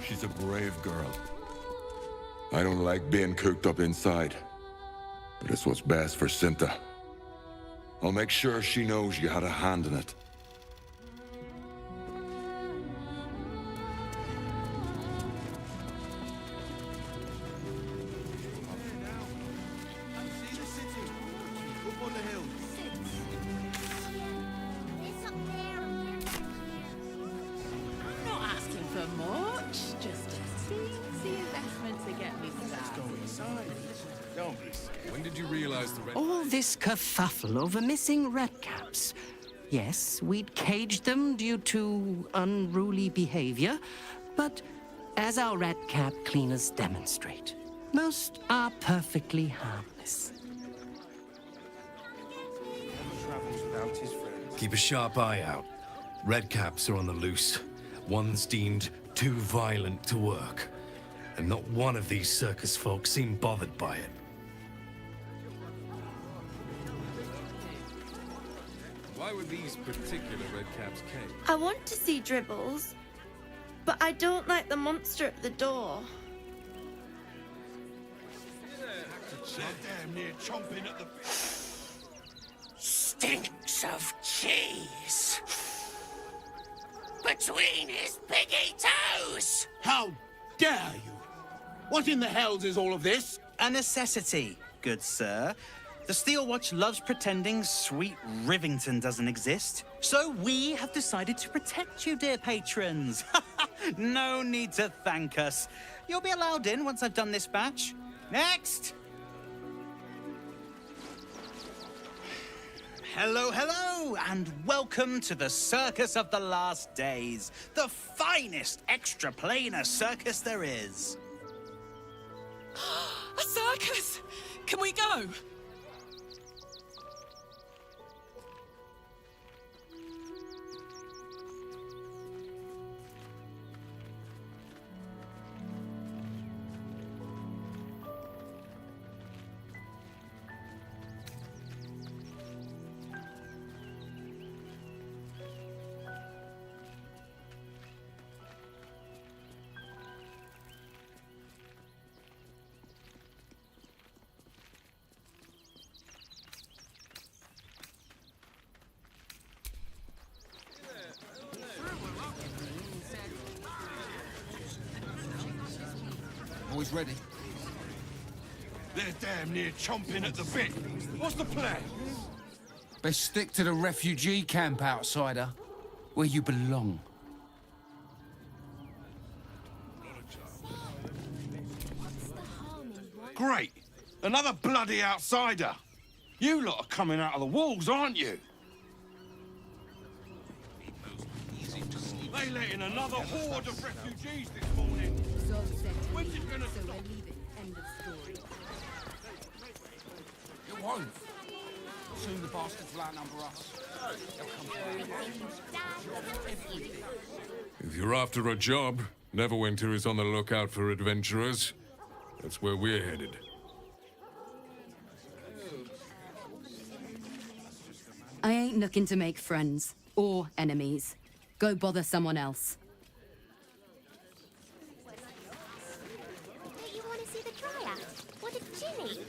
She's a brave girl. I don't like being cooped up inside, but it's what's best for Cinta. I'll make sure she knows you had a hand in it. All this kerfuffle over missing redcaps. Yes, we'd caged them due to unruly behavior, but as our redcap cleaners demonstrate, most are perfectly harmless. Keep a sharp eye out. Redcaps are on the loose. One's deemed too violent to work. And not one of these circus folk seem bothered by it. Why were these particular redcaps caged? I want to see Dribbles, but I don't like the monster at the door. Damn near chomping at the bit. Stinks of cheese between his piggy toes. How dare you? What in the hells is all of this? A necessity, good sir. The Steel Watch loves pretending sweet Rivington doesn't exist. So we have decided to protect you, dear patrons. No need to thank us. You'll be allowed in once I've done this batch. Next! Hello, hello, and welcome to the Circus of the Last Days, the finest extra-planar circus there is. A circus! Can we go? Always ready. They're damn near chomping at the bit. What's the plan? Best stick to the refugee camp, outsider. Where you belong. Great! Another bloody outsider! You lot are coming out of the walls, aren't you? They let in another horde of refugees this morning. When's it gonna stop? It won't. Soon the bastards will outnumber us. If you're after a job, Neverwinter is on the lookout for adventurers. That's where we're headed. I ain't looking to make friends or enemies. Go bother someone else. Don't you want to see the triad? What a Ginny!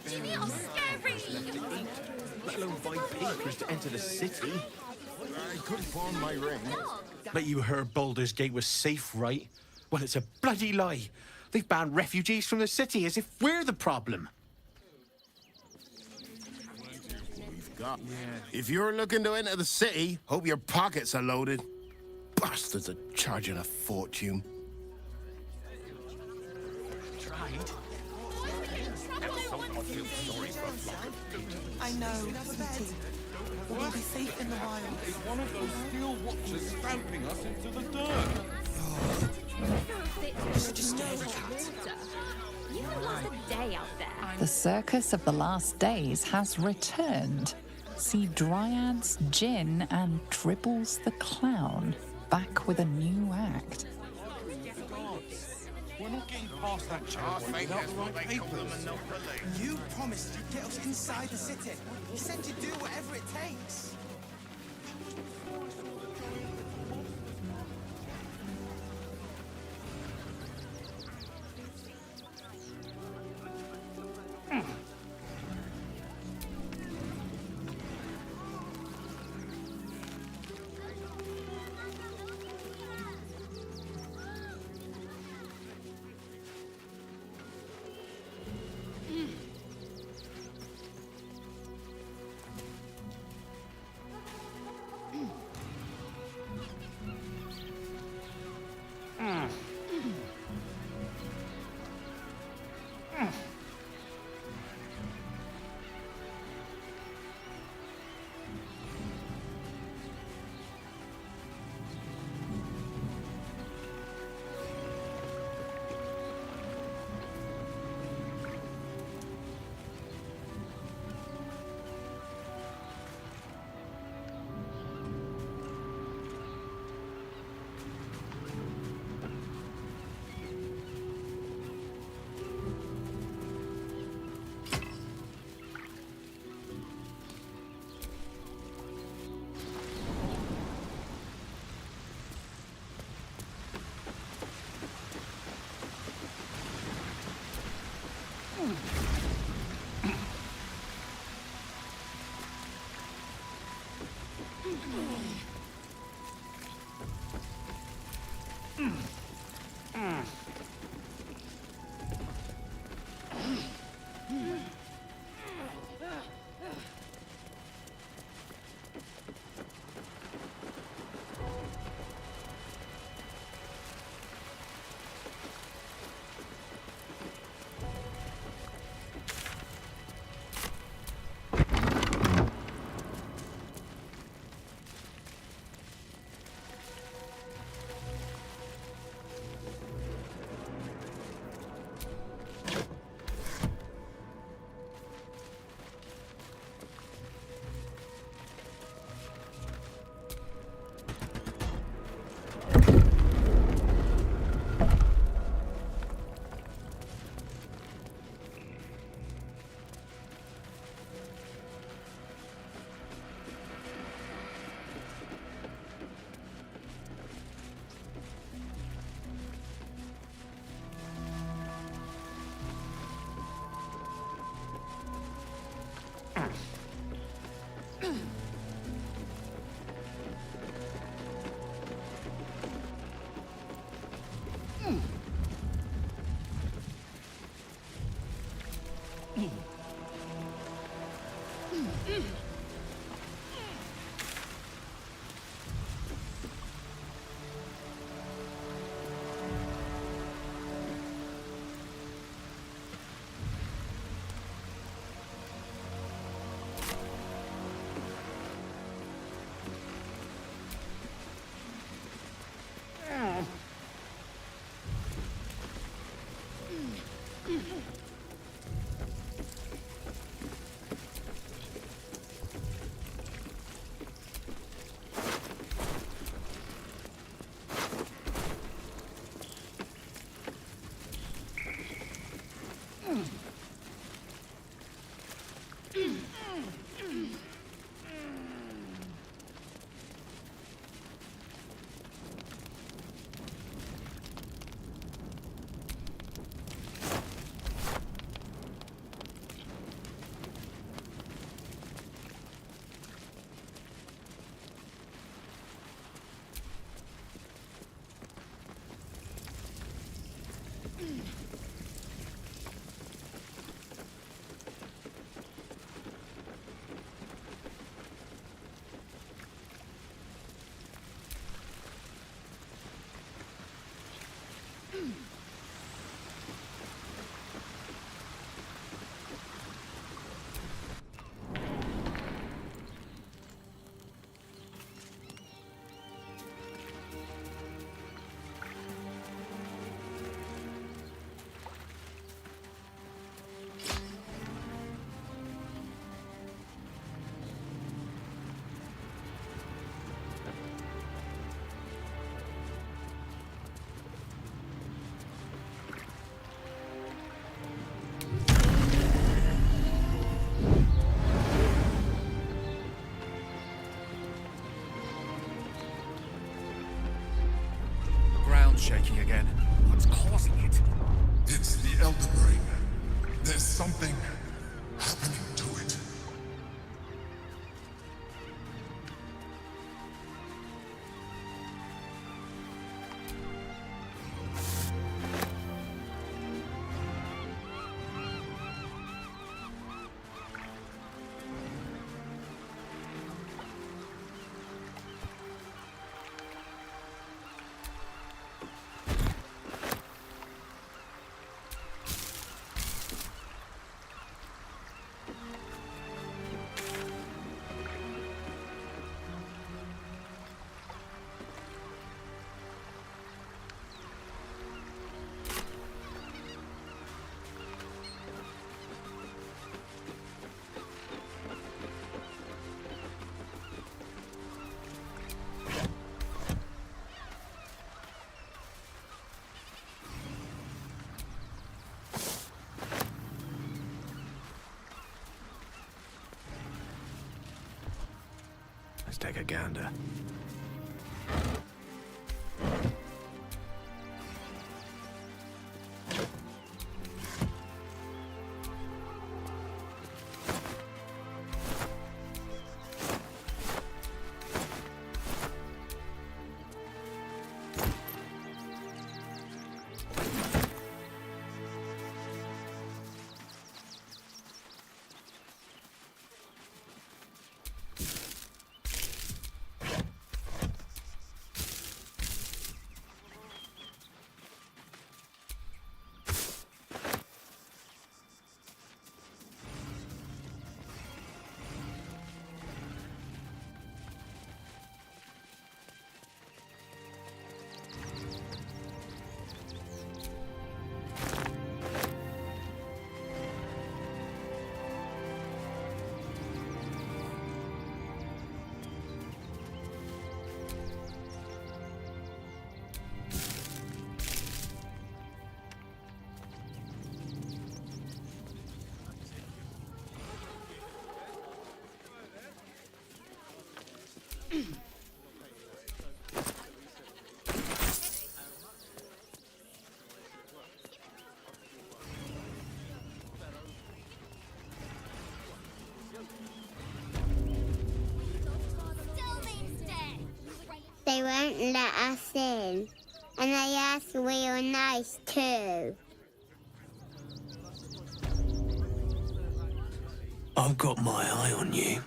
Ginny are scary! Let alone buy papers to enter the city. I couldn't pawn my ring. Bet you heard Baldur's Gate was safe, right? Well, it's a bloody lie. They've banned refugees from the city as if we're the problem. If you're looking to enter the city, hope your pockets are loaded. Bastards are charging a fortune. I know, sweetie. We'll be safe in the wild. It's one of those steel watchers stamping us into the dirt. It's just you could last a day out there. The Circus of the Last Days has returned. See Dryads, Jin, and Dribbles the Clown back with a new act. We're not getting past that checkpoint without the right papers. You promised you'd get us inside the city. You said you'd do whatever it takes. Shaking again. What's causing it? It's the Elder Brain. There's something happening to it. Let's take a gander. They won't let us in. And they asked we were nice too. I've got my eye on you.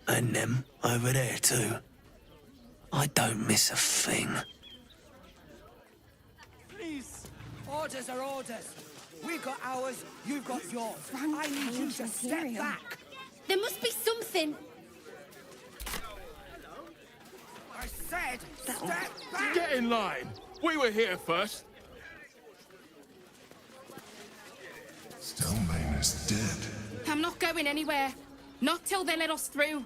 And them over there too. I don't miss a thing. Please! Orders are orders. We've got ours, you've got yours. I need you to step back. There must be something. I said, step back! Get in line! We were here first. Stelmane is dead. I'm not going anywhere. Not till they let us through.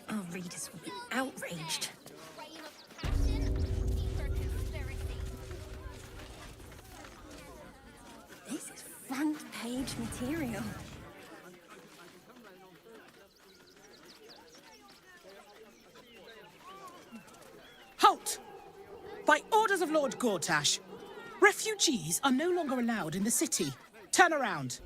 Our readers will be outraged. This is front-page material. Halt! By orders of Lord Gortash, refugees are no longer allowed in the city. Turn around.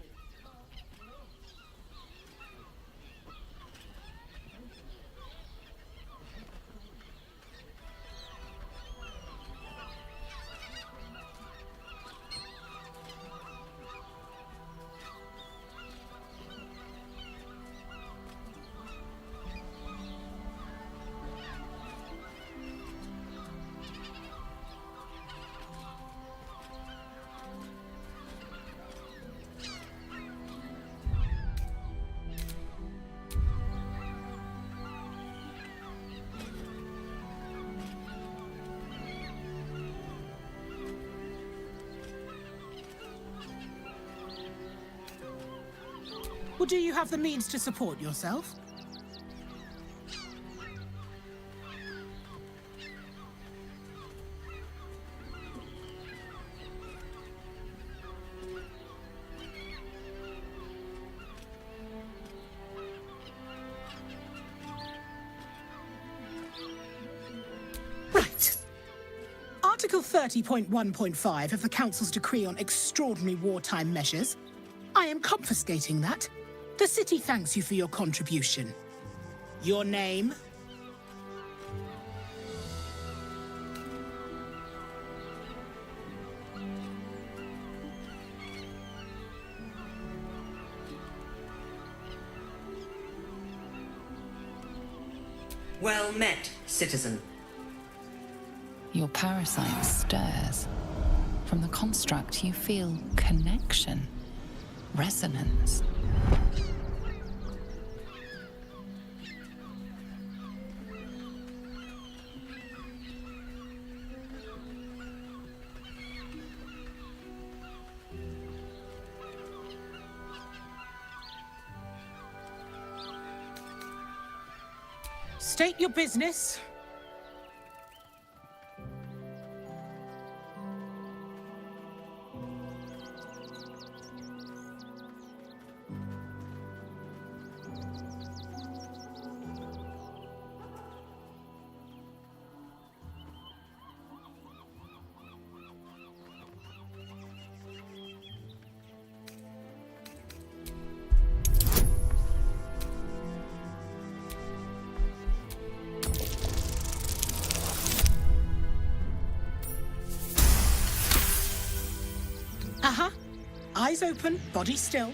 Or do you have the means to support yourself? Right. Article 30.1.5 of the Council's Decree on Extraordinary Wartime Measures. I am confiscating that. The city thanks you for your contribution. Your name? Well met, citizen. Your parasite stirs. From the construct, you feel connection, resonance. State your business. Eyes open, body still.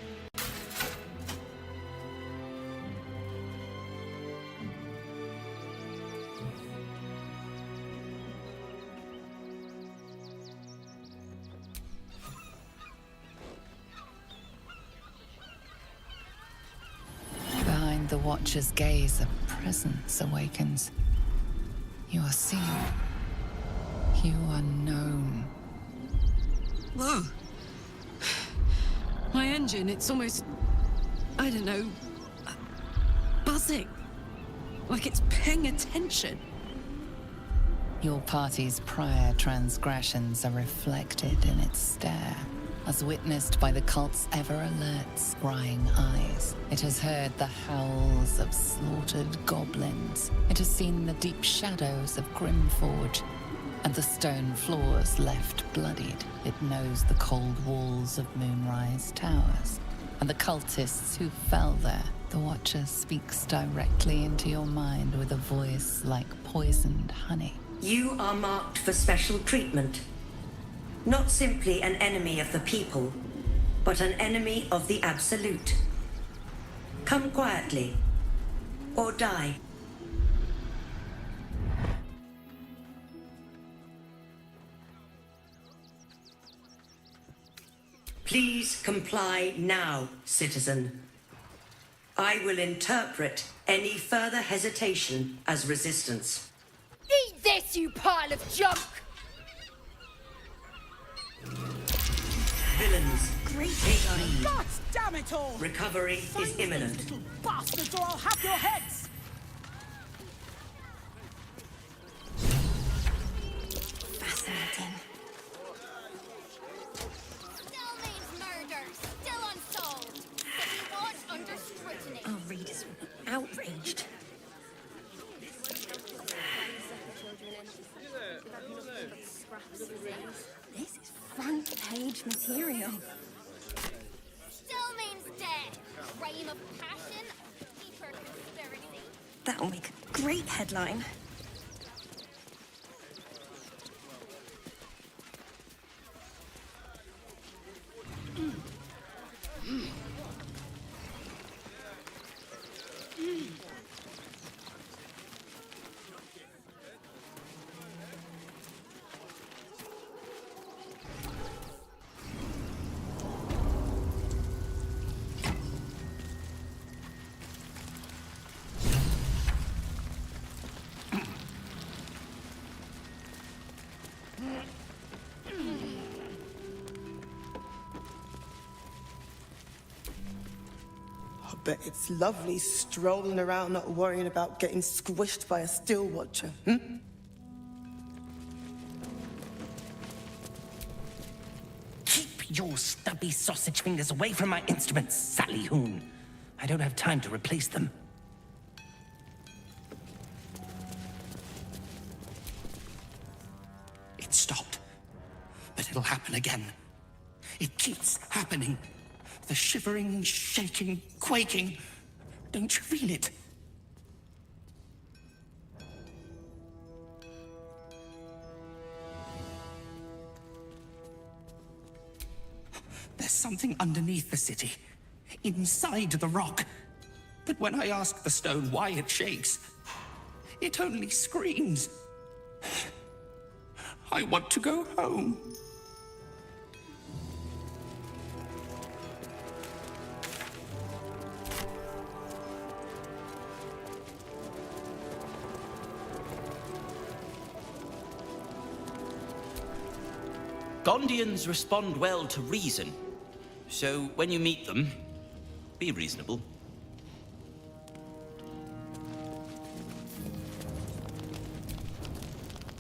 Behind the Watcher's gaze, a presence awakens. You are seen. You are known. Whoa. My engine, it's almost, I don't know, buzzing. Like it's paying attention. Your party's prior transgressions are reflected in its stare, as witnessed by the cult's ever-alert, scrying eyes. It has heard the howls of slaughtered goblins. It has seen the deep shadows of Grimforge, and the stone floors left bloodied. It knows the cold walls of Moonrise Towers, and the cultists who fell there. The Watcher speaks directly into your mind with a voice like poisoned honey. You are marked for special treatment. Not simply an enemy of the people, but an enemy of the Absolute. Come quietly, or die. Please comply now, citizen. I will interpret any further hesitation as resistance. Eat this, you pile of junk! Villains, Great take God damn it all! Recovery is imminent. Little bastards, or I'll have your heads! Fascinating. Still needs murder, still unsolved. City watch under scrutiny. Our readers will be outraged. This is front page material. Still means death. Crime of passion, deeper conspiracy. That'll make a great headline. But it's lovely strolling around not worrying about getting squished by a steel watcher, Keep your stubby sausage fingers away from my instruments, Sally Hoon. I don't have time to replace them. It stopped, but it'll happen again. It keeps happening. The shivering, shaking, quaking. Don't you feel it? There's something underneath the city, inside the rock. But when I ask the stone why it shakes, it only screams. I want to go home. Gondians respond well to reason. So when you meet them, be reasonable.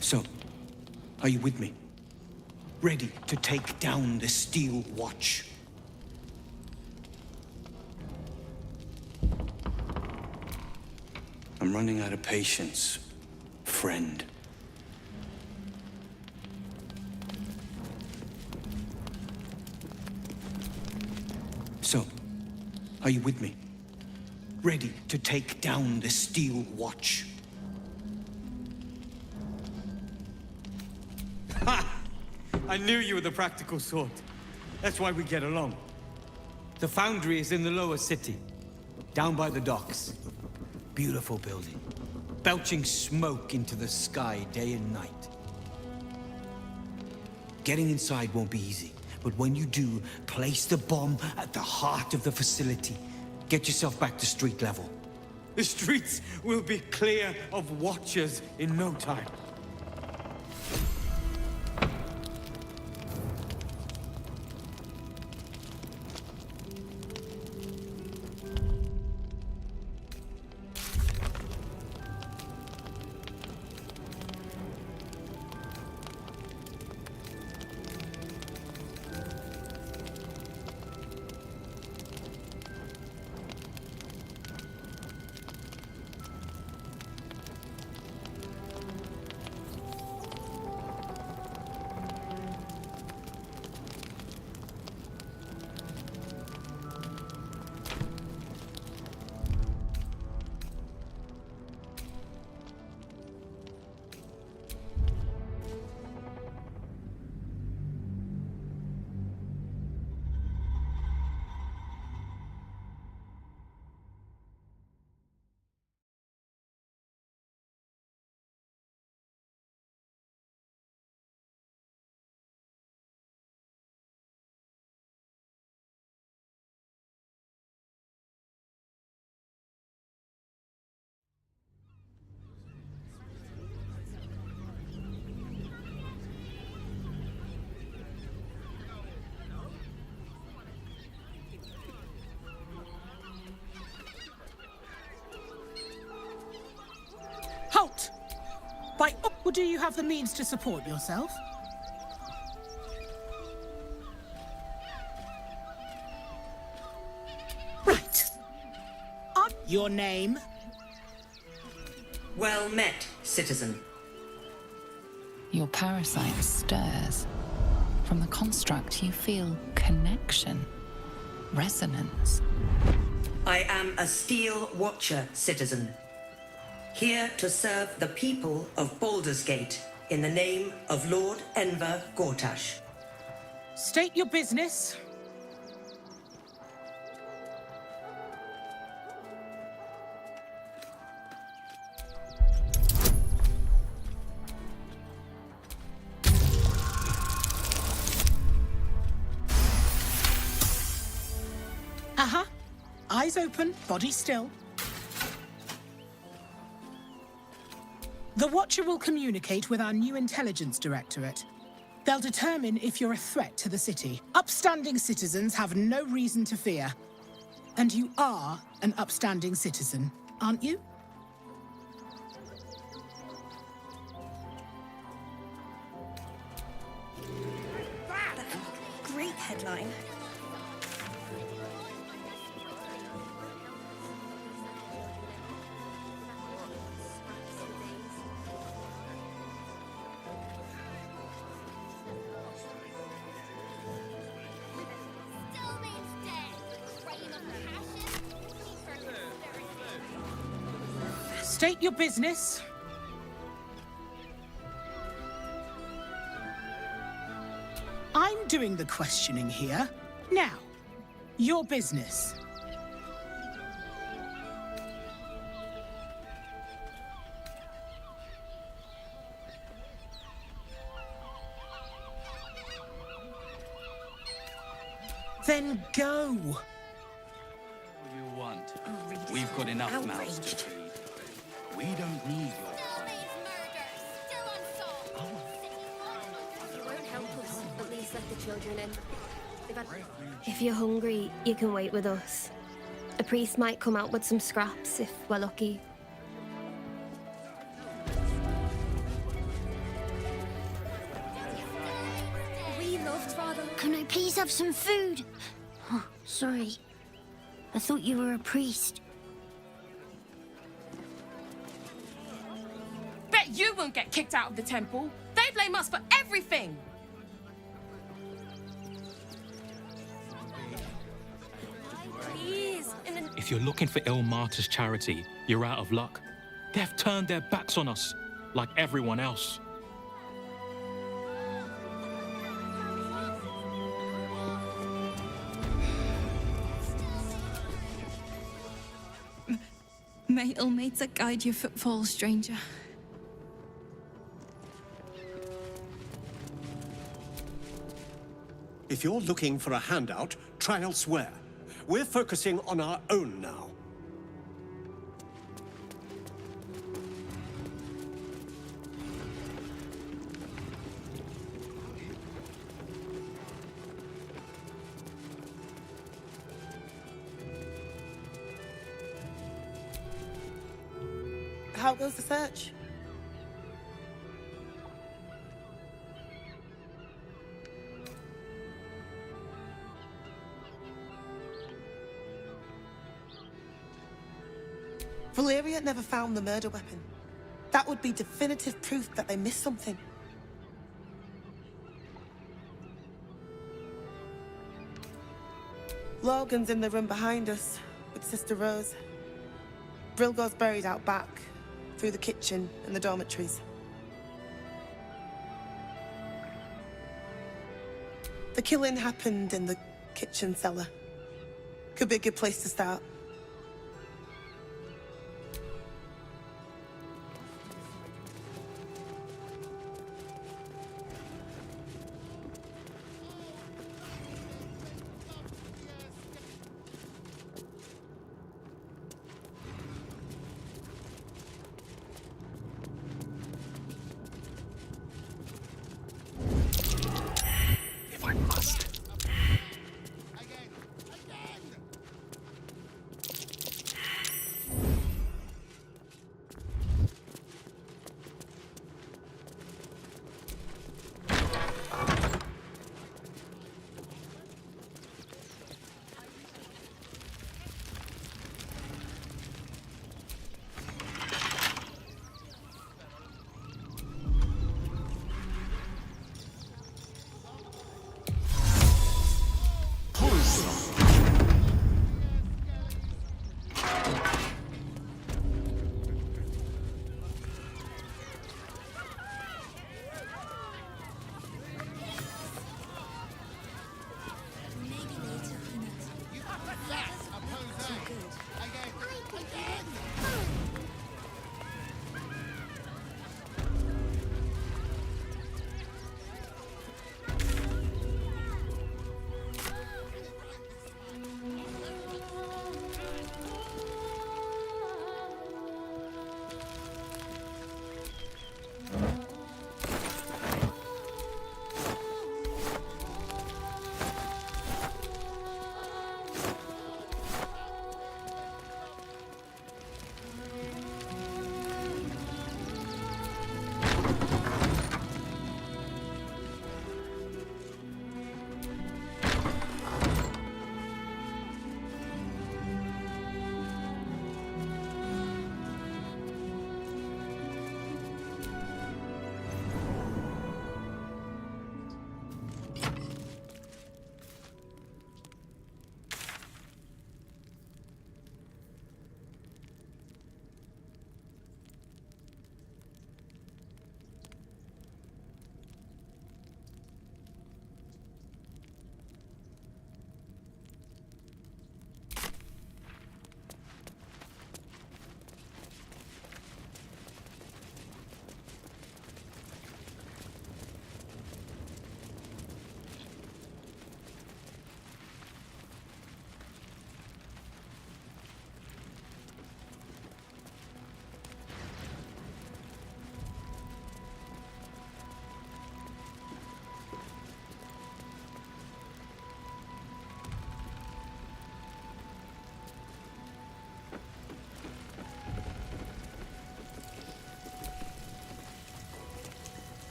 So, are you with me? Ready to take down the Steel Watch? I'm running out of patience, friend. So, are you with me? Ready to take down the Steel Watch? Ha! I knew you were the practical sort. That's why we get along. The foundry is in the lower city, down by the docks. Beautiful building, belching smoke into the sky day and night. Getting inside won't be easy, but when you do, place the bomb at the heart of the facility. Get yourself back to street level. The streets will be clear of watchers in no time. Halt! Or do you have the means to support yourself? Right. Your name? Well met, citizen. Your parasite stirs. From the construct, you feel connection, resonance. I am a Steel Watcher, citizen. Here to serve the people of Baldur's Gate in the name of Lord Enver Gortash. State your business. Eyes open, body still. The Watcher will communicate with our new intelligence directorate. They'll determine if you're a threat to the city. Upstanding citizens have no reason to fear. And you are an upstanding citizen, aren't you? Great headline. State your business. I'm doing the questioning here. Now, your business. Then go. You want? We've got enough mouths to feed. We don't need your It won't help us. At least let the children in. If you're hungry, you can wait with us. A priest might come out with some scraps if we're lucky. We loved Father. Can I please have some food? Oh, sorry. I thought you were a priest. Bet you won't get kicked out of the temple. They blame us for everything. Please. If you're looking for Il Martyr's charity, you're out of luck. They've turned their backs on us, like everyone else. May Ilmater guide your footfall, stranger. If you're looking for a handout, try elsewhere. We're focusing on our own now. How goes the search? Valeria never found the murder weapon. That would be definitive proof that they missed something. Logan's in the room behind us with Sister Rose. Brilgo's buried out back, through the kitchen and the dormitories. The killing happened in the kitchen cellar. Could be a good place to start.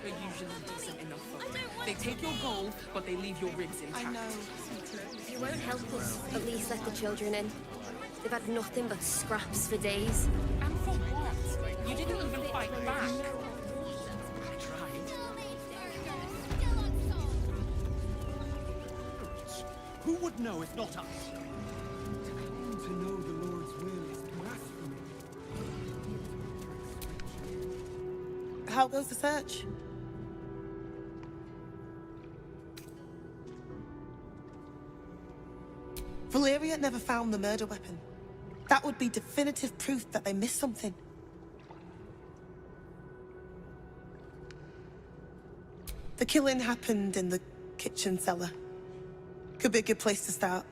are usually decent enough for it. They take your gold, but they leave your ribs intact. I know. If you won't help us, at least let the children in. They've had nothing but scraps for days. And for what? You didn't even fight back. Who would know if not us? To know the Lord's will is blasphemy. How goes the search? Valeria never found the murder weapon. That would be definitive proof that they missed something. The killing happened in the kitchen cellar. Could be a good place to start.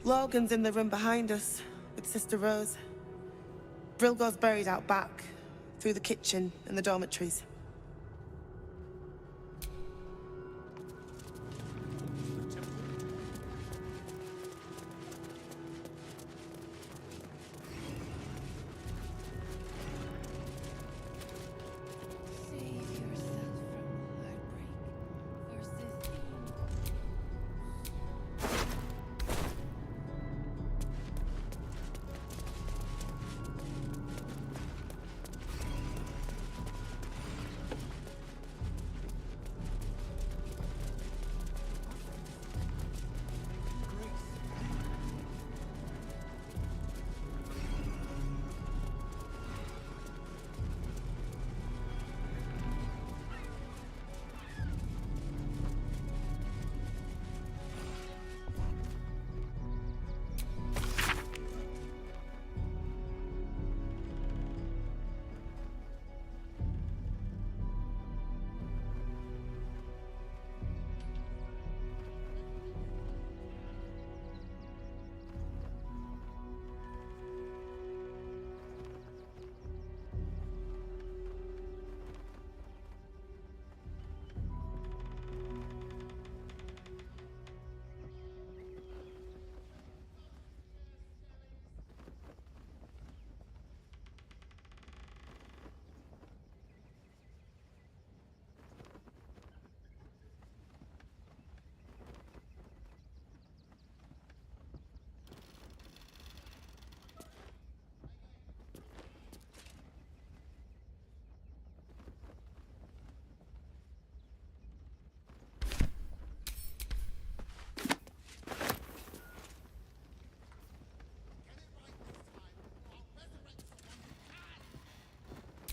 Logan's in the room behind us with Sister Rose. Brilgo's buried out back, through the kitchen and the dormitories.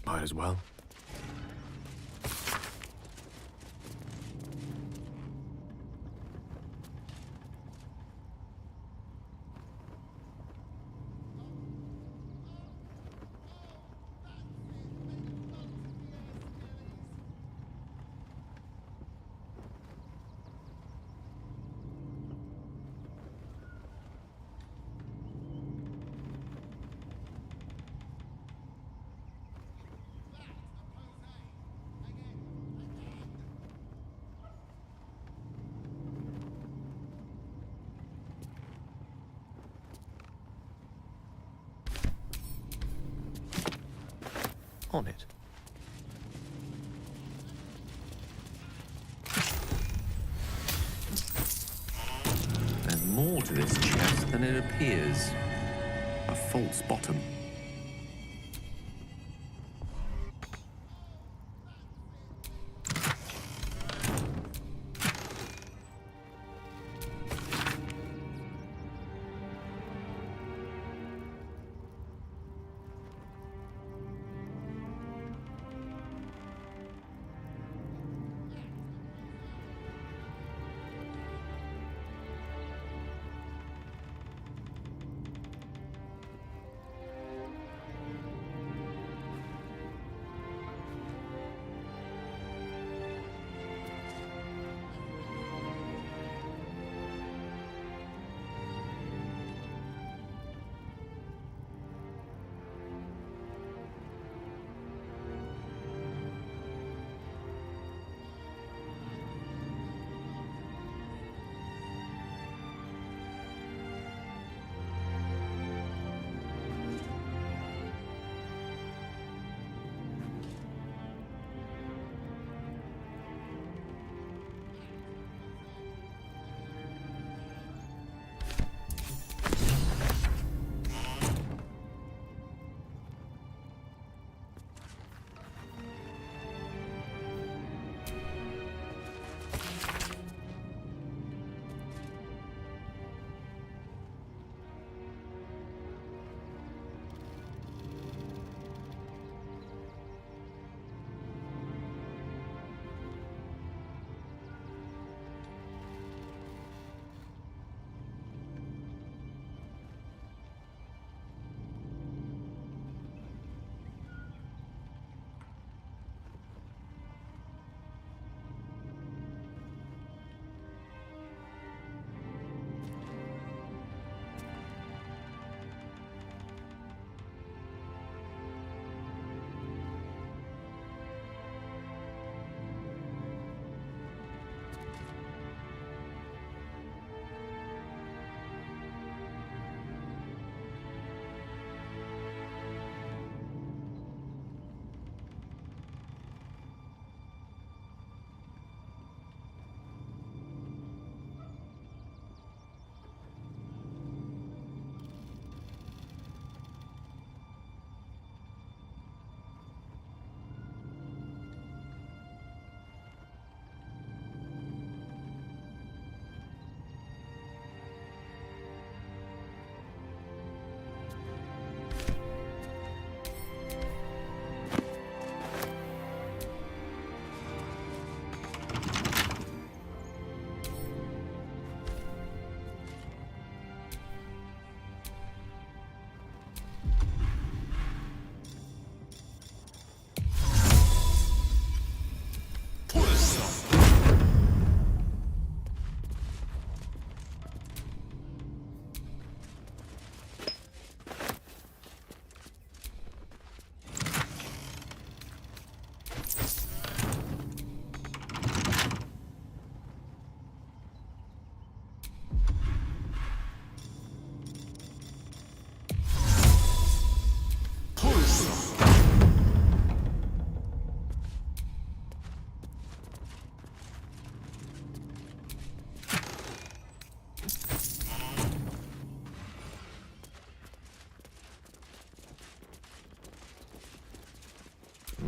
Might as well. On it. There's more to this chest than it appears. A false bottom.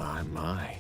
My, my.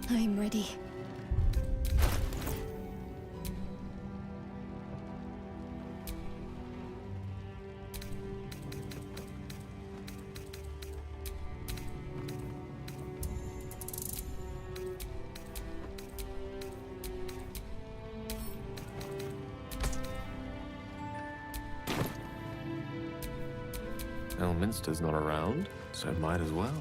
I'm ready. Elminster's not around, so might as well.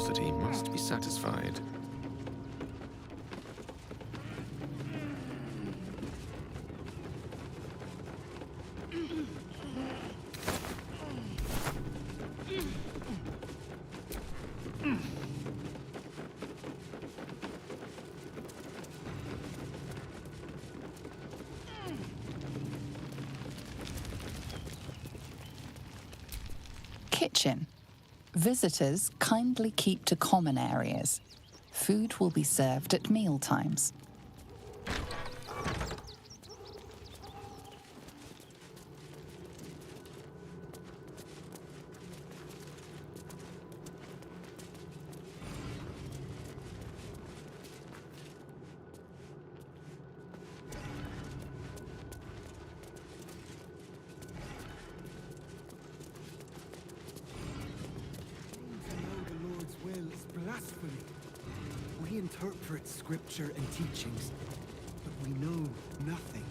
curiosity must be satisfied. Kitchen. Visitors kindly keep to common areas. Food will be served at meal times. We interpret scripture and teachings, but we know nothing.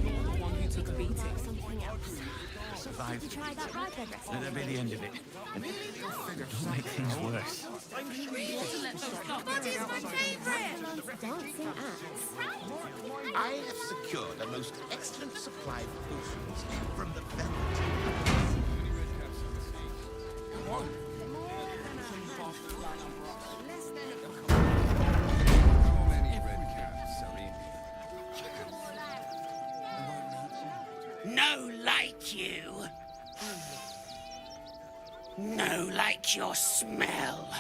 You're the one who took a beating. Something else. Survived. Did you try that ride bed recipe? That'll be the end of it. Don't make things worse. What is my favourite? Dancing ass. I have secured a most excellent supply of potions from the velvet. Come on. No like you. No like your smell.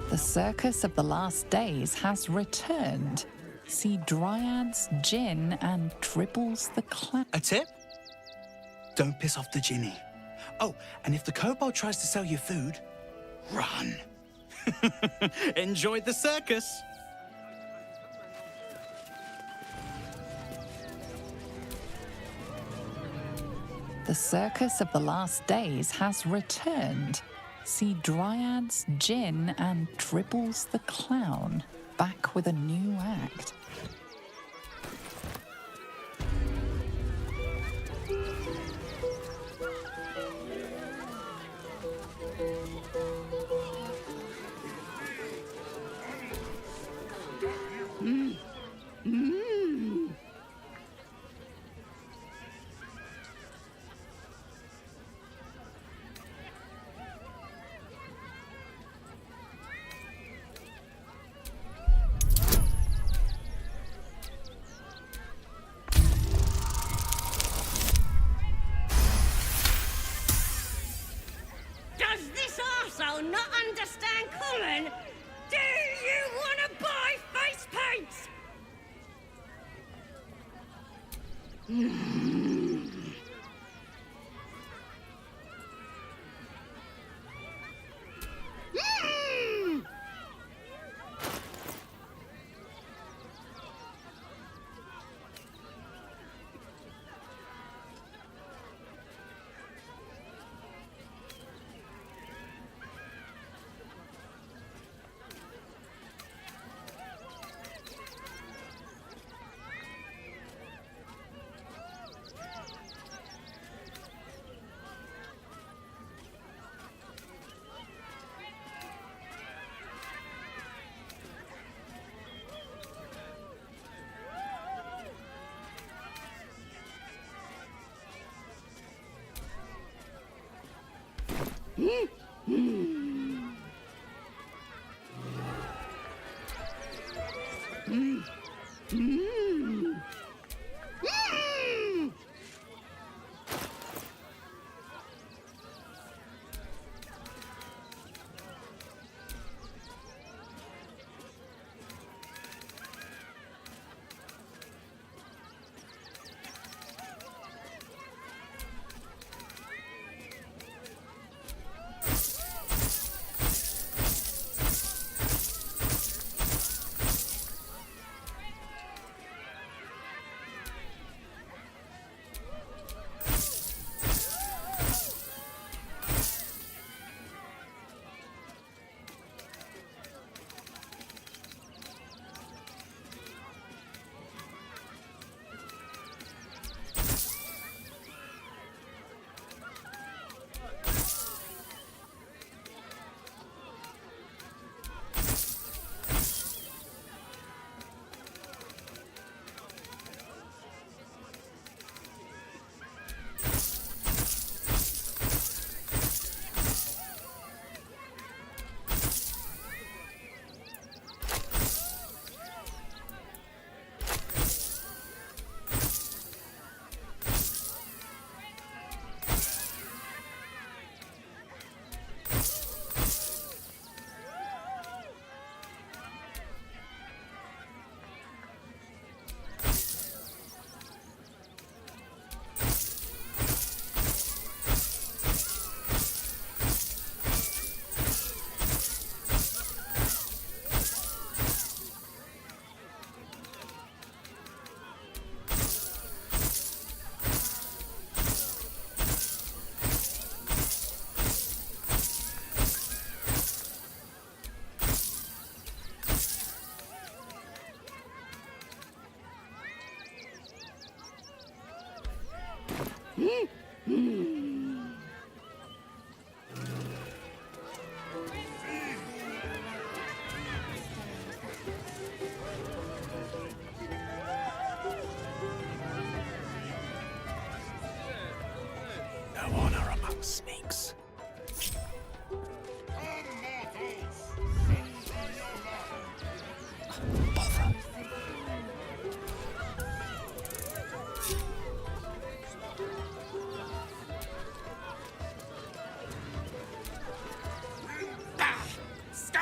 The circus of the last days has returned. See dryads, gin, and dribbles the clown. A tip? Don't piss off the ginny. Oh, and if the kobold tries to sell you food, run. Enjoy the circus. The circus of the last days has returned. See dryads, gin, and dribbles the clown. Back with a new act. Does this arsehole not understand common? Do you want to buy face paints?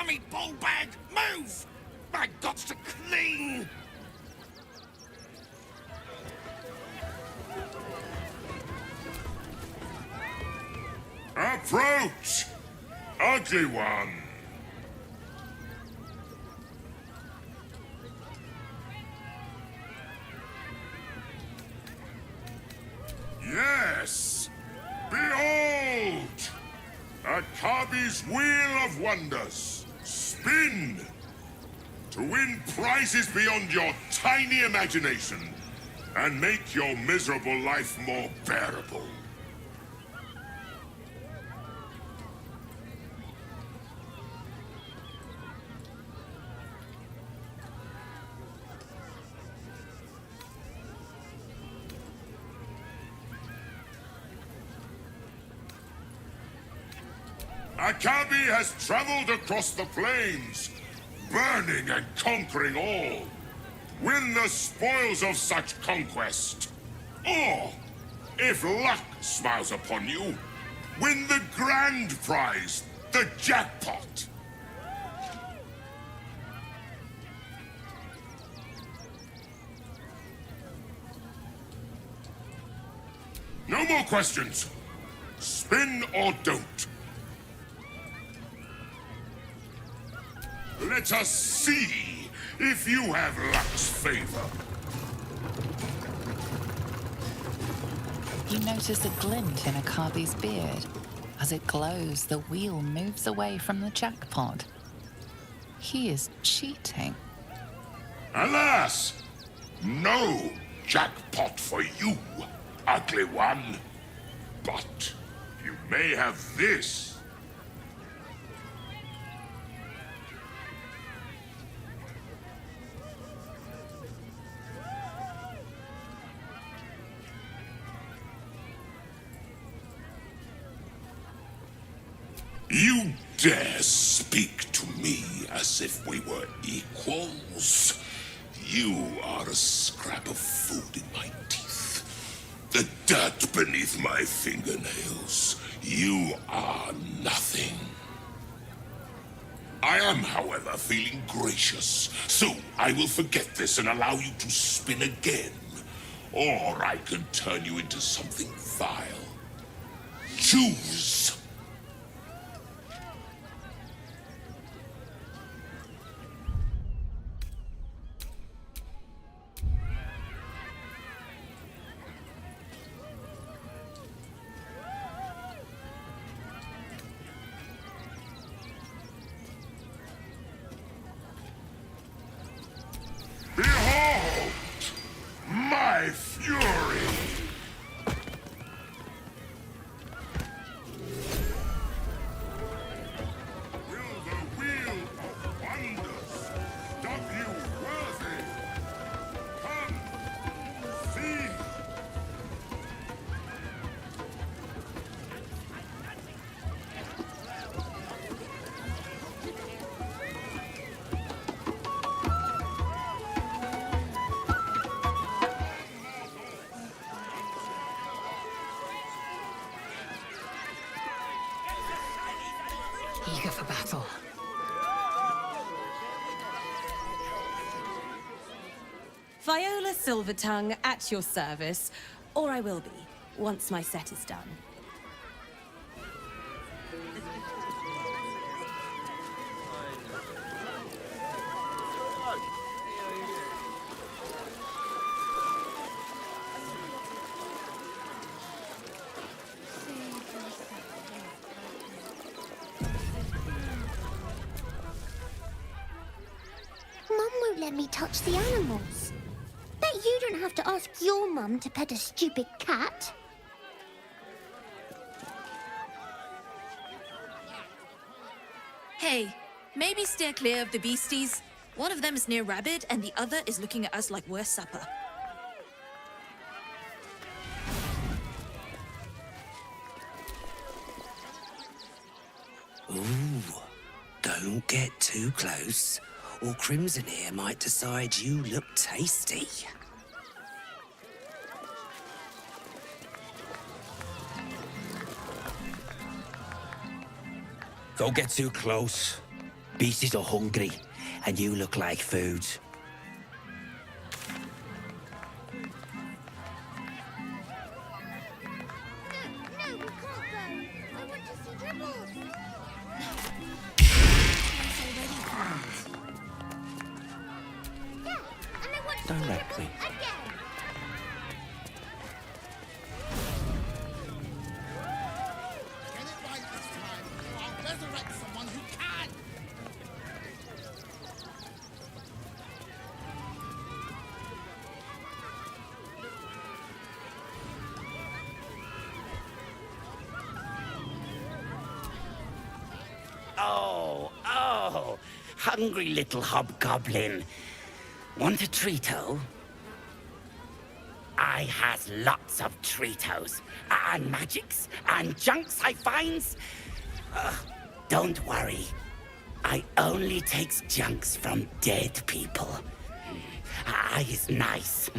scummy ball bag! Move! My God's to clean! Approach! Ugly one! Yes! Behold! Akabi's Wheel of Wonders! Spin! To win prizes beyond your tiny imagination and make your miserable life more bearable. Akabi has traveled across the plains, burning and conquering all. Win the spoils of such conquest. Or, if luck smiles upon you, win the grand prize, the jackpot. No more questions. Spin or don't. Let us see if you have luck's favor. You notice a glint in Akabi's beard. As it glows, the wheel moves away from the jackpot. He is cheating. Alas! No jackpot for you, ugly one. But you may have this. You dare speak to me as if we were equals? You are a scrap of food in my teeth. The dirt beneath my fingernails. You are nothing. I am, however, feeling gracious, so I will forget this and allow you to spin again. Or I can turn you into something vile. Choose! Behold! My fury! Will the Wheel of Wonders dub you worthy? Come, see! Eager for battle. Viola Silvertongue at your service, or I will be, once my set is done. Mum won't let me touch the animals. Bet you don't have to ask your mum to pet a stupid cat. Hey, maybe steer clear of the beasties. One of them is near Rabbit, and the other is looking at us like we're supper. Ooh, don't get too close, or Crimson here might decide you look tasty. Don't get too close. Beasties are hungry, and you look like food. Directly. Oh, hungry little hobgoblin. Want a treato? I has lots of treatos, and magics, and junks I finds. Don't worry. I only takes junks from dead people. I is nice.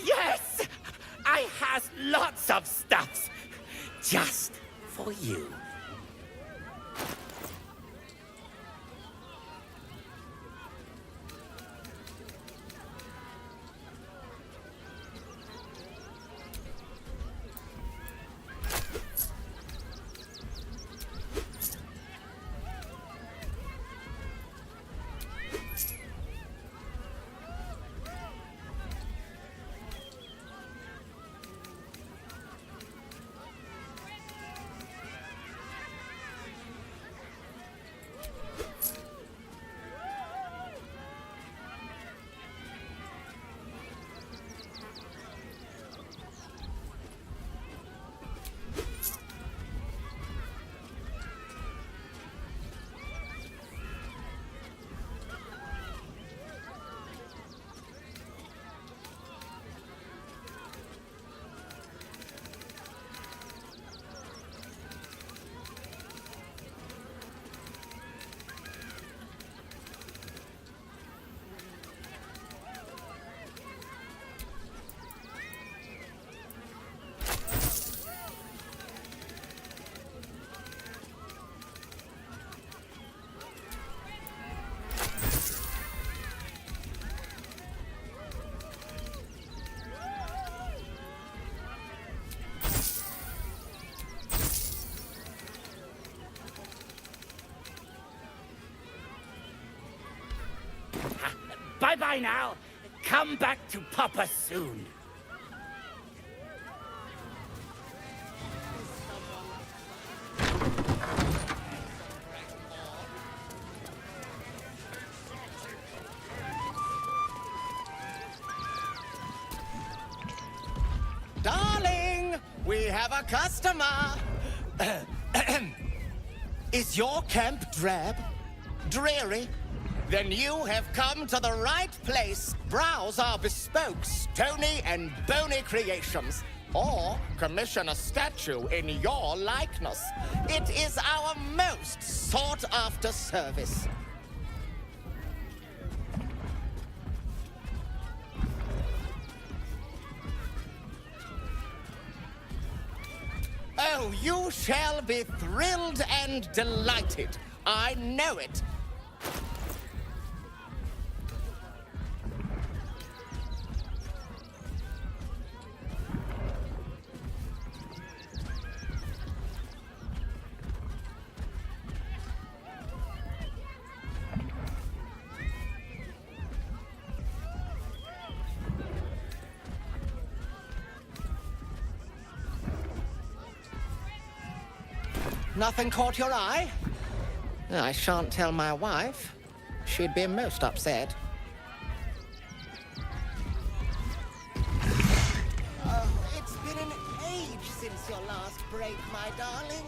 Yes! I has lots of stuffs. Just for you. Bye-bye now. Come back to Papa soon. Darling, we have a customer. Is your camp drab? Dreary? Then you have come to the right place. Browse our bespoke, stony and bony creations. Or commission a statue in your likeness. It is our most sought-after service. Oh, you shall be thrilled and delighted. I know it. Nothing caught your eye? I shan't tell my wife. She'd be most upset. Oh, it's been an age since your last break, my darling.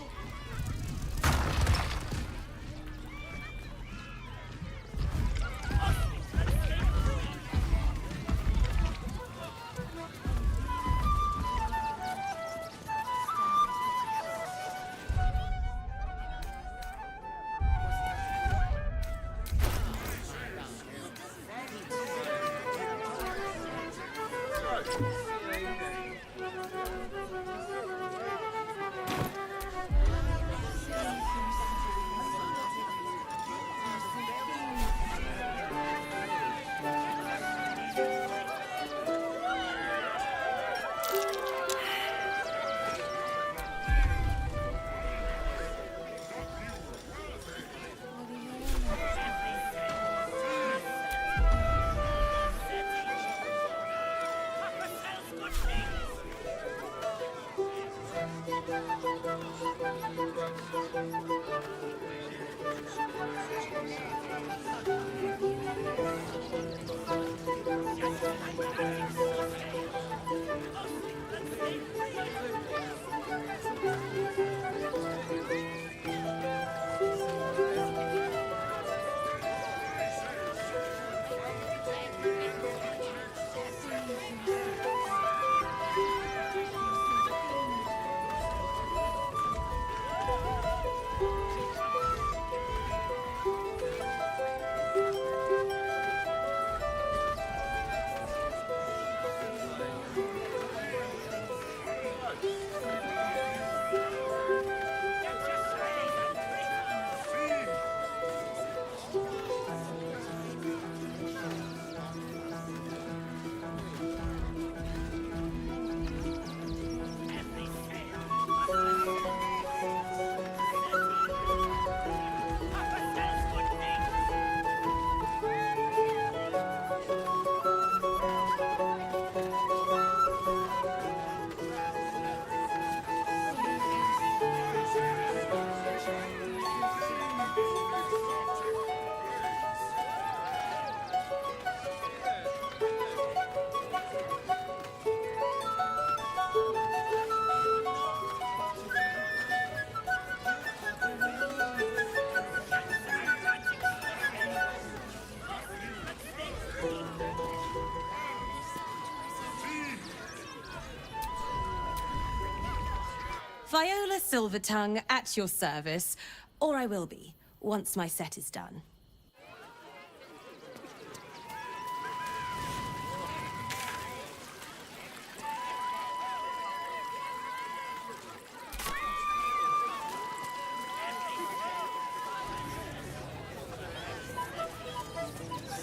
Viola Silvertongue at your service, or I will be, once my set is done.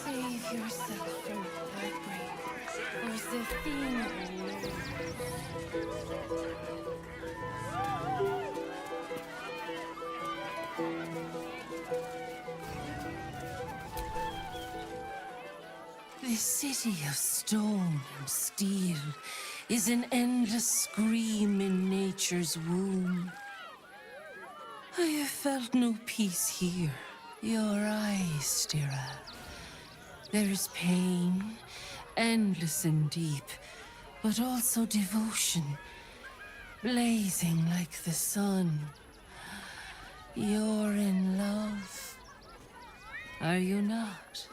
Save yourself from heartbreak, or the theme This city of stone and steel is an endless scream in nature's womb. I have felt no peace here. Your eyes, Stira. There is pain, endless and deep, but also devotion, blazing like the sun. You're in love, are you not?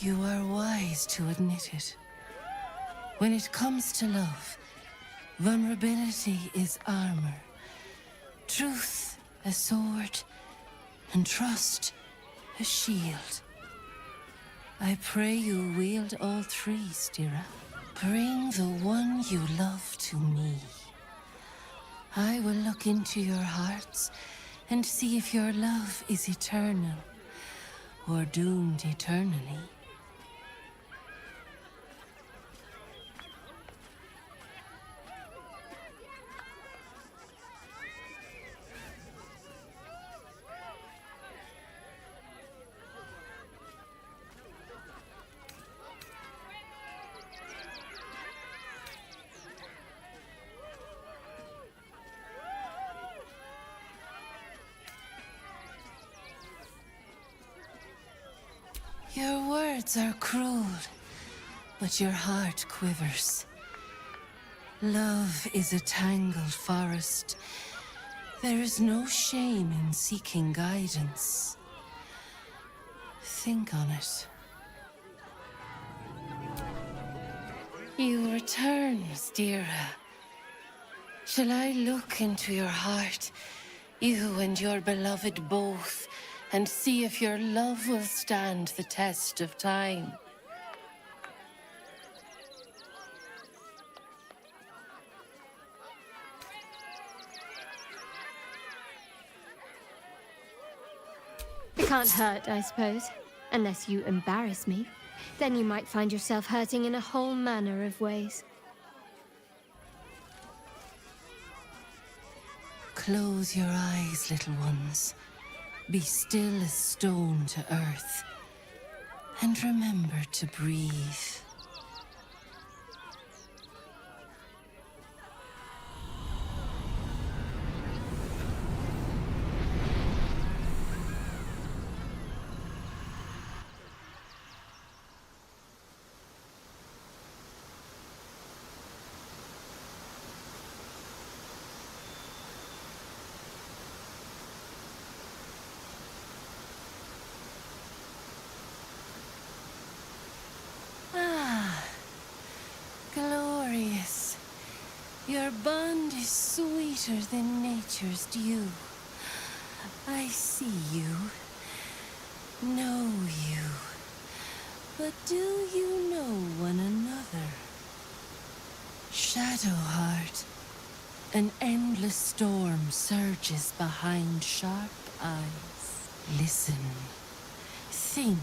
You are wise to admit it. When it comes to love, vulnerability is armor, truth a sword, and trust a shield. I pray you wield all three, Stira. Bring the one you love to me. I will look into your hearts and see if your love is eternal or doomed eternally. Your words are cruel, but your heart quivers. Love is a tangled forest. There is no shame in seeking guidance. Think on it. You return, Stira. Shall I look into your heart, you and your beloved both, and see if your love will stand the test of time? It can't hurt, I suppose. Unless you embarrass me. Then you might find yourself hurting in a whole manner of ways. Close your eyes, little ones. Be still as stone to earth. And remember to breathe. Glorious. Your bond is sweeter than nature's dew. I see you, know you, but do you know one another? Shadowheart, an endless storm surges behind sharp eyes. Listen, think.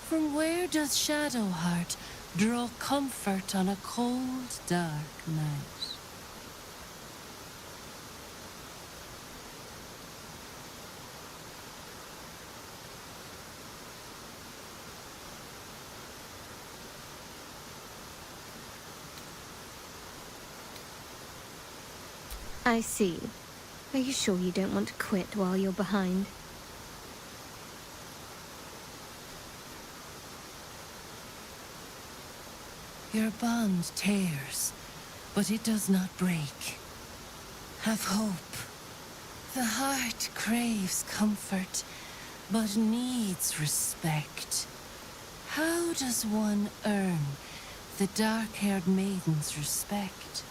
From where does Shadowheart draw comfort on a cold, dark night? I see. Are you sure you don't want to quit while you're behind? Your bond tears, but it does not break. Have hope. The heart craves comfort, but needs respect. How does one earn the dark-haired maiden's respect?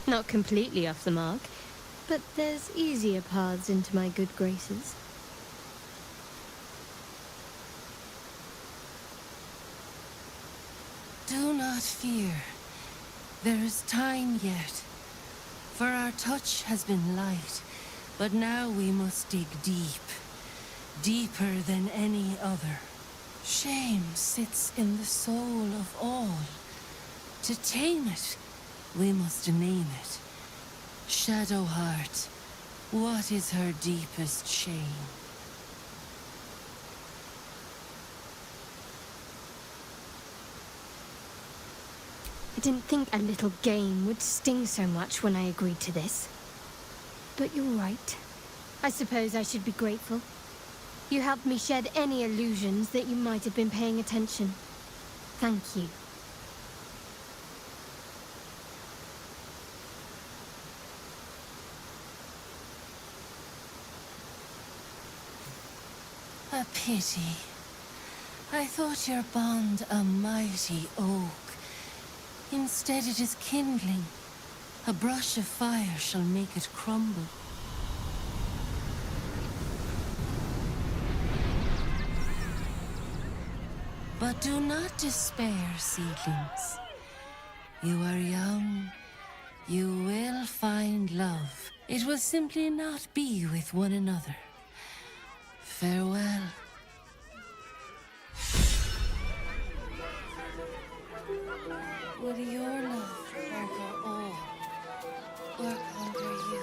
Not completely off the mark, but there's easier paths into my good graces. Do not fear. There is time yet. For our touch has been light, but now we must dig deep. Deeper than any other. Shame sits in the soul of all. To tame it, we must name it. Shadowheart, what is her deepest shame? I didn't think a little game would sting so much when I agreed to this. But you're right. I suppose I should be grateful. You helped me shed any illusions that you might have been paying attention. Thank you. A pity. I thought your bond a mighty oak. Instead it is kindling. A brush of fire shall make it crumble. But do not despair, seedlings. You are young. You will find love. It will simply not be with one another. Farewell. Would your love conquer all, or conquer you?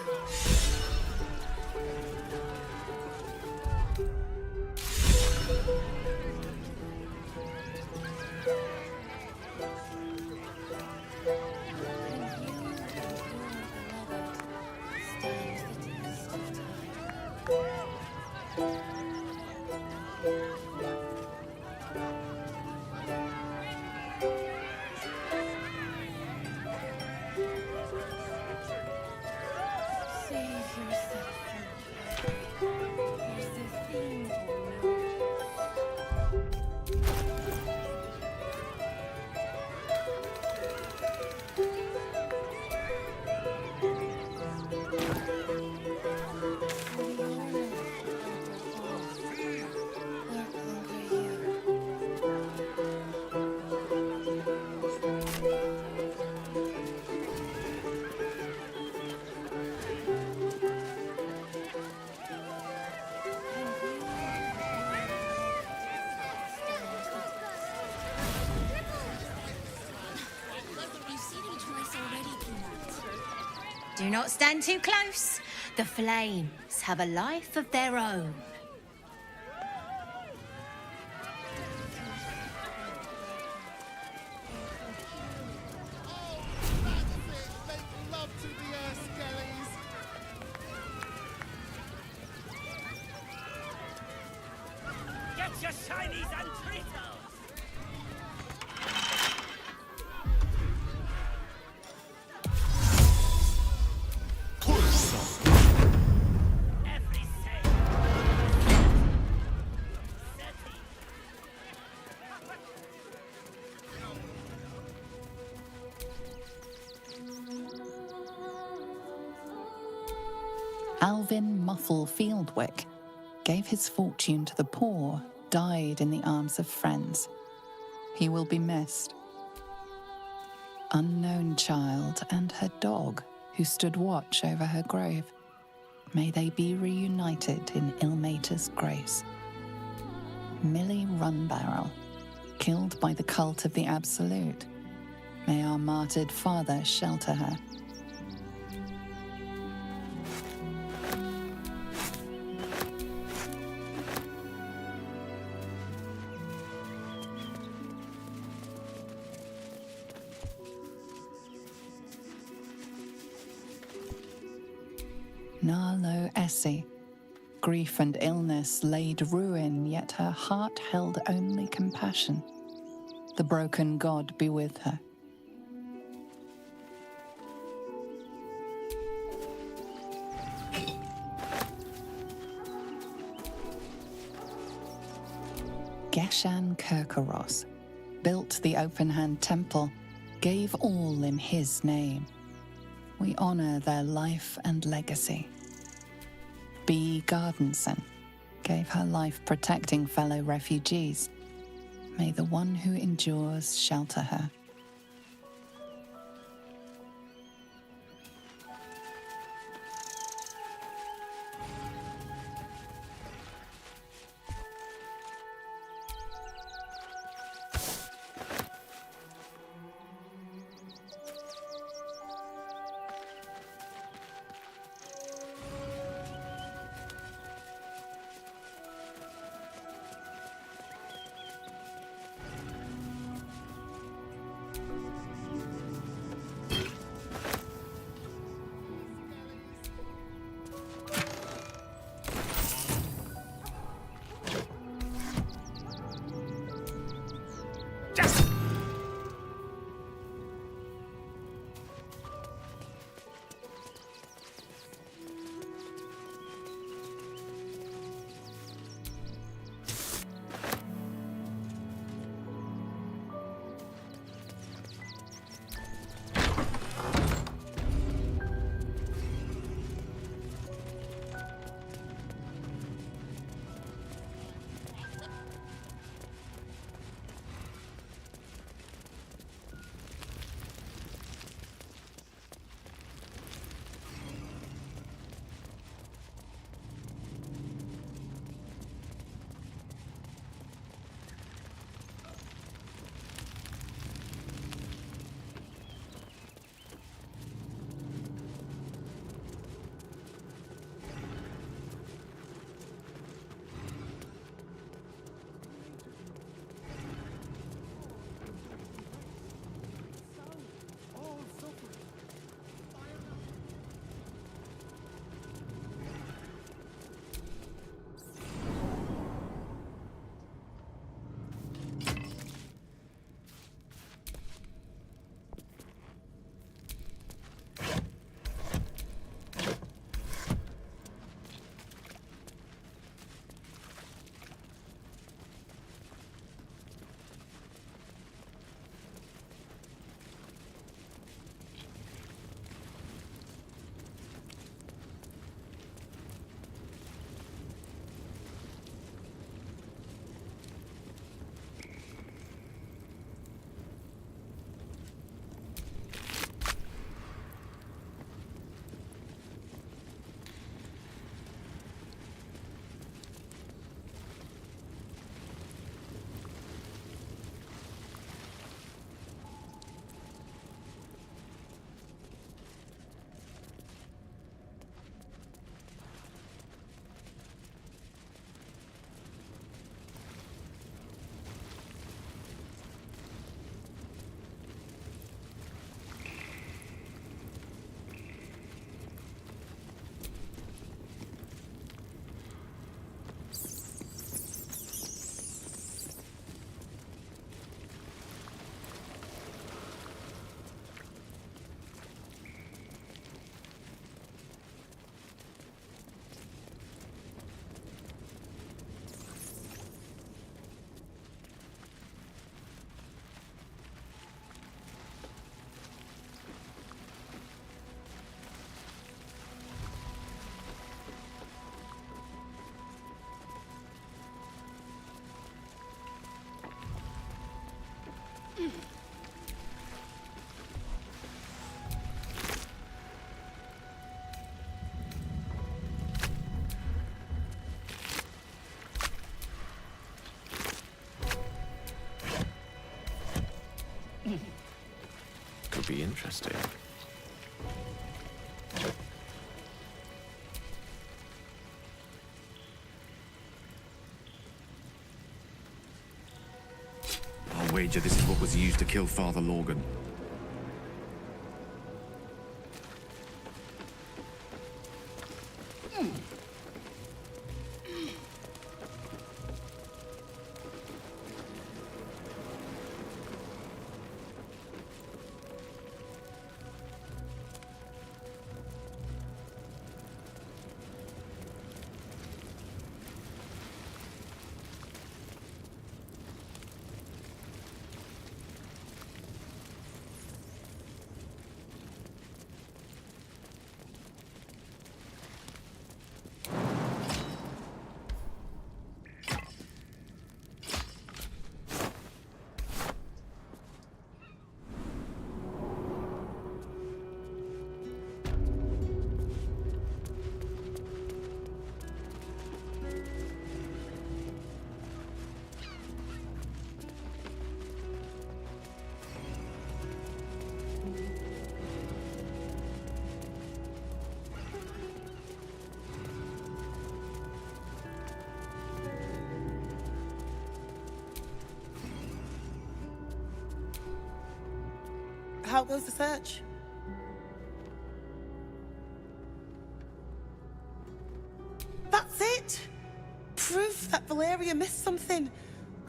Do not stand too close. The flames have a life of their own. Get your shinies and Tritos! Every sail. Alvin Muffle Fieldwick gave his fortune to the poor, died in the arms of friends. He will be missed. Unknown child and her dog, who stood watch over her grave. May they be reunited in Ilmater's grace. Millie Runbarrel, killed by the cult of the Absolute. May our martyred father shelter her. Narlo Essie. Grief and illness laid ruin, yet her heart held only compassion. The broken god be with her. Geshan Kirkaros built the open-hand temple, gave all in his name. We honor their life and legacy. B. Gardenson gave her life protecting fellow refugees. May the one who endures shelter her. be interesting. I'll wager this is what was used to kill Father Lorgan. How goes the search? That's it! Proof that Valeria missed something.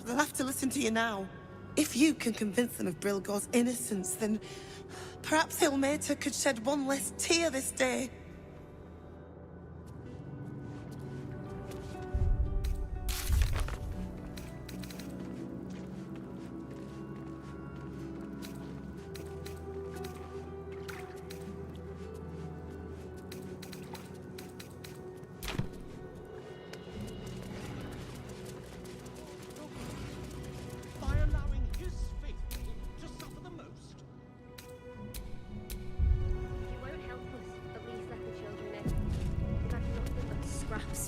They'll have to listen to you now. If you can convince them of Brilgor's innocence, then perhaps Ilmater could shed one less tear this day.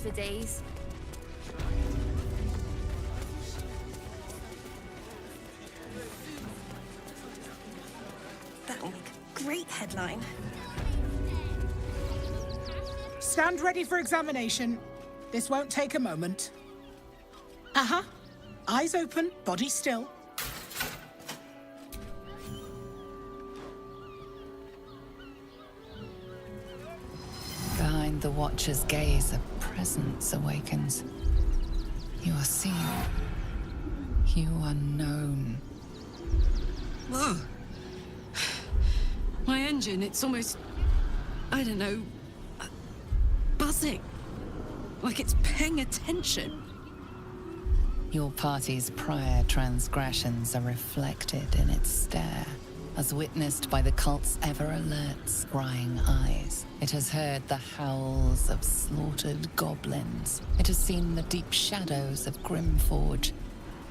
For days. That'll make a great headline. Stand ready for examination. This won't take a moment. Uh-huh. Eyes open, body still. Behind the Watcher's gaze, a presence awakens. You are seen. You are known. Whoa. My engine, it's almost... I don't know... buzzing. Like it's paying attention. Your party's prior transgressions are reflected in its stare, as witnessed by the cult's ever-alert, scrying eyes. It has heard the howls of slaughtered goblins. It has seen the deep shadows of Grimforge,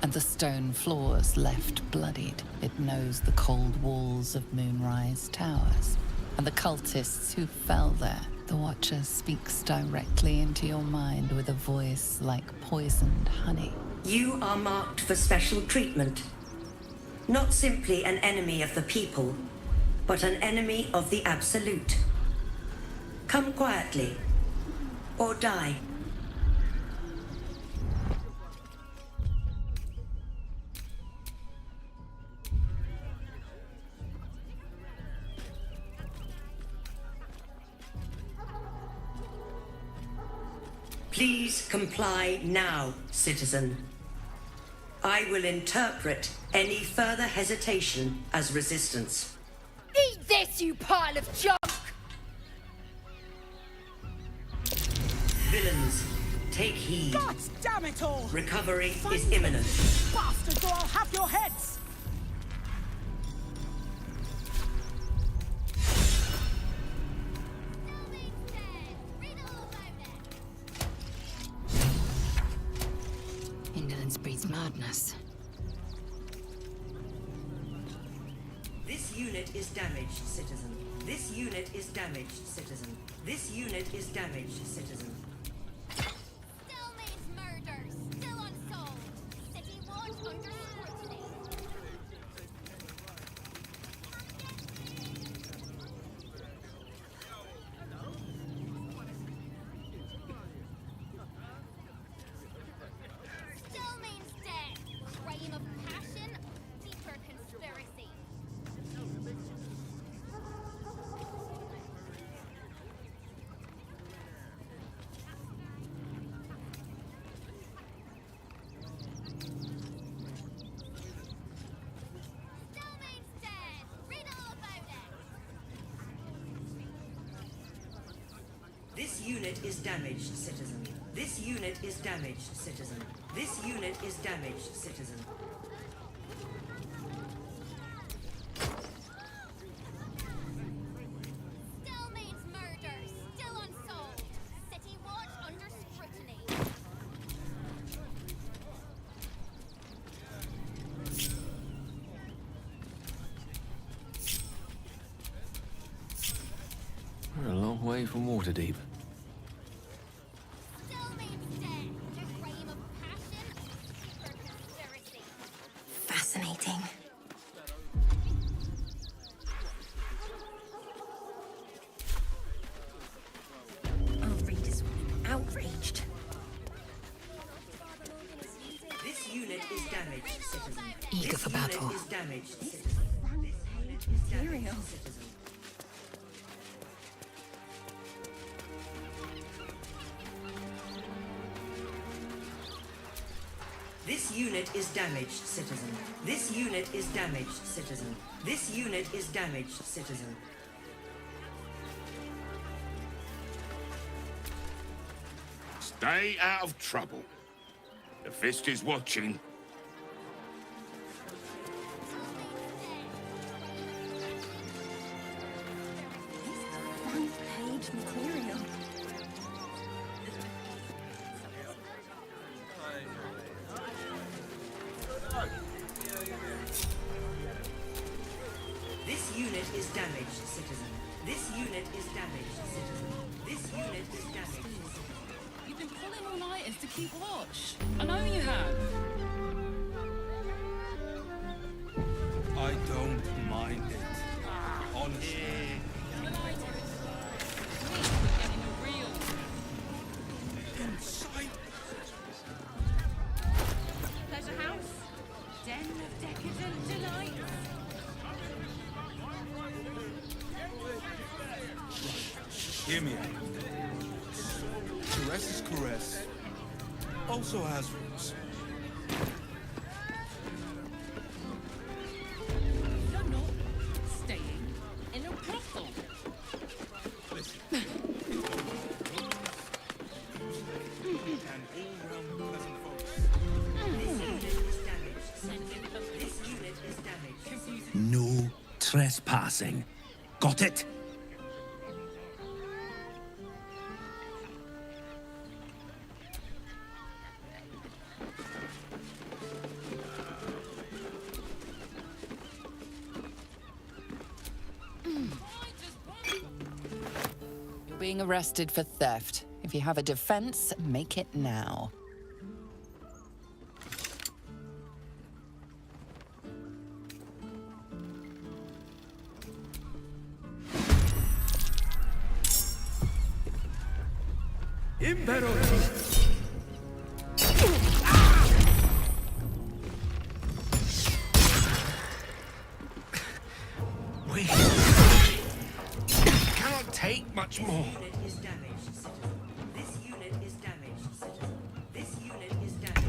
and the stone floors left bloodied. It knows the cold walls of Moonrise Towers, and the cultists who fell there. The Watcher speaks directly into your mind with a voice like poisoned honey. You are marked for special treatment. Not simply an enemy of the people, but an enemy of the Absolute. Come quietly, or die. Please comply now, citizen. I will interpret any further hesitation as resistance. Eat this, you pile of junk! Villains, take heed. God damn it all! Recovery is imminent. Bastards, or I'll have your heads! Indolence breeds madness. This unit is damaged, citizen. This unit is damaged, citizen. This unit is damaged, citizen. Still needs murder, still unsolved. City ward under scrutiny. unit is damaged, citizen. This unit is damaged, citizen. This unit is damaged, citizen. Still means murder, still unsolved. City watch under scrutiny. We're a long way from Waterdeep. Still means dead. A crime of passion, or conspiracy. Fascinating. Our readers will be outraged. This unit is damaged, citizen. Eager for battle. This unit is damaged, citizen. This unit is damaged, citizen. This unit is damaged, citizen. This unit is damaged, citizen. This unit is damaged, citizen. Stay out of trouble. The Fist is watching. Page material. This unit is damaged, citizen. This unit is damaged, citizen. This unit is damaged, citizen. You've been pulling all-nighters to keep watch. I know you have. I don't mind it. Honestly. Pleasure house, den of decadent delights. Hear me out. Caress is caress. Also has roots. You're not staying in a brothel. Listen. And all-round pleasant folks. This unit is damaged. This unit is damaged. No trespassing. Got it? You're being arrested for theft. If you have a defense, make it now. Wait. Cannot take much more. Unit is damaged, citizen. This unit is damaged, citizen. This unit is damaged,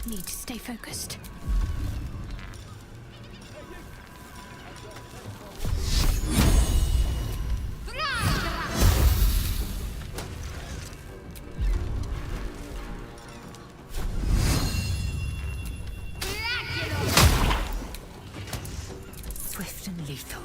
Need to stay focused. Swift and lethal.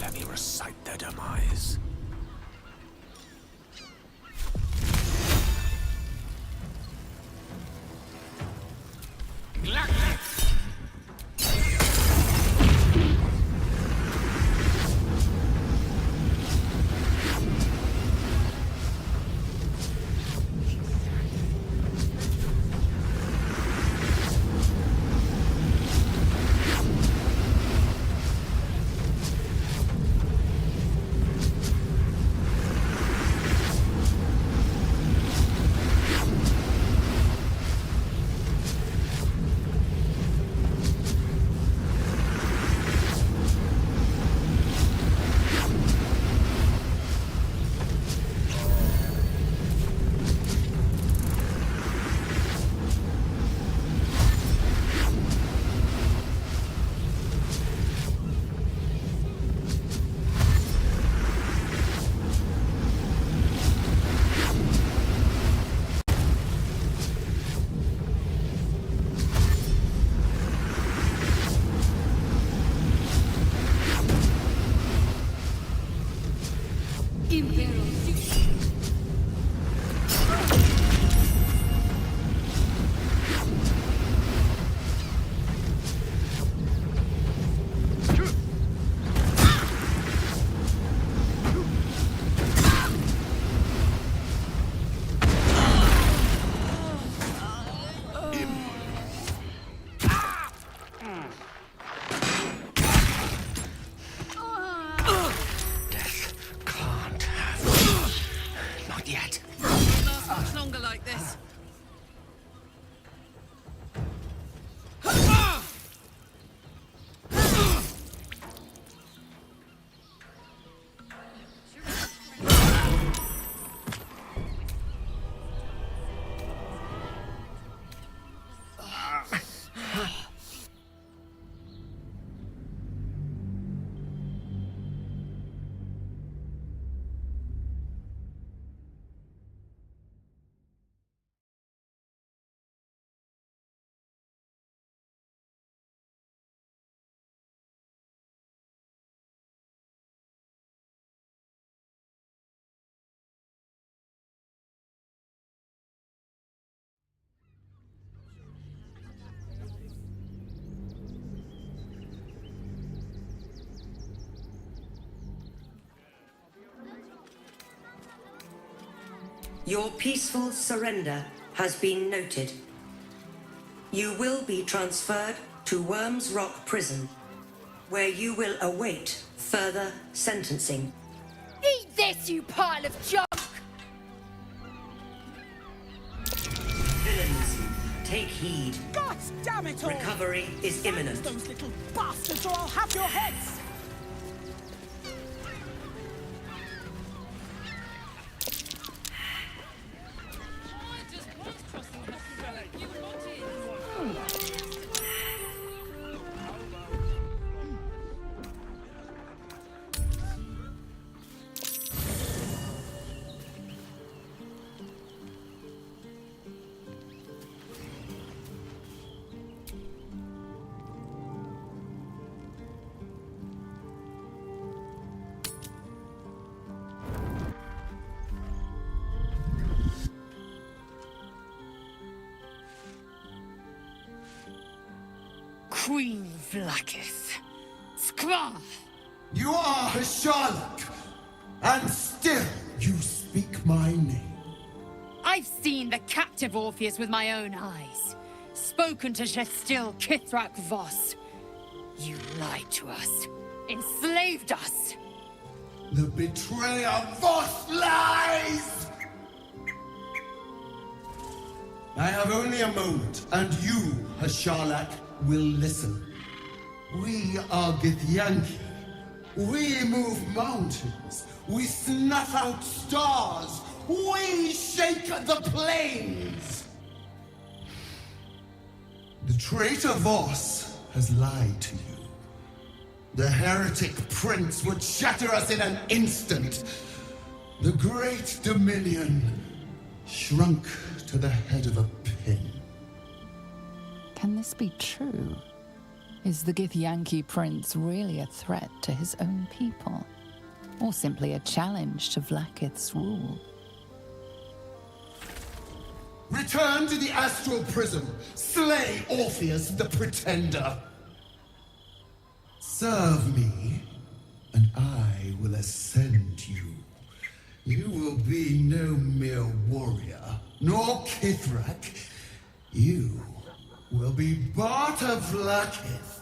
Let me recite their demise. Your peaceful surrender has been noted. You will be transferred to Worms Rock Prison, where you will await further sentencing. Eat this, you pile of junk! Villains, take heed. God damn it all! Recovery is imminent. Those little bastards, or I'll have your heads! Queen Vlaakith. Skva! You are a Sherlock, and still you speak my name. I've seen the captive Orpheus with my own eyes. Spoken to Gestil Kithrak Voss. You lied to us. Enslaved us. The betrayer Voss lies! I have only a moment, and you, Hasharlak, will listen. We are Githyanki. We move mountains. We snuff out stars. We shake the plains. The traitor Voss has lied to you. The heretic prince would shatter us in an instant. The great Dominion shrunk to the head of a pin. Can this be true? Is the Githyanki prince really a threat to his own people? Or simply a challenge to Vlaakith's rule? Return to the astral prism. Slay Orpheus the Pretender. Serve me, and I will ascend you. You will be no mere warrior, nor Kithrak. You will be Barta Vlaakith,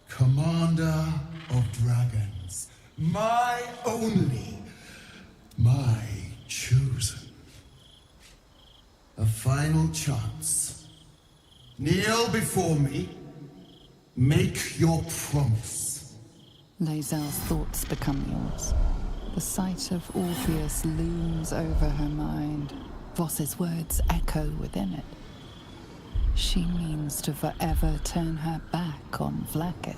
commander of dragons. My only, my chosen. A final chance. Kneel before me. Make your promise. Lae'zel's thoughts become yours. The sight of Orpheus looms over her mind. Voss's words echo within it. She means to forever turn her back on Vlaakith.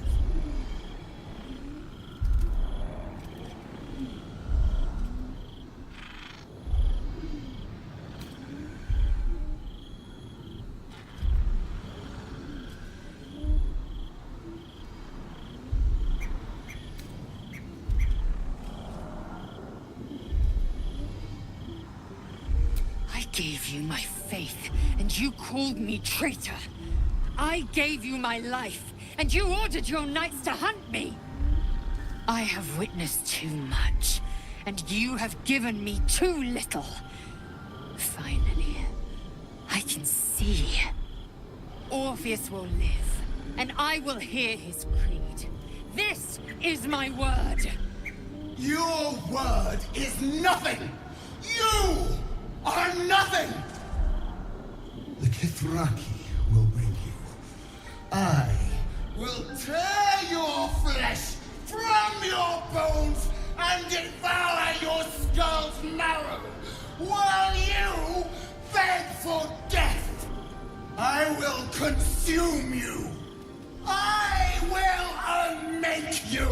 I gave you my faith, and you called me traitor. I gave you my life, and you ordered your knights to hunt me. I have witnessed too much, and you have given me too little. Finally, I can see. Orpheus will live, and I will hear his creed. This is my word. Your word is nothing! You are nothing! The Kithraki will bring you. I will tear your flesh from your bones and devour your skull's marrow, while you beg for death. I will consume you. I will unmake you.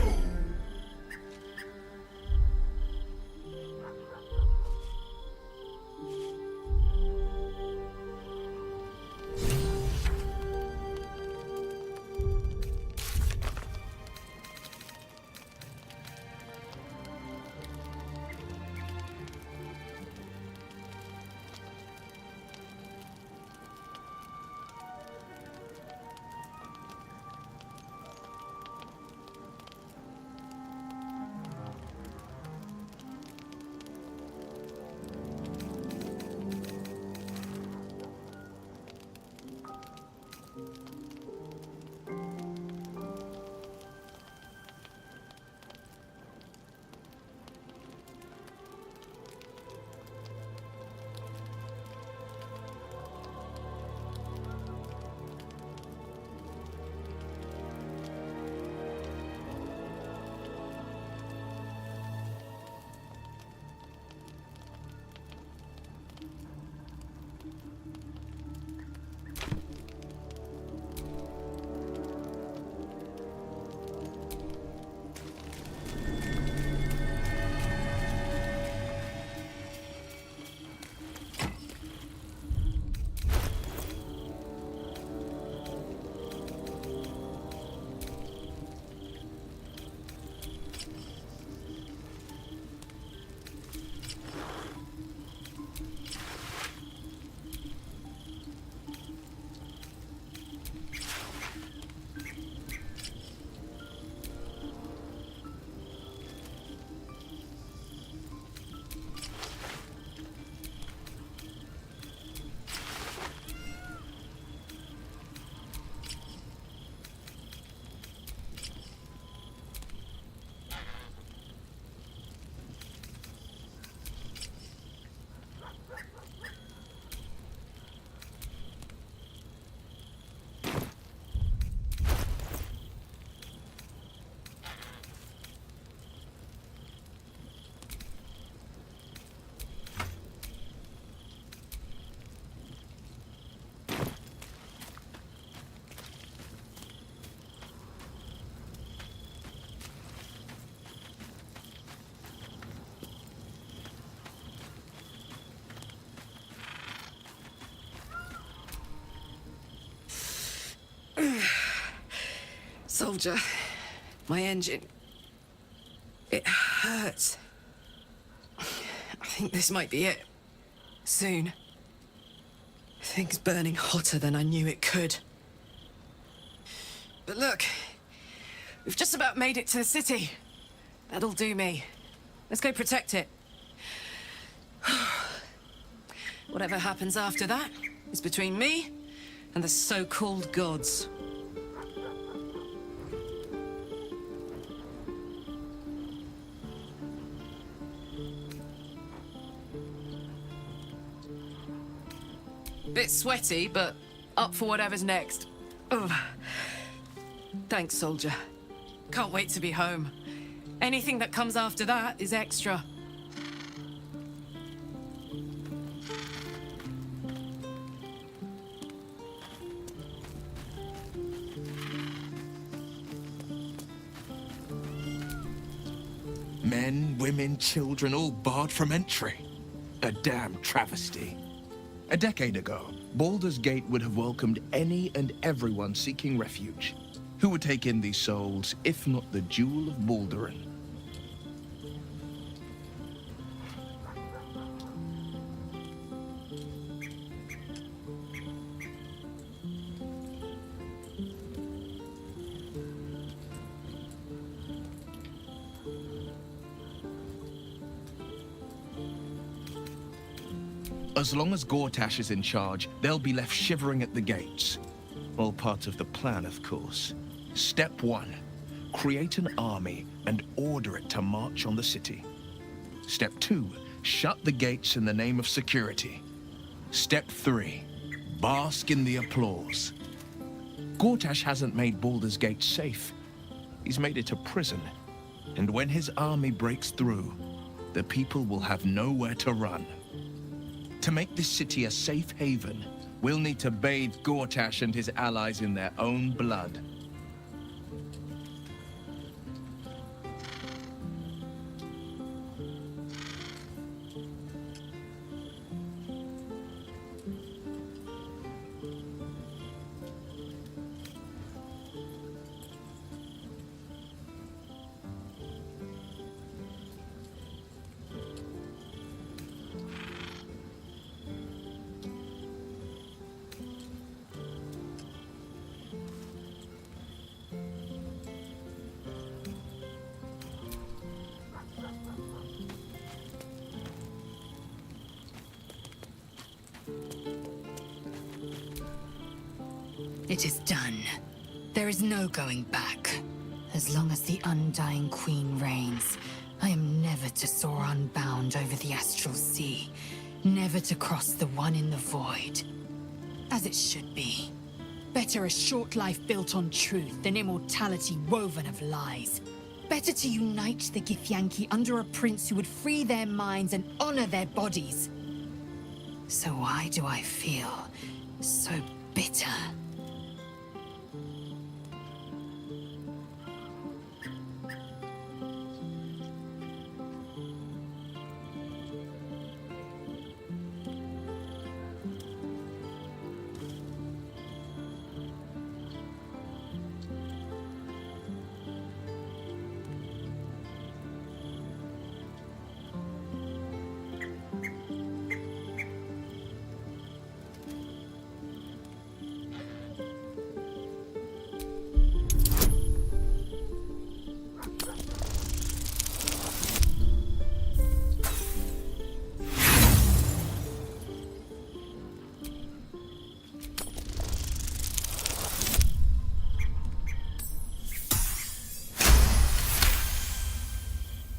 Soldier, my engine. It hurts. I think this might be it. Soon. Things burning hotter than I knew it could. But look, we've just about made it to the city. That'll do me. Let's go protect it. Whatever happens after that is between me and the so-called gods. Bit sweaty, but up for whatever's next. Ugh. Thanks, soldier. Can't wait to be home. Anything that comes after that is extra. Men, women, children, all barred from entry. A damn travesty. A decade ago, Baldur's Gate would have welcomed any and everyone seeking refuge. Who would take in these souls, if not the Jewel of Baldurin? As long as Gortash is in charge, they'll be left shivering at the gates. All part of the plan, of course. Step 1. Create an army and order it to march on the city. Step 2. Shut the gates in the name of security. Step 3. Bask in the applause. Gortash hasn't made Baldur's Gate safe. He's made it a prison. And when his army breaks through, the people will have nowhere to run. To make this city a safe haven, we'll need to bathe Gortash and his allies in their own blood. It is done. There is no going back. As long as the Undying Queen reigns, I am never to soar unbound over the astral sea, never to cross the one in the void. As it should be. Better a short life built on truth than immortality woven of lies. Better to unite the Githyanki under a prince who would free their minds and honor their bodies. So why do I feel so bitter?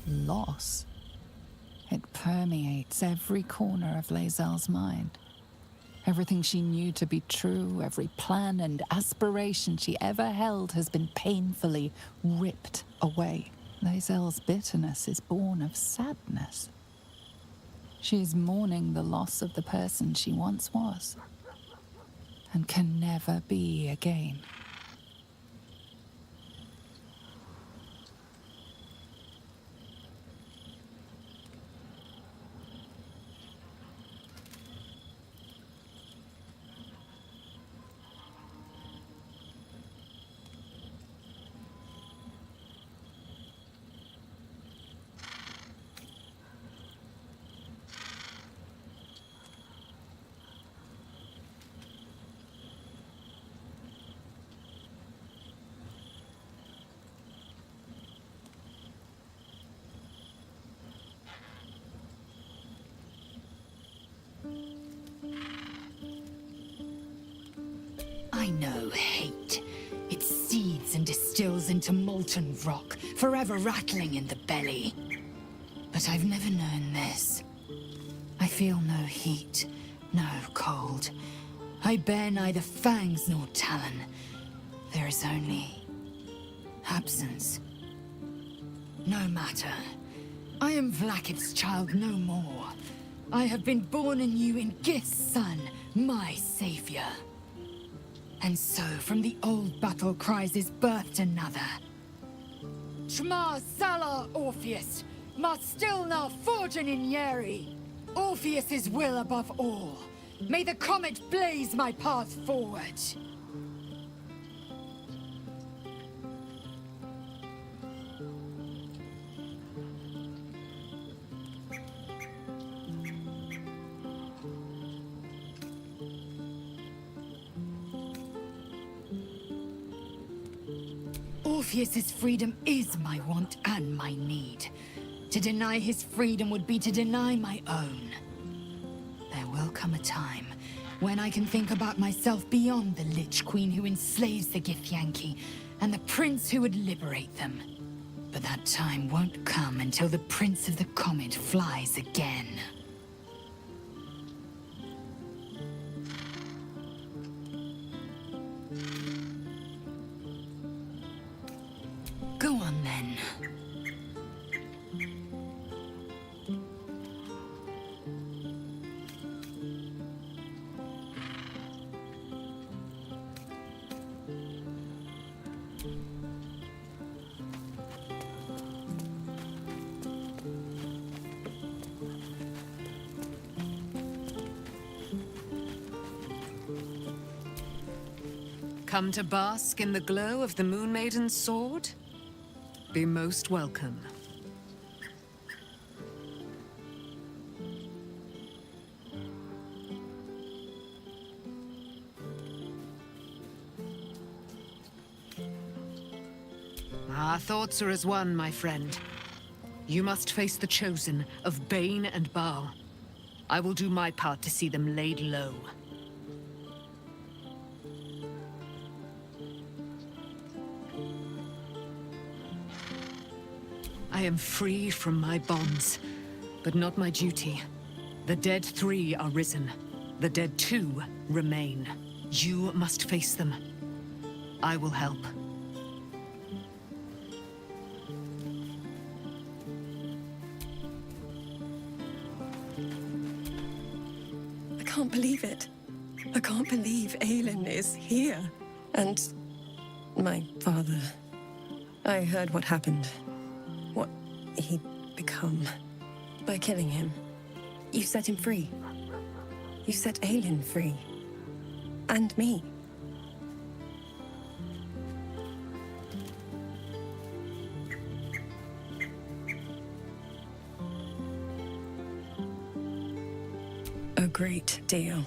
Loss. It permeates every corner of Lae'zel's mind. Everything she knew to be true, every plan and aspiration she ever held has been painfully ripped away. Lae'zel's bitterness is born of sadness. She is mourning the loss of the person she once was, and can never be again. I know hate. It seethes and distills into molten rock, forever rattling in the belly. But I've never known this. I feel no heat, no cold. I bear neither fangs nor talon. There is only absence. No matter. I am Vlaakith's child no more. I have been born anew in Gith's son, my savior. And so from the old battle cries is birthed another. Shma Salar Orpheus, Marstilna Forgin in Yeri. Orpheus's will above all. May the comet blaze my path forward. Orpheus's freedom is my want and my need. To deny his freedom would be to deny my own. There will come a time when I can think about myself beyond the Lich Queen who enslaves the Githyanki and the prince who would liberate them. But that time won't come until the Prince of the Comet flies again. Go on then. Come to bask in the glow of the Moon Maiden's sword? Be most welcome. Our thoughts are as one, my friend. You must face the Chosen of Bane and Baal. I will do my part to see them laid low. I am free from my bonds, but not my duty. The dead 3 are risen. The dead 2 remain. You must face them. I will help. I can't believe it. I can't believe Aelin is here. And my father. I heard what happened. What he'd become. By killing him. You set him free. You set Aelin free. And me. A great deal.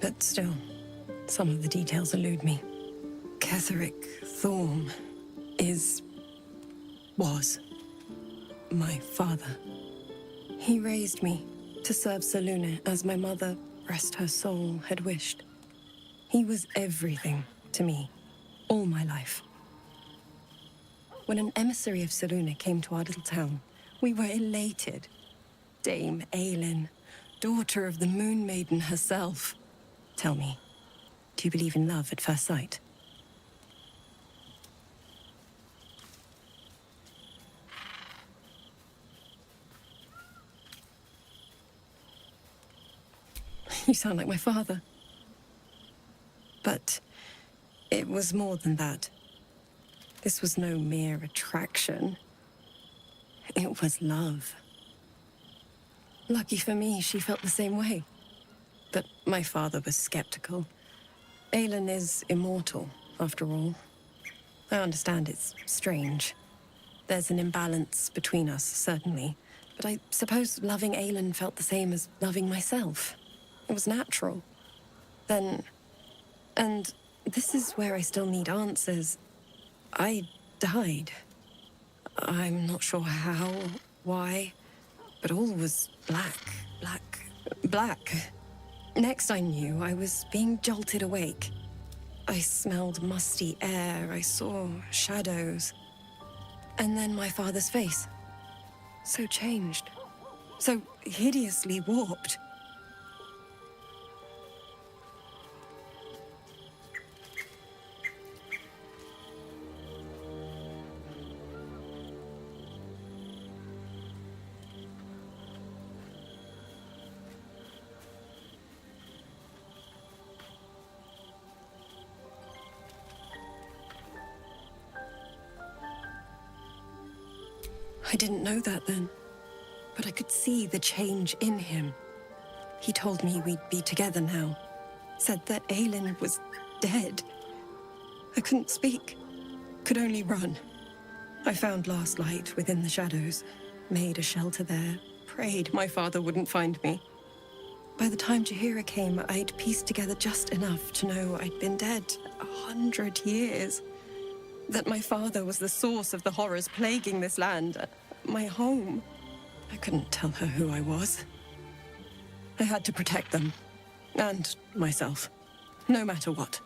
But still, some of the details elude me. Ketheric Thorm was my father. He raised me to serve Selûne as my mother, rest her soul, had wished. He was everything to me, all my life. When an emissary of Selûne came to our little town, we were elated. Dame Aelin, daughter of the Moon Maiden herself. Tell me, do you believe in love at first sight? You sound like my father. But it was more than that. This was no mere attraction. It was love. Lucky for me, she felt the same way. But my father was skeptical. Aelin is immortal, after all. I understand it's strange. There's an imbalance between us, certainly. But I suppose loving Aelin felt the same as loving myself. It was natural. Then... and this is where I still need answers. I died. I'm not sure how, why, but all was black, black, black. Next I knew, I was being jolted awake. I smelled musty air, I saw shadows. And then my father's face. So changed. So hideously warped. I didn't know that then, but I could see the change in him. He told me we'd be together now, said that Aelin was dead. I couldn't speak, could only run. I found last light within the shadows, made a shelter there, prayed my father wouldn't find me. By the time Jahira came, I'd pieced together just enough to know I'd been dead 100 years. That my father was the source of the horrors plaguing this land, my home. I couldn't tell her who I was. I had to protect them, and myself, no matter what.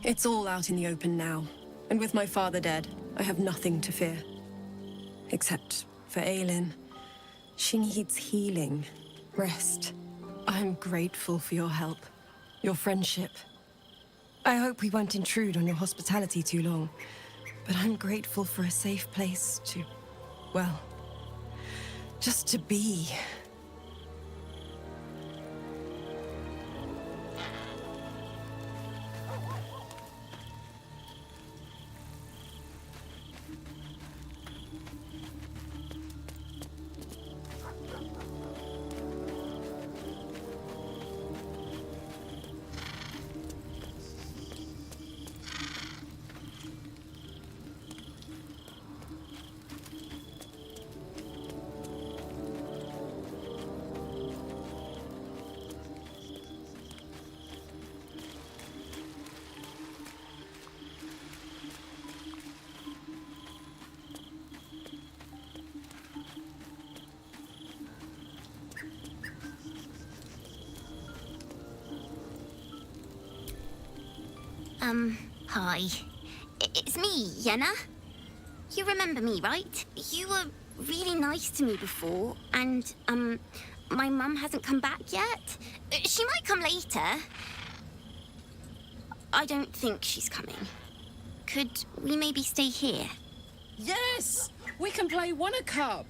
It's all out in the open now, and with my father dead, I have nothing to fear. Except for Aelin. She needs healing. Rest. I'm grateful for your help, your friendship. I hope we won't intrude on your hospitality too long, but I'm grateful for a safe place to, well, just to be. Hi. It's me, Yenna. You remember me, right? You were really nice to me before, and, my mum hasn't come back yet. She might come later. I don't think she's coming. Could we maybe stay here? Yes! We can play Won a Cup!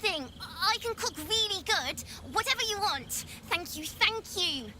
I can cook really good. Whatever you want. Thank you, thank you.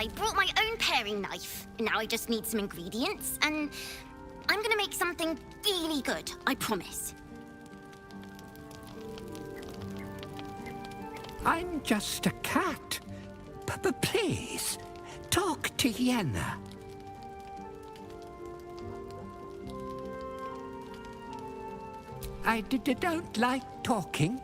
I brought my own paring knife. Now I just need some ingredients, and I'm gonna make something really good, I promise. I'm just a cat. But please, talk to Yenna. I don't like talking.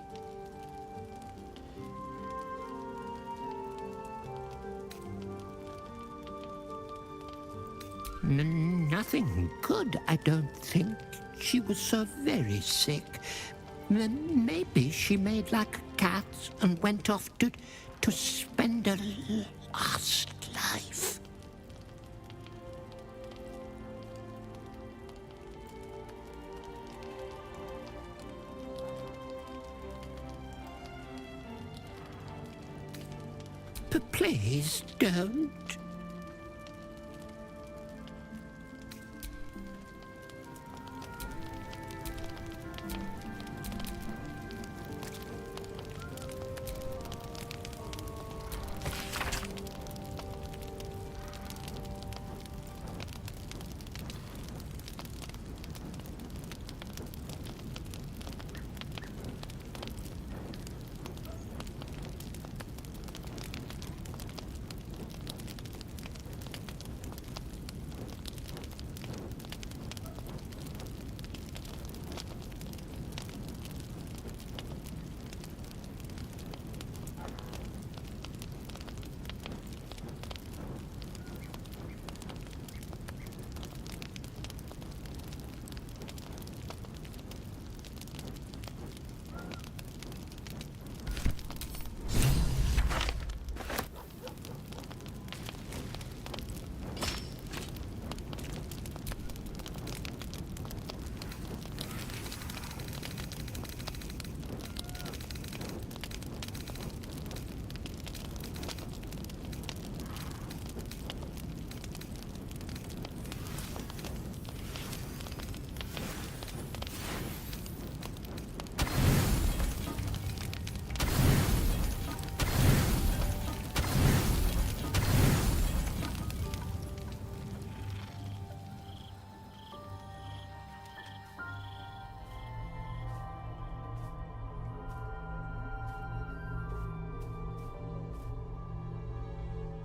Nothing good, I don't think. She was so very sick. Maybe she made like a cat and went off to spend her last life. But please don't.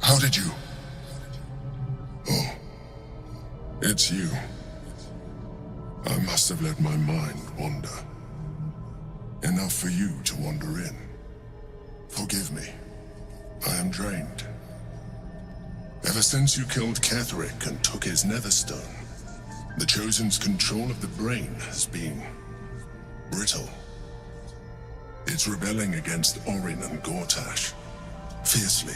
How did you? Oh, it's you. I must have let my mind wander. Enough for you to wander in. Forgive me. I am drained. Ever since you killed Ketheric and took his netherstone, the Chosen's control of the brain has been brittle. It's rebelling against Orin and Gortash, fiercely.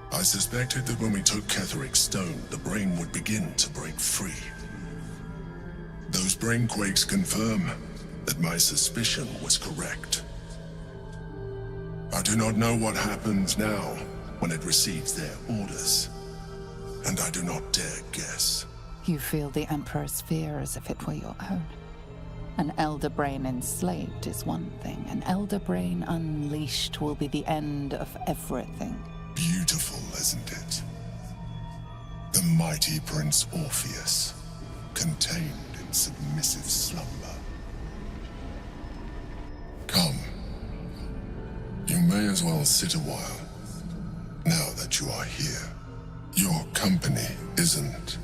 I suspected that when we took Ketheric's stone, the brain would begin to break free. Those brain quakes confirm that my suspicion was correct. I do not know what happens now when it receives their orders, and I do not dare guess. You feel the Emperor's fear as if it were your own. An elder brain enslaved is one thing. An elder brain unleashed will be the end of everything. Beautiful, isn't it? The mighty Prince Orpheus, contained in submissive slumber. Come. You may as well sit a while, now that you are here. Your company isn't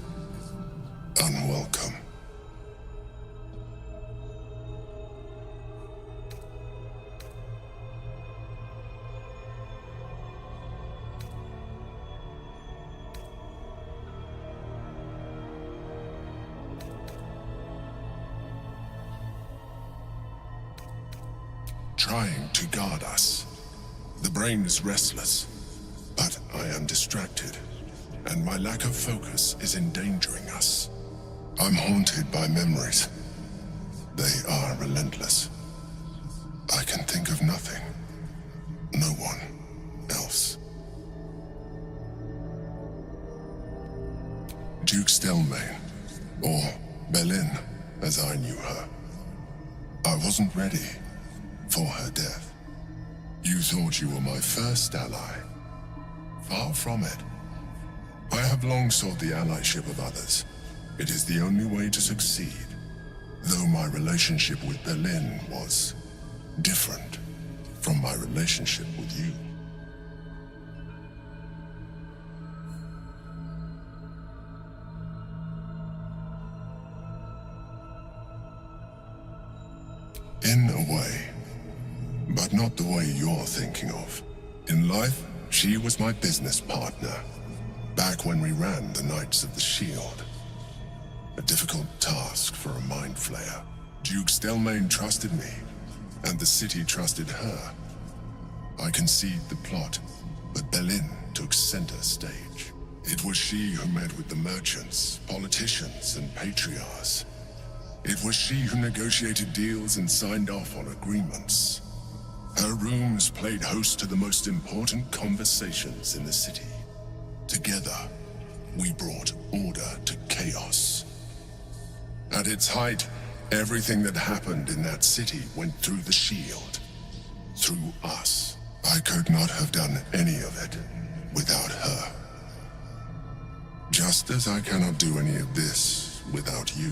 unwelcome. Trying to guard us. The brain is restless, but I am distracted, and my lack of focus is endangering us. I'm haunted by memories. They are relentless. I can think of nothing. No one else. Duke Stelmane, or Belin, as I knew her. I wasn't ready for her death. You thought you were my first ally. Far from it. I have long sought the allyship of others. It is the only way to succeed. Though my relationship with Berlin was different from my relationship with you. In a way, but not the way you're thinking of. In life, she was my business partner, back when we ran the Knights of the Shield. A difficult task for a mind flayer. Duke Stelmane trusted me, and the city trusted her. I conceived the plot, but Berlin took center stage. It was she who met with the merchants, politicians, and patriarchs. It was she who negotiated deals and signed off on agreements. Her rooms played host to the most important conversations in the city. Together, we brought order to chaos. At its height, everything that happened in that city went through the shield. Through us. I could not have done any of it without her. Just as I cannot do any of this without you.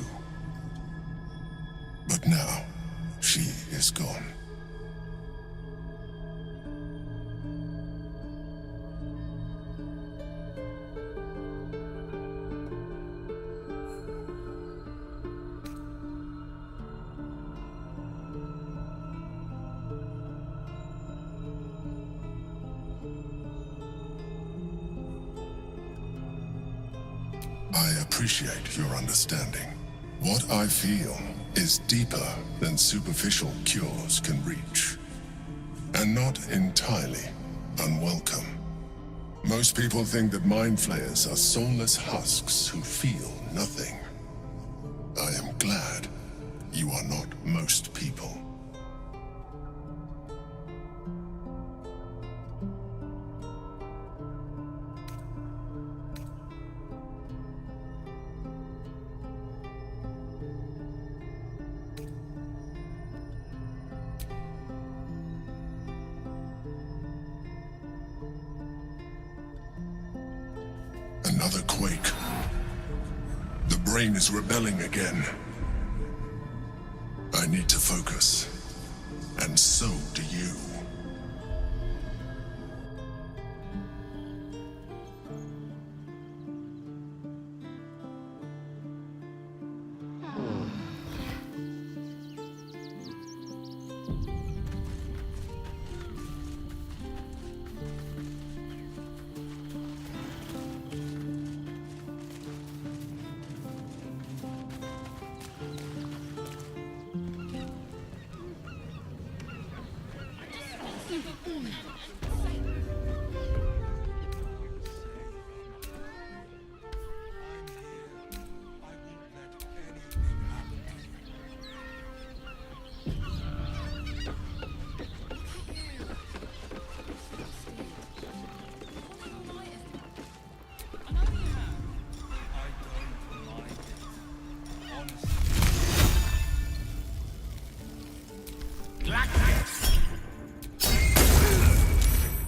But now, she is gone. I appreciate your understanding. What I feel is deeper than superficial cures can reach, and not entirely unwelcome. Most people think that mind flayers are soulless husks who feel nothing. I am glad you are not most people. Another quake. The brain is rebelling again. I need to focus. And so do you.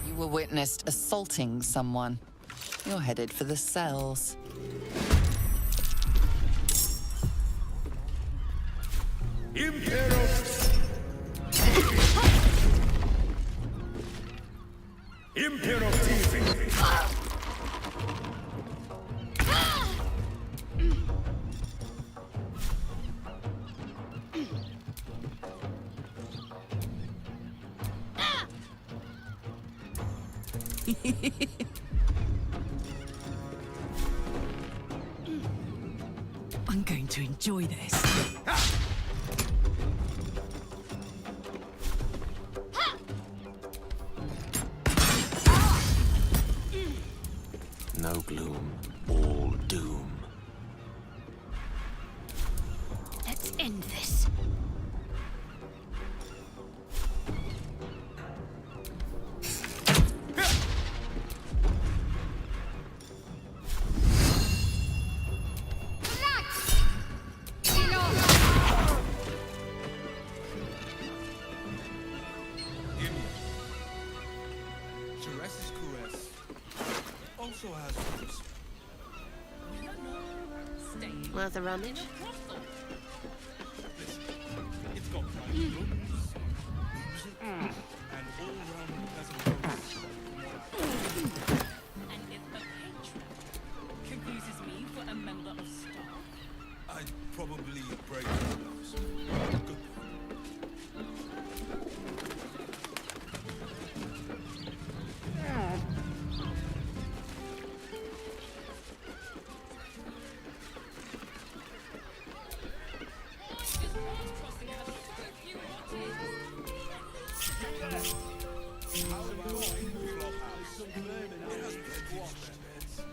You were witnessed assaulting someone. You're headed for the cells. I'm going to enjoy this. No gloom, all doom. Let's end this. also has rooms. Worth a rummage? It's got private rooms, and all-round pleasant rooms. And if a patron confuses me for a member of staff, I'd probably break those. Good.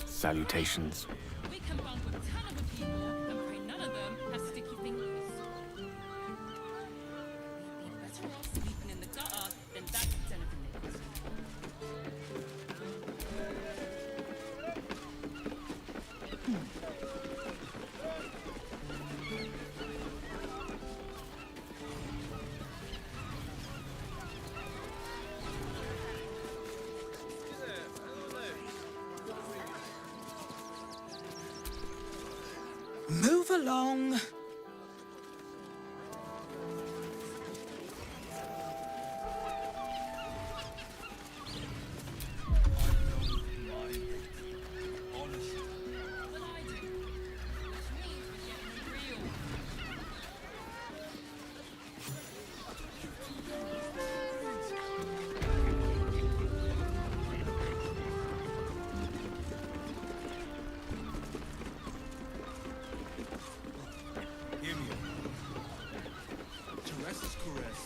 Salutations. we can bond with a ton of people and pray none of them have sticky fingers. We'd be better off sleeping in the gutter than that den of Move along. Hear me. Caress is caress.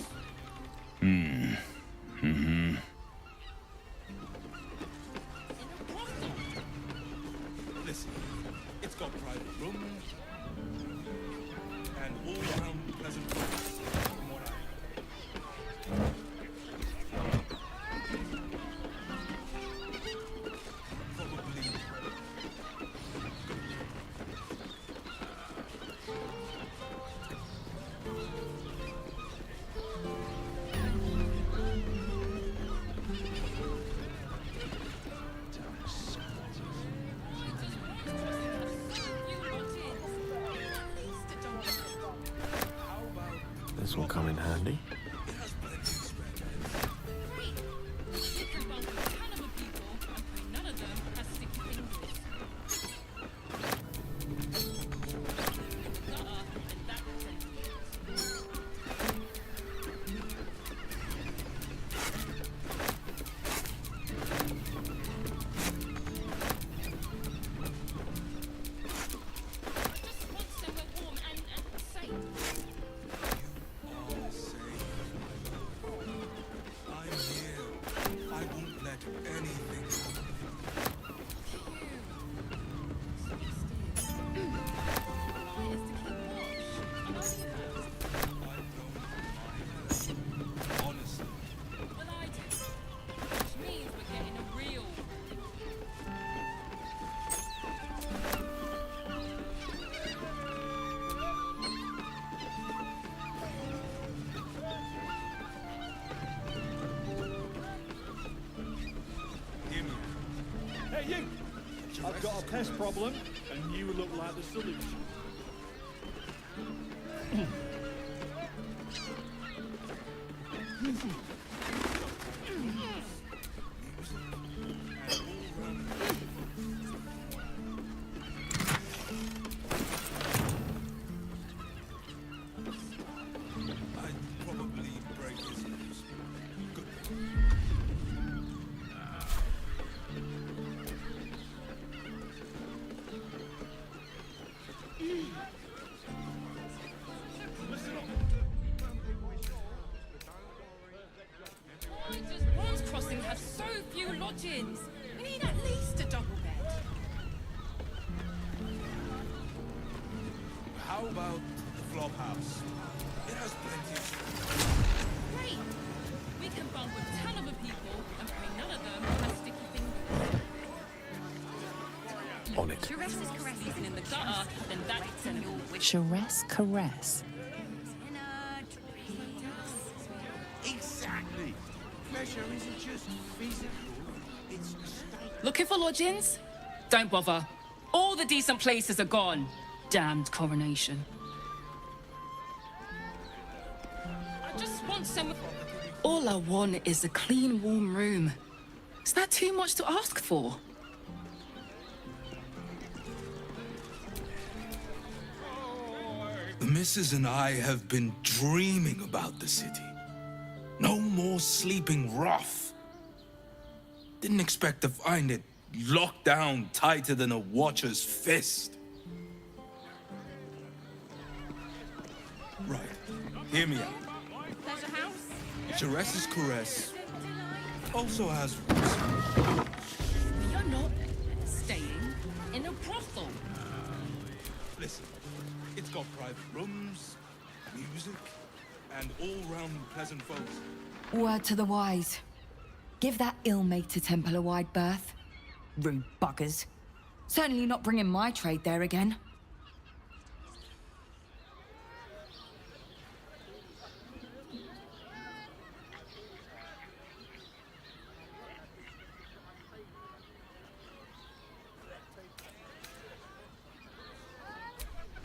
Listen, it's got private rooms and all-round pleasant rooms. From what probably. This will come in handy. Hey, you! I've got a pest problem, and you look like the solution. I'd probably break his nose. Good. Why does Bronze Crossing have so few lodgings? We need at least a double bed. How about the flop house? It has plenty of... Great! We can bunk with a ton of people and pray none of them have sticky fingers. On it. Caress is caressing in the gutter, then that's an your Caress. Exactly. Pleasure isn't just physical, it's a state. Looking for lodgings? Don't bother. All the decent places are gone. Damned coronation. I just want some... All I want is a clean, warm room. Is that too much to ask for? The missus and I have been dreaming about the city. No more sleeping rough. Didn't expect to find it locked down tighter than a watcher's fist. Right, hear me out. Pleasure house? Ceres's caress also has... You're not staying in a brothel. Listen, it's got private rooms, music, and all-round pleasant folks. Word to the wise. Give that ill-mated temple a wide berth. Rude buggers. Certainly not bringing my trade there again.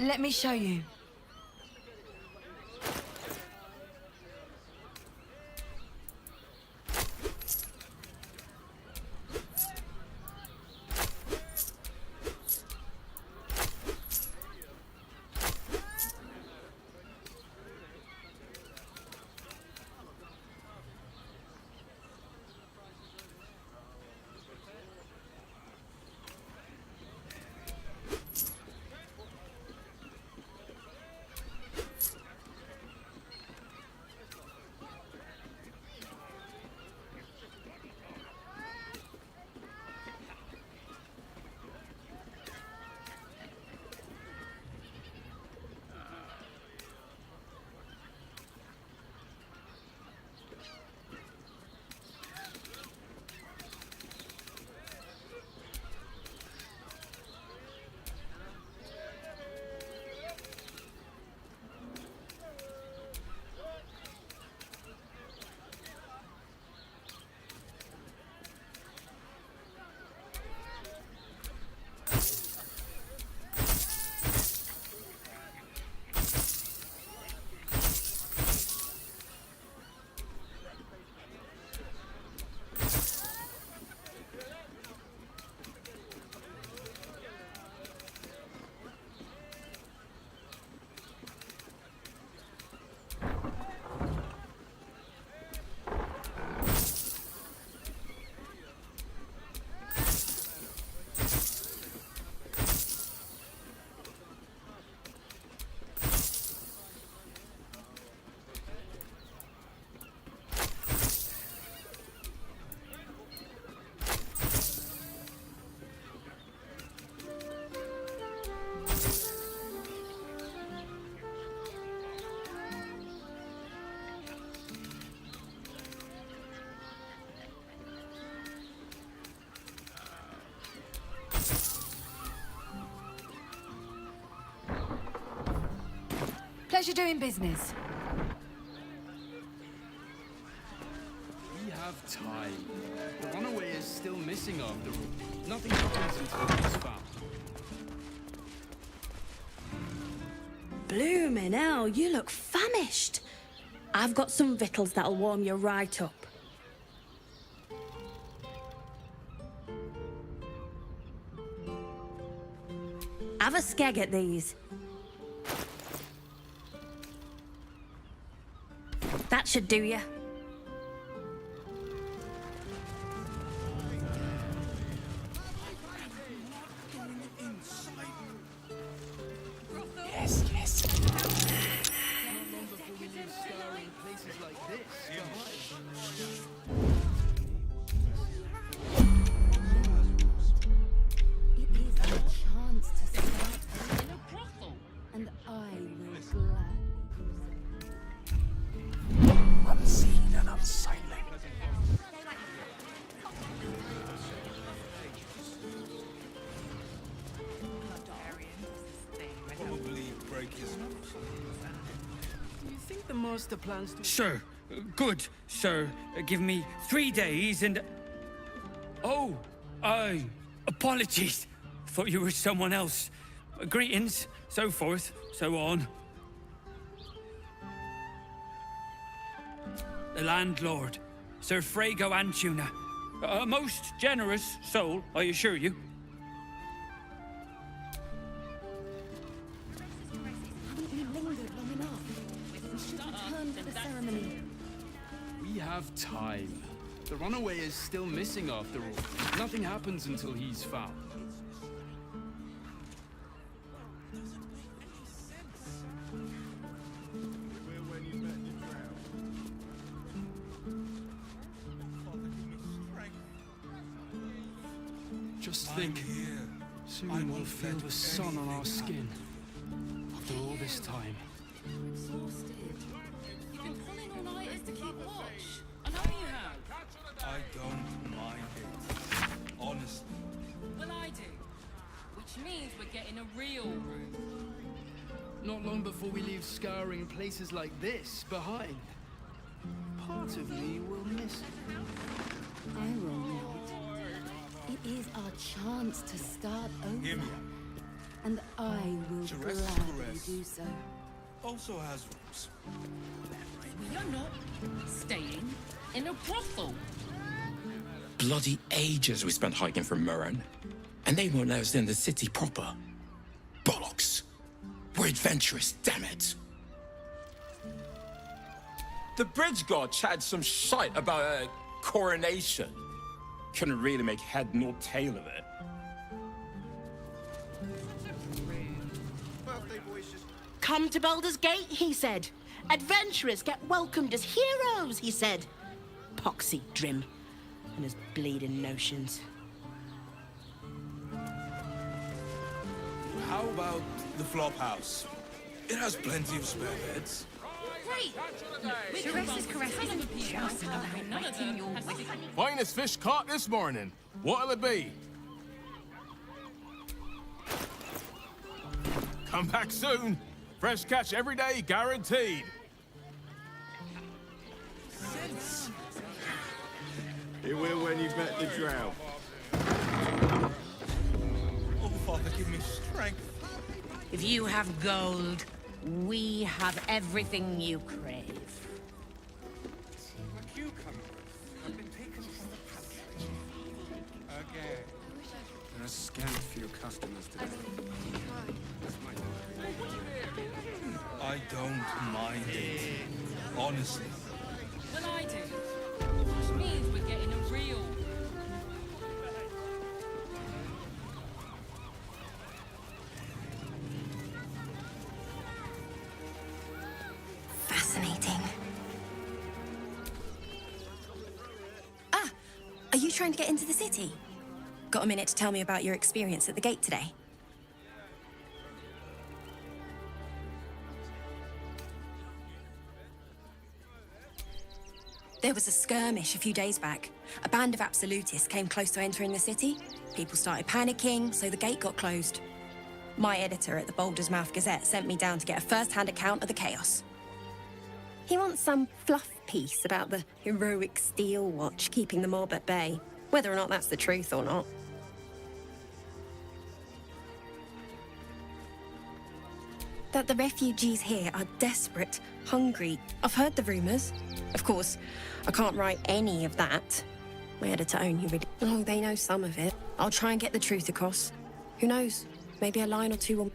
Let me show you. Pleasure doing business. We have time. The runaway is still missing after all. Nothing happens until he's found. Bloomin' hell, you look famished. I've got some victuals that'll warm you right up. Have a skeg at these. That should do you. Yes, yes. It is a chance to start in a brothel, and I will gladly. Unseen and unsightly. Probably break his nose. You think the master plans to... Sir, good, sir. Give me 3 days and... Oh, apologies. thought you were someone else. Greetings, so forth, so on. The landlord, Sir Frago Antuna. A most generous soul, I assure you. Haven't you lingered long enough? We should return for the ceremony. We have time. The runaway is still missing after all. Nothing happens until he's found. Just think, soon we'll feel the sun on our skin. After all this time. You're exhausted. You've been pulling all-nighters to keep watch. I know you have. I don't mind it. Honestly. Well, I do. Which means we're getting a real room. Not long before we leave scouring places like this behind. Part of me will miss it. I will not. It is our chance to start over. And I will gladly do so. Also has rooms. We are not staying in a brothel. Bloody ages we spent hiking from Murren. And they won't let us in the city proper. Bollocks. We're adventurous, damn it. The bridge god chatted some shite about a coronation. Couldn't really make head nor tail of it. Come to Baldur's Gate, he said. Adventurers get welcomed as heroes, he said. Poxy Drim and his bleeding notions. How about the flop house? It has plenty of spare beds. Great! Caress isn't just about writing your will. Finest fish caught this morning. What'll it be? Come back soon. Fresh catch every day, guaranteed. It will when you've met the drow. Oh, Father, give me strength. If you have gold, we have everything you crave. Have been taken from the pantry. Again. There are scant few customers today. I don't mind it. Honestly. Well, I do. Which means we're getting a real. Fascinating. Ah! Are you trying to get into the city? Got a minute to tell me about your experience at the gate today? There was a skirmish a few days back. A band of absolutists came close to entering the city. People started panicking, so the gate got closed. My editor at the Baldur's Mouth Gazette sent me down to get a first-hand account of the chaos. He wants some fluff piece about the heroic steel watch keeping the mob at bay, whether or not that's the truth or not. That the refugees here are desperate, hungry. I've heard the rumours. Of course, I can't write any of that. My editor only really... Oh, they know some of it. I'll try and get the truth across. Who knows? Maybe a line or two will...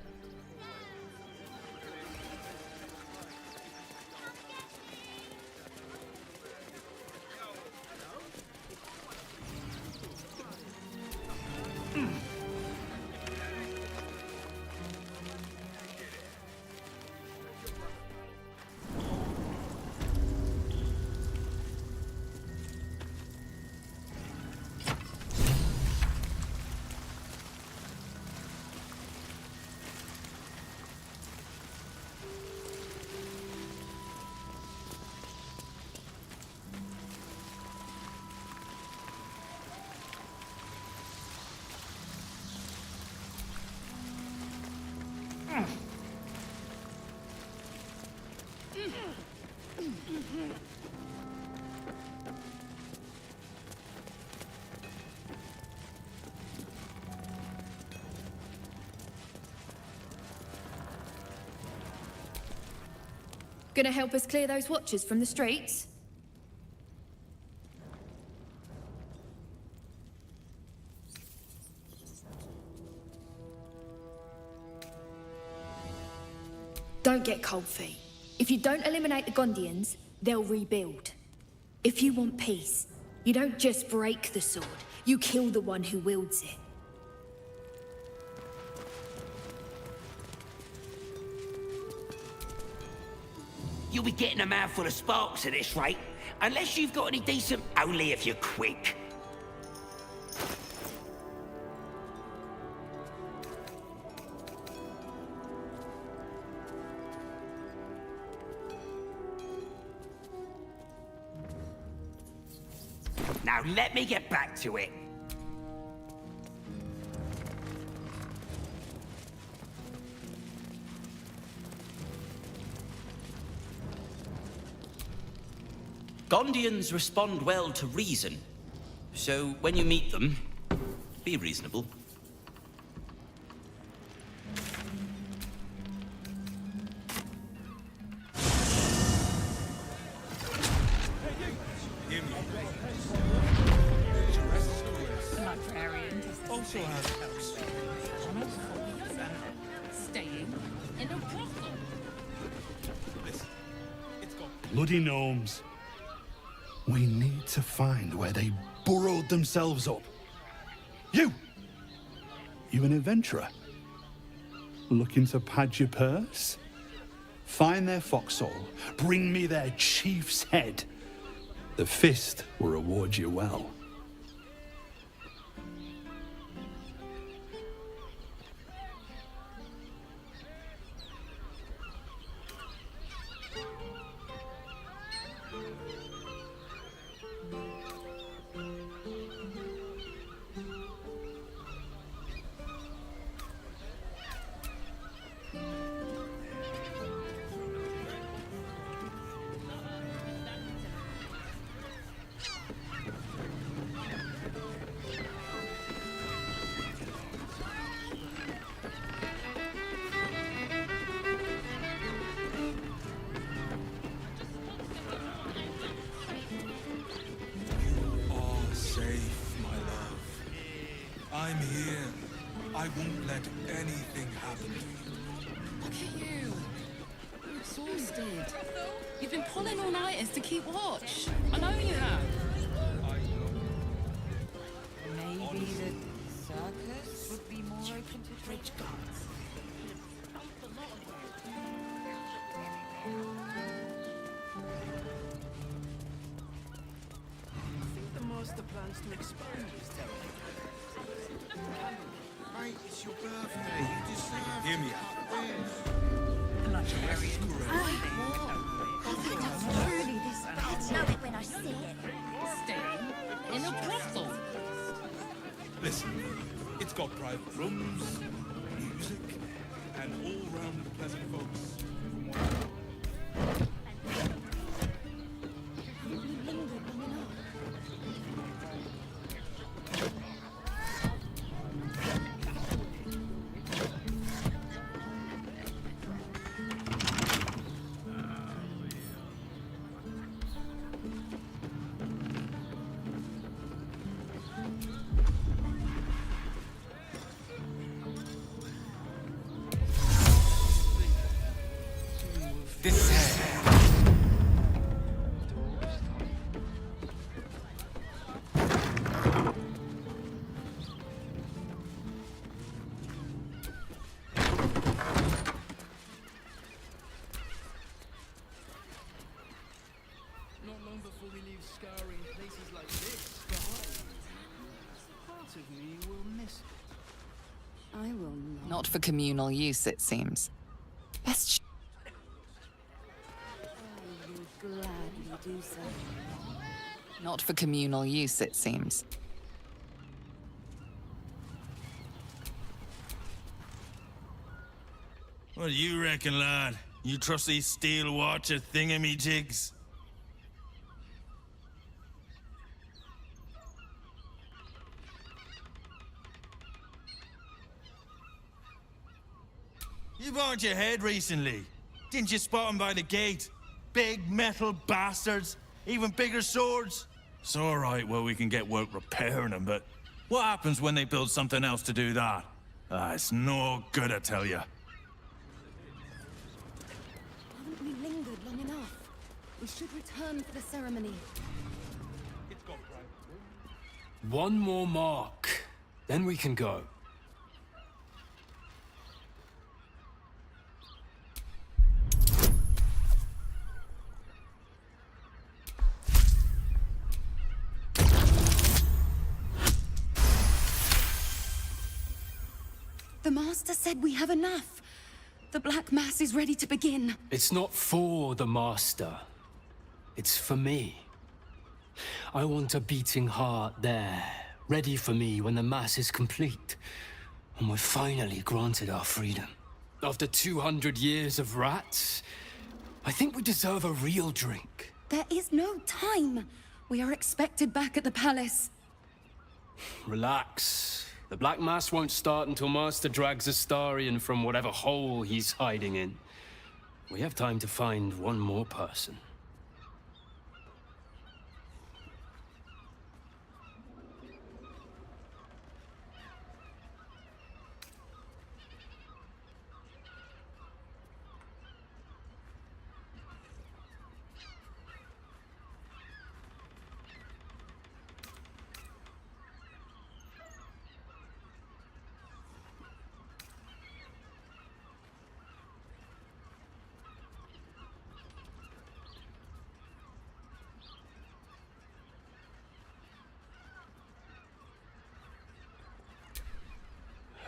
Gonna help us clear those watchers from the streets? Don't get cold feet. If you don't eliminate the Gondians, they'll rebuild. If you want peace, you don't just break the sword, you kill the one who wields it. You'll be getting a mouthful of sparks at this rate, unless you've got any decent... Only if you're quick. Now let me get back to it. Gondians respond well to reason. So when you meet them, be reasonable. Also has staying in a brothel. Bloody gnomes. We need to find where they burrowed themselves up. You an adventurer? Looking to pad your purse? Find their foxhole, bring me their chief's head. The fist will reward you well. I'm here. I won't let anything happen to you. Look at you. You're exhausted. You've been pulling all-nighters to keep watch. I know you have. Maybe the circus would be more open to rich guards. I think the master plans to expand his territory. Mate, it's your birthday. You deserve Hear me Truly, this I'd know it when I see it. Staying in a brothel. Listen, it's got private rooms, music, and all-round pleasant folks. I will not. Not for communal use, it seems. Best. I will gladly do so. Not for communal use, it seems. What do you reckon, lad? You trust these steel watcher thingamajigs? You bumped your head recently. Didn't you spot him by the gate? big metal bastards. Even bigger swords. It's all right where we can get work repairing them, but what happens when they build something else to do that? It's no good, I tell you. Haven't we lingered long enough? We should return for the ceremony. One more mark, then we can go. The Master said we have enough. The Black Mass is ready to begin. It's not for the Master. It's for me. I want a beating heart there, ready for me when the Mass is complete. And we're finally granted our freedom. After 200 years of rats, I think we deserve a real drink. There is no time. We are expected back at the palace. Relax. The Black Mass won't start until Master drags Astarion from whatever hole he's hiding in. We have time to find one more person.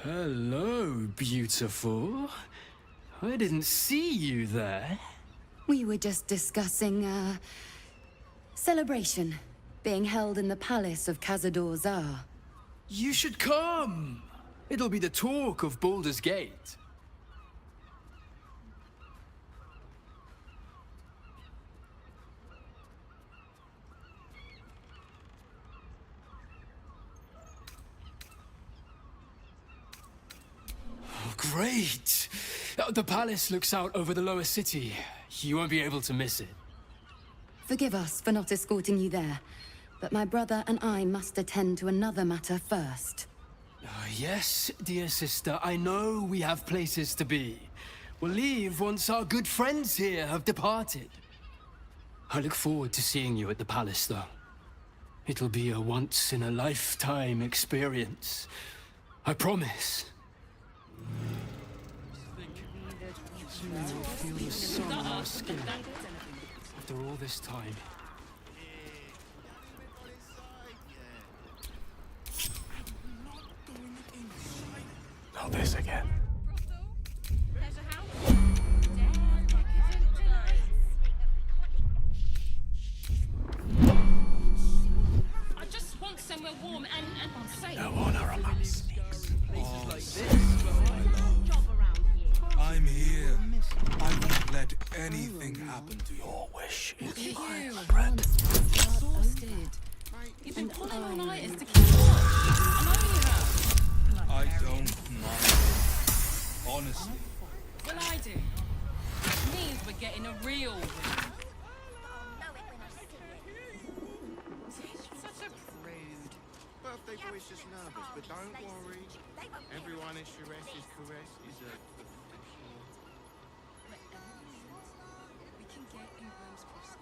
Hello, beautiful. I didn't see you there. We were just discussing, celebration being held in the palace of Khazad-dûr-Zar. You should come. It'll be the talk of Baldur's Gate. Great! The palace looks out over the lower city. You won't be able to miss it. Forgive us for not escorting you there, but my brother and I must attend to another matter first. Yes, dear sister, I know we have places to be. We'll leave once our good friends here have departed. I look forward to seeing you at the palace, though. It'll be a once-in-a-lifetime experience. I promise. Feel the sun on our skin after all this time. Not this again. I just want somewhere warm and safe. No honor among snakes. I'm here. I won't let anything happen to you. Your wish is You friend. exhausted. You've been pulling all-nighters to keep up. I know you have. I don't mind. Honestly. Well, I do. Which means we're getting a real win. Such a prude. Birthday boy's just nervous, but don't worry. Everyone at Sharess's caress is a We can get in rooms closer.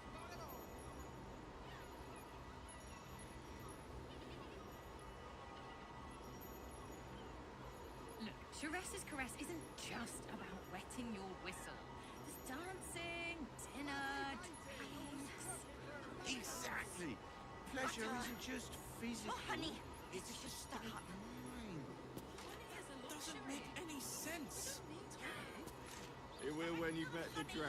Look, Sharess's caress isn't just about wetting your whistle. There's dancing, dinner, drinks. Exactly. Pleasure isn't just physical. Oh, honey, this is just start. Doesn't make any sense. It will when you've met the drow.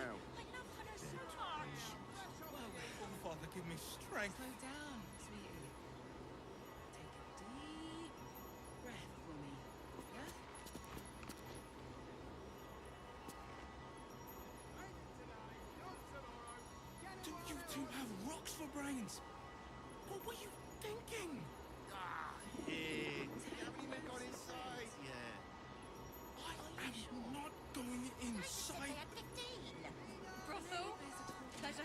Father, give me strength. Slow down, sweetie. Take a deep breath for me. Yeah? Do you two have rocks for brains? What were you thinking? Here. Haven't even got inside yet. I am not going inside. Brothel? Pleasure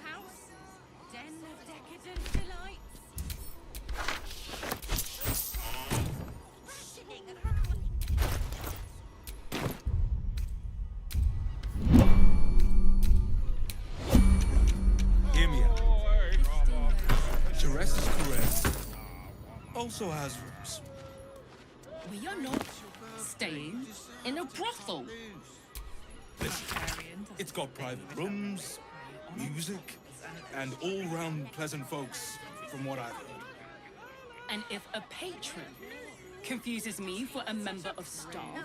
Mrs. Caress also has rooms. We are not staying in a brothel. Listen, it's got private rooms, music, and all-round pleasant folks, from what I've heard. And if a patron confuses me for a member of staff,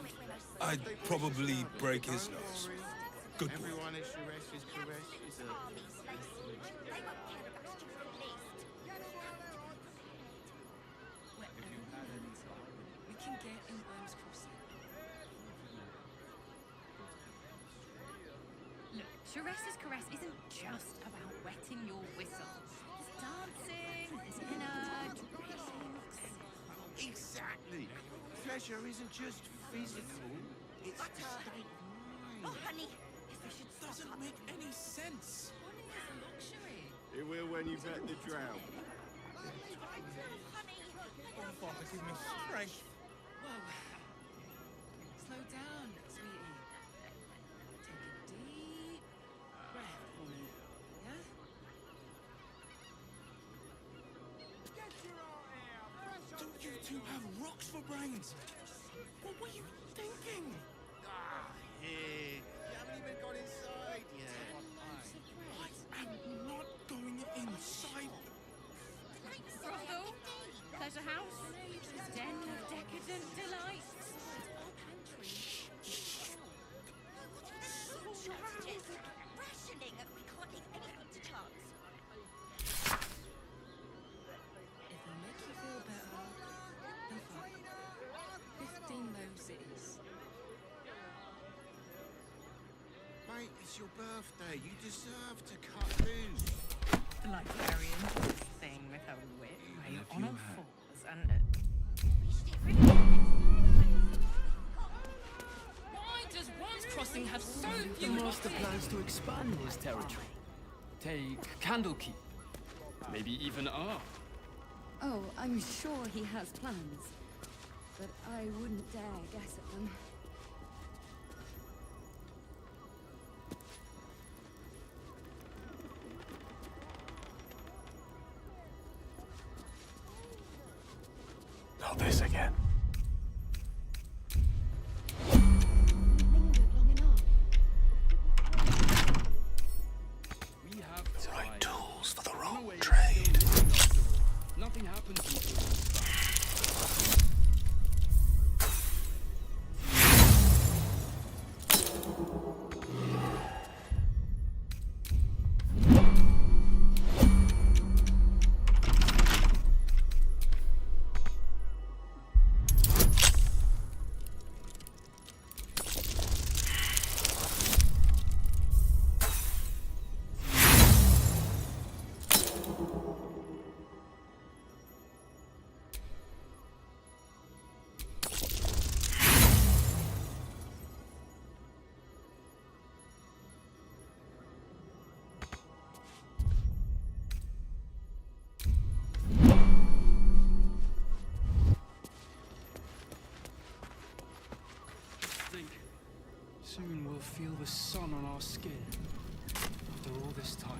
I'd probably break his nose. Good boy. Everyone is caress is a... we can get in Worms Crossing. Look, Teresa's caress isn't just about wetting your whistle. There's dancing, there's inner drinks. Exactly. Pleasure isn't just physical, it's a state of mind. Oh, honey, Doesn't make any sense. It will when you've had the drought. Oh, Father, give me strength. Whoa. Slow down, sweetie. Take a deep breath for me. Yeah? Don't you two have rocks for brains? What were you thinking? Here. You haven't even got inside yet. I am not going inside. Brothel, pleasure house, den of decadent delights. Rationing, we can't leave anything to chance. If it'll make you feel better, then fine. 15 loaves it is. Mate, it's your birthday. You deserve to cut loose. The librarian thing with her whip, on all fours, and... Why does Worms Crossing have so The few master lodges? plans to expand his territory. Take Candlekeep. Maybe even R. Oh, I'm sure he has plans. But I wouldn't dare guess at them. Not this again. We have The right tried. tools for the wrong Runaways trade. still live after all. Nothing happens until it's found. Think. Soon we'll feel the sun on our skin. After all this time.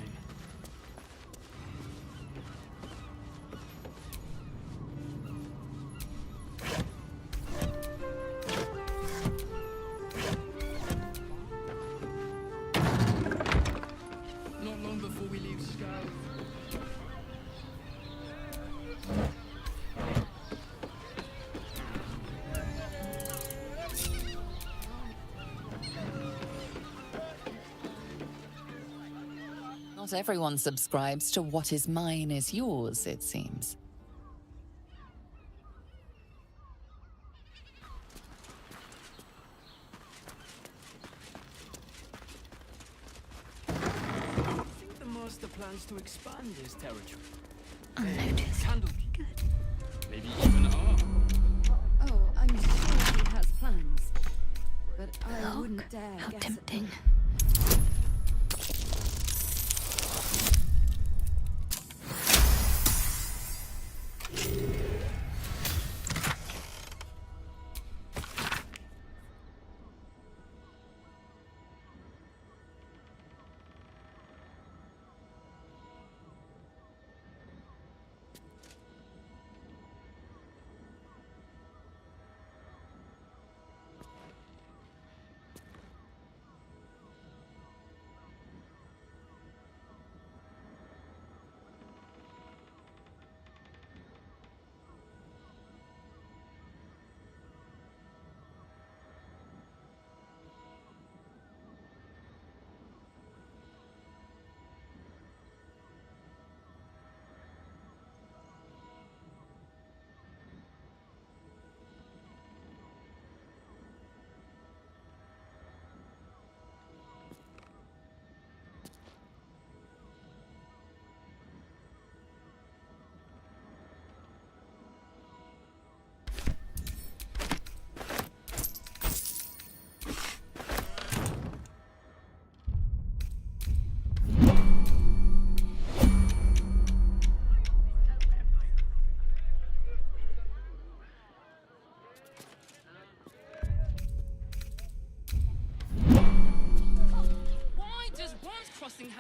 Not long before we leave Sky. Not everyone subscribes to what is mine is yours, it seems. I think the master plans to expand his territory. Unnoticed. Candlekeep. Good. Maybe even R. Oh, I'm sure he has plans. But I wouldn't dare guess tempting. at them.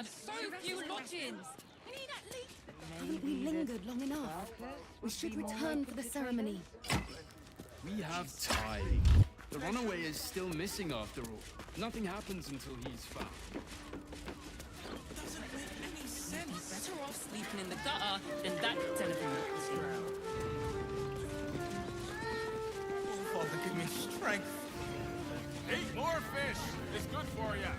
have so few lodgings. We need at least... Haven't we lingered long enough? We should return for the ceremony. We have time. The runaway is still missing after all. Nothing happens until he's found. Doesn't make any sense. Better off sleeping in the gutter than that television. Oh, Father, give me strength. Eat more fish. It's good for you.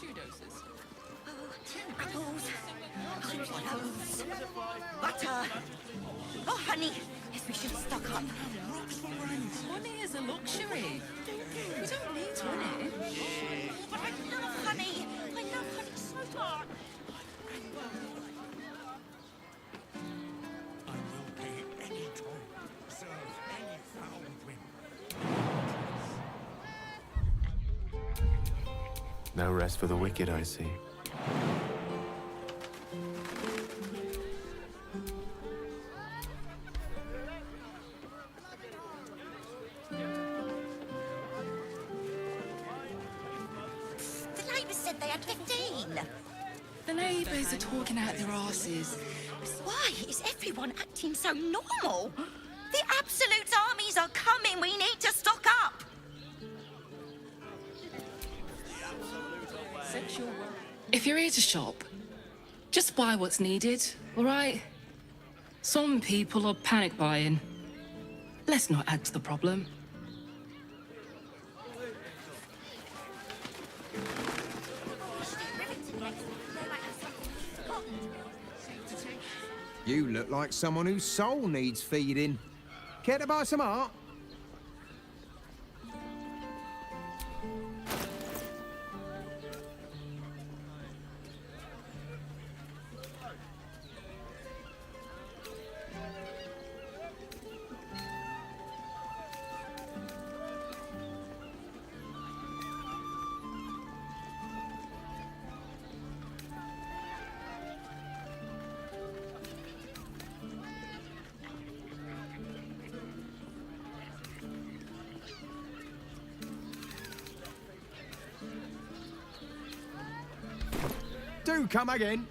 2 doses. Apples. Butter. Oh, honey. Yes, we should stock up. Honey is a luxury. We don't need honey. But I love honey. I love honey so much. I will pay any toll, serve any foul whim. No rest for the wicked, I see. The neighbours said they had 15. The neighbours are talking out their asses. Why is everyone acting so normal? The Absolute armies are coming. We need to stock up. If you're here to shop, just buy what's needed, all right? Some people are panic buying. Let's not add to the problem. You look like someone whose soul needs feeding. Care to buy some art? Do come again.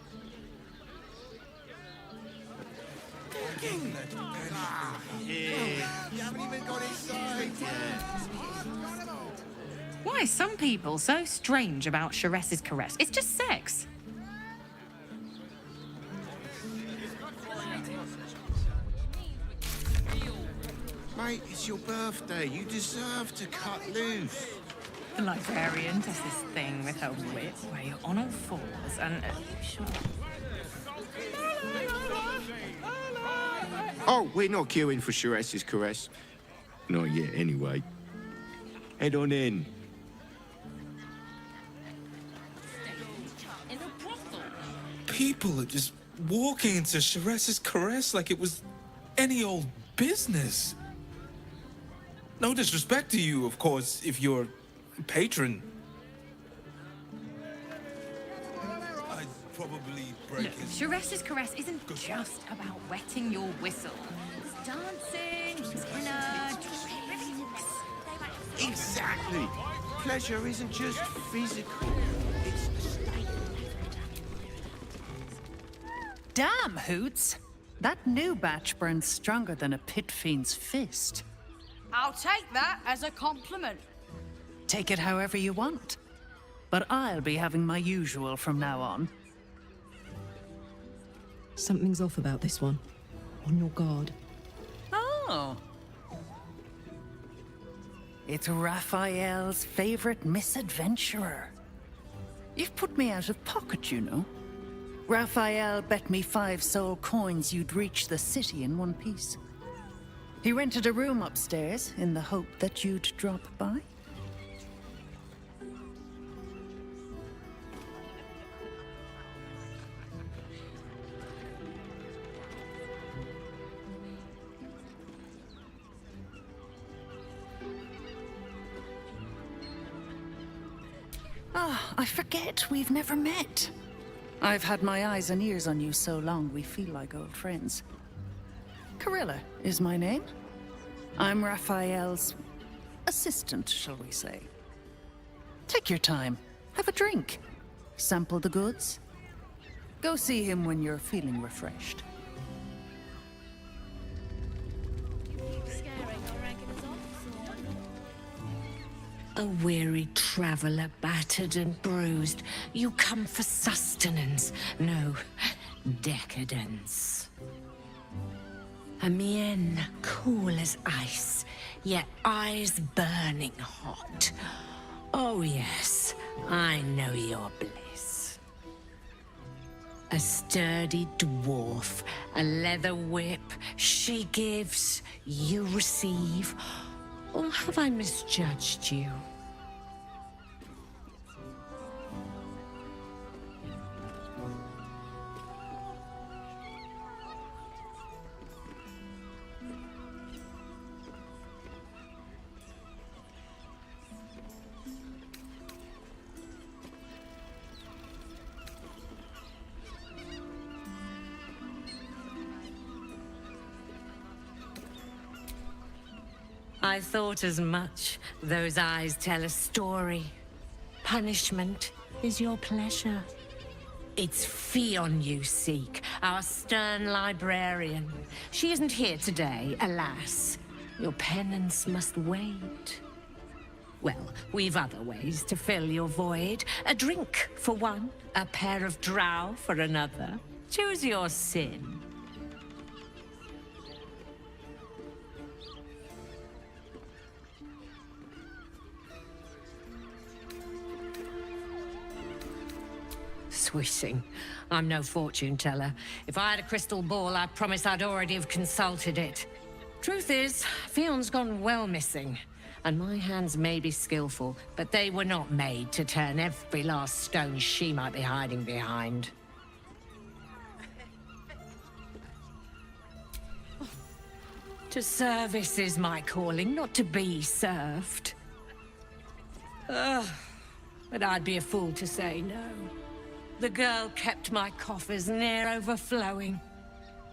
Why are some people so strange about Sharess's caress? It's just sex. Mate, it's your birthday. You deserve to cut loose. The librarian does this thing with her whip where you're on all fours and... Are you sure? Oh, we're not queuing for Sharess's caress. Not yet, anyway. Head on in. People are just walking into Sharess's caress like it was any old business. No disrespect to you, of course, if you're a patron. I'd probably break Look, his... Sharess's caress isn't just about wetting your whistle. There's dancing, there's dinner, drinks. Exactly. Pleasure isn't just physical. It's a state. Damn, Hoots! That new batch burns stronger than a pit fiend's fist. I'll take that as a compliment. Take it however you want. But I'll be having my usual from now on. Something's off about this one. On your guard. Oh. It's Raphael's favorite misadventurer. You've put me out of pocket, you know. Raphael bet me 5 soul coins you'd reach the city in one piece. He rented a room upstairs in the hope that you'd drop by. Ah, I forget we've never met. I've had my eyes and ears on you so long we feel like old friends. Carilla is my name. I'm Raphael's assistant, shall we say. Take your time. Have a drink. Sample the goods. Go see him when you're feeling refreshed. A weary traveller, battered and bruised, you come for sustenance, no, decadence. A mien cool as ice, yet eyes burning hot. Oh yes, I know your bliss. A sturdy dwarf, a leather whip, she gives, you receive. Or have I misjudged you? I thought as much. Those eyes tell a story. Punishment is your pleasure. It's Fionn you seek, our stern librarian. She isn't here today, alas. Your penance must wait. Well, we've other ways to fill your void. A drink for one, a pair of drow for another. Choose your sin. Sweeting. I'm no fortune teller. If I had a crystal ball, I promise I'd already have consulted it. Truth is, Fionn's gone well missing. And my hands may be skillful, but they were not made to turn every last stone she might be hiding behind. To service is my calling, not to be served. But I'd be a fool to say no. The girl kept my coffers near overflowing.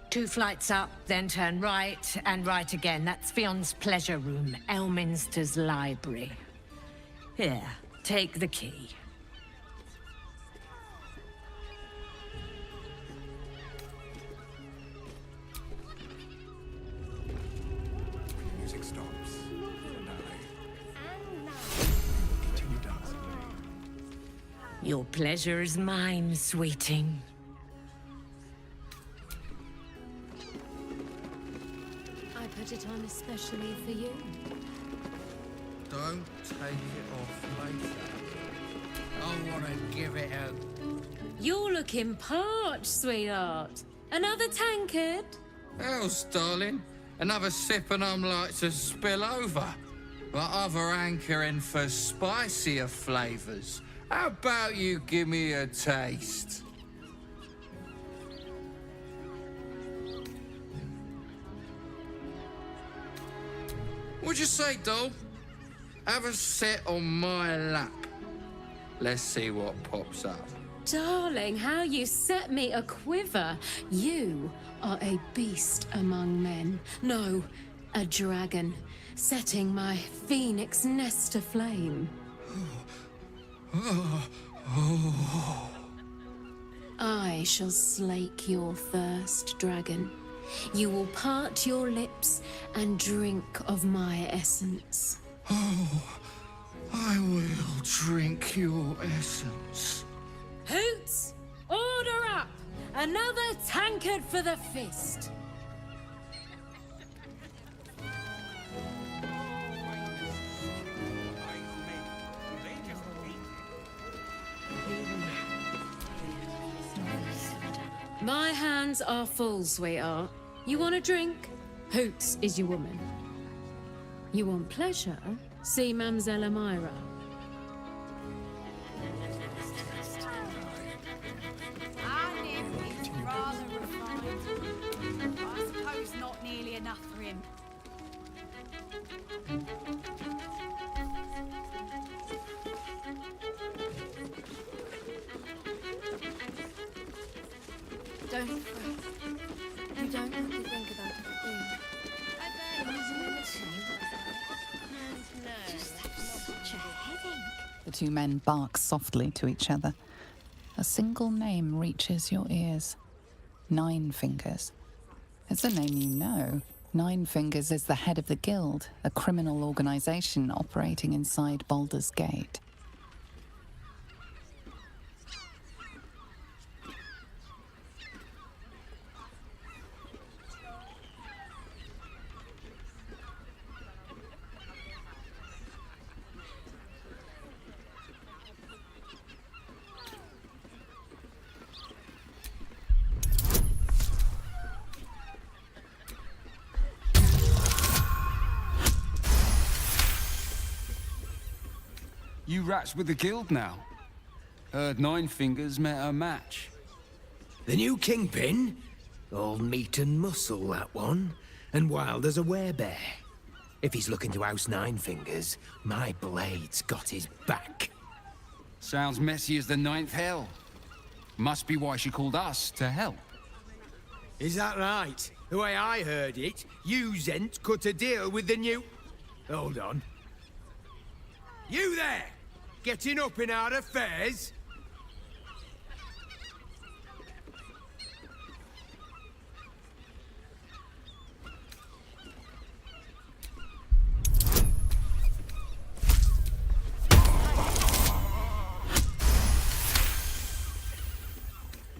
2 flights up, then turn right, and right again. That's Fionn's pleasure room, Elminster's library. Here, take the key. Music stops, and I continue dancing. Your pleasure is mine, sweeting. I put it on especially for you. Don't take it off later. I want to give it a... You're looking parched, sweetheart. Another tankard? Else, darling. Another sip and I'm like to spill over. But other hankering for spicier flavours. How about you give me a taste? What'd you say, doll? Have a sit on my lap. Let's see what pops up. Darling, how you set me a quiver. You are a beast among men. No, a dragon, setting my phoenix nest aflame. I shall slake your thirst, dragon. You will part your lips and drink of my essence. Oh, I will drink your essence. Hoots, order up! Another tankard for the fist. My hands are full, sweetheart. You want a drink? Hoots is your woman. You want pleasure? See Mamselle Amira. It's rather refined. I suppose not nearly enough for him. Don't fret. You don't have to think about a thing. Just have such a headache. But two men bark softly to each other. A single name reaches your ears. Nine Fingers. It's a name you know. Nine Fingers is the head of the Guild, a criminal organization operating inside Baldur's Gate. You rats with the guild now. Heard Nine Fingers met her match. The new kingpin? All meat and muscle, that one. And wild as a werebear. If he's looking to oust Nine Fingers, my blade's got his back. Sounds messy as the ninth hell. Must be why she called us to help. Is that right? The way I heard it, you Zent cut a deal with the new... Hold on. You there! Getting up in our affairs?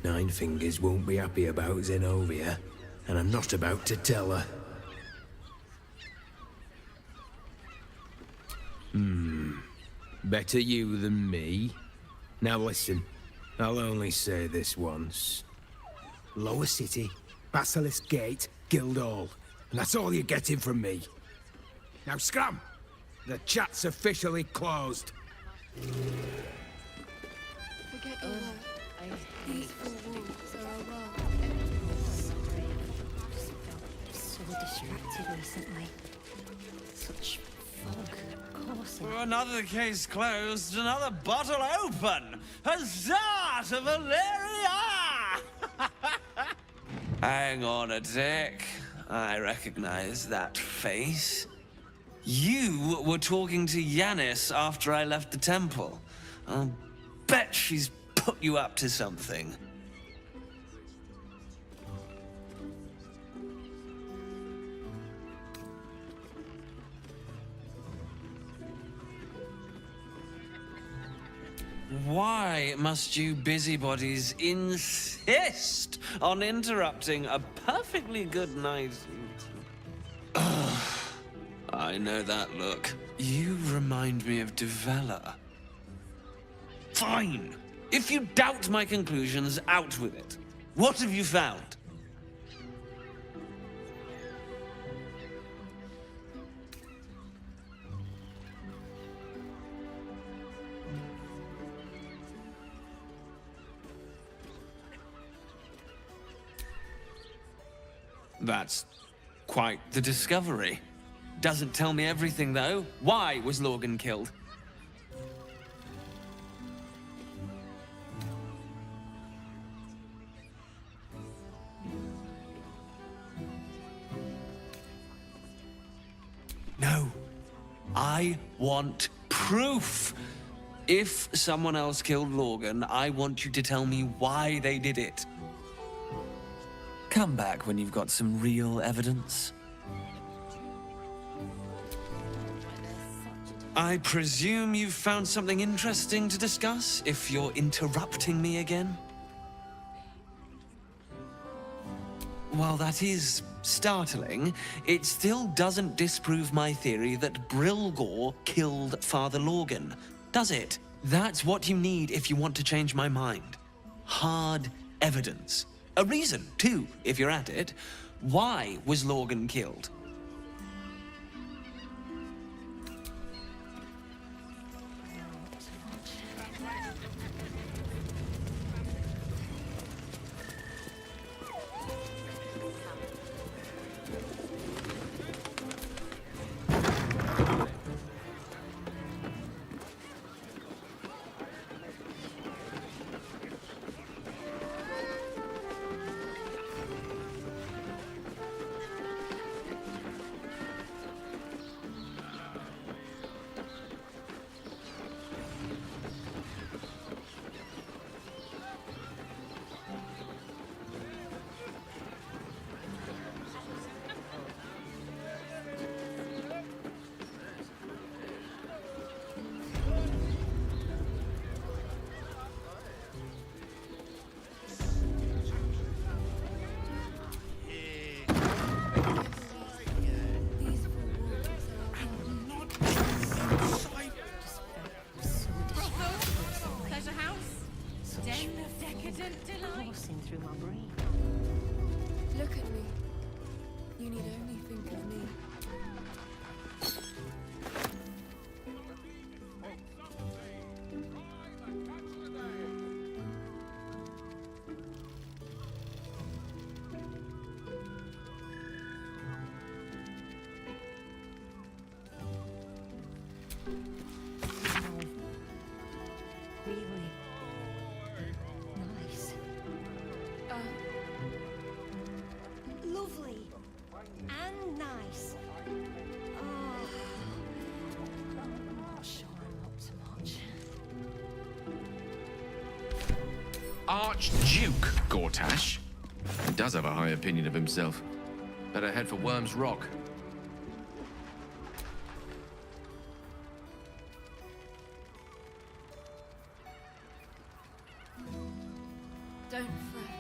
Nine Fingers won't be happy about Zenobia, and I'm not about to tell her. Better you than me. Now listen, I'll only say this once. Lower City, Basilisk Gate, Guildhall. And that's all you're getting from me. Now scram! The chat's officially closed. Forget your work. These four walls are our world. Sorry, I've just felt so distracted recently. Such fog coursing. Another case closed, another bottle open. Huzzah to Valeria! Hang on a tick. I recognize that face. You were talking to Yanis after I left the temple. I'll bet she's put you up to something. Why must you busybodies insist on interrupting a perfectly good night? I know that look. You remind me of Devella. Fine. If you doubt my conclusions, out with it. What have you found? That's quite the discovery. Doesn't tell me everything, though. Why was Lorgan killed? No. I want proof. If someone else killed Lorgan, I want you to tell me why they did it. Come back when you've got some real evidence. I presume you've found something interesting to discuss, if you're interrupting me again? While that is startling, it still doesn't disprove my theory that Brilgor killed Father Lorgan, does it? That's what you need if you want to change my mind. Hard evidence. A reason, too, if you're at it. Why was Lorgan killed? face. Oh. Not sure I'm up to much. Archduke Gortash. He does have a high opinion of himself. Better head for Worm's Rock. Don't fret.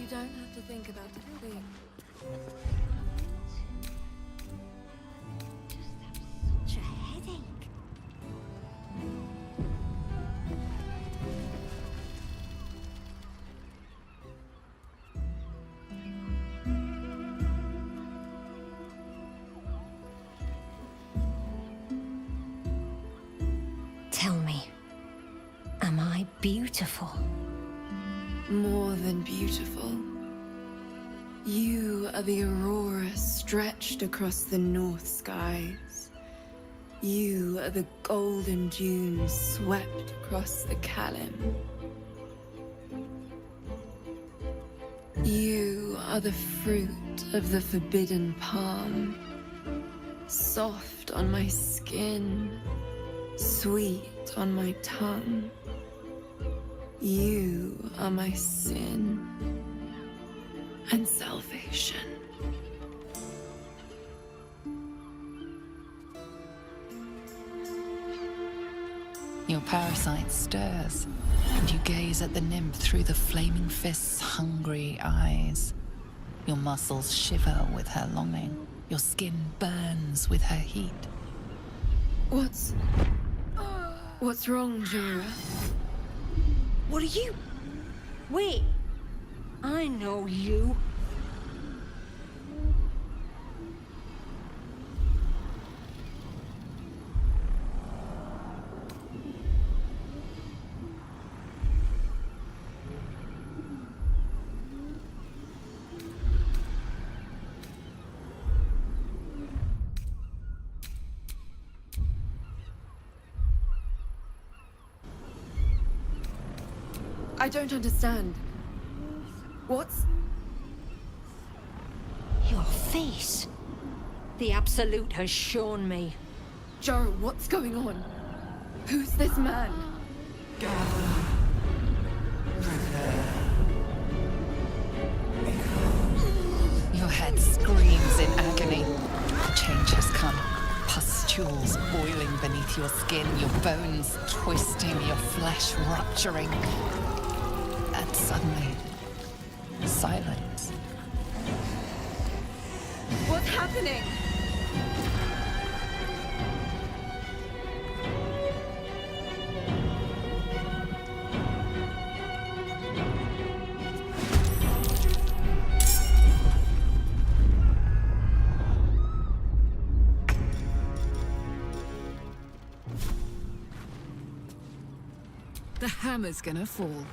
You don't have to think about a thing. Such a headache. Tell me, am I beautiful? More than beautiful. You are the aurora stretched across the north skies. You are the golden dunes swept across the Calim. You are the fruit of the forbidden palm, soft on my skin, sweet on my tongue. You are my sin and salvation. Your parasite stirs, and you gaze at the nymph through the flaming fist's hungry eyes. Your muscles shiver with her longing. Your skin burns with her heat. What's wrong, Jura? What are you? Wait, I know you. I don't understand. What's... Your face. The Absolute has shown me. Jara, what's going on? Who's this man? Your head screams in agony. The change has come. Pustules boiling beneath your skin, your bones twisting, your flesh rupturing. And suddenly, silence. What's happening? The hammer's gonna fall.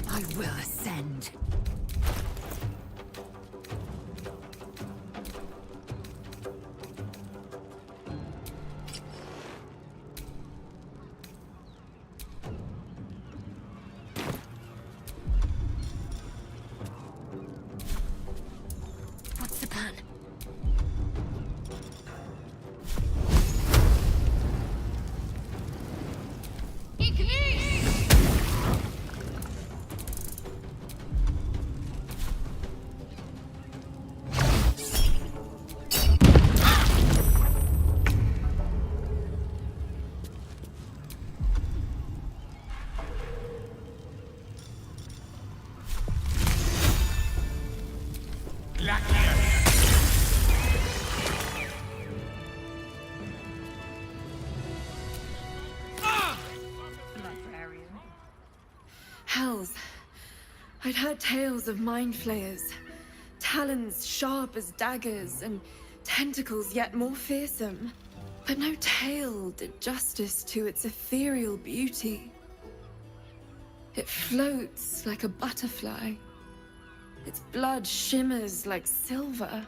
I will ascend. What's the plan? Hells. I'd heard tales of mind flayers. Talons sharp as daggers and tentacles yet more fearsome. But no tale did justice to its ethereal beauty. It floats like a butterfly, Its blood shimmers like silver.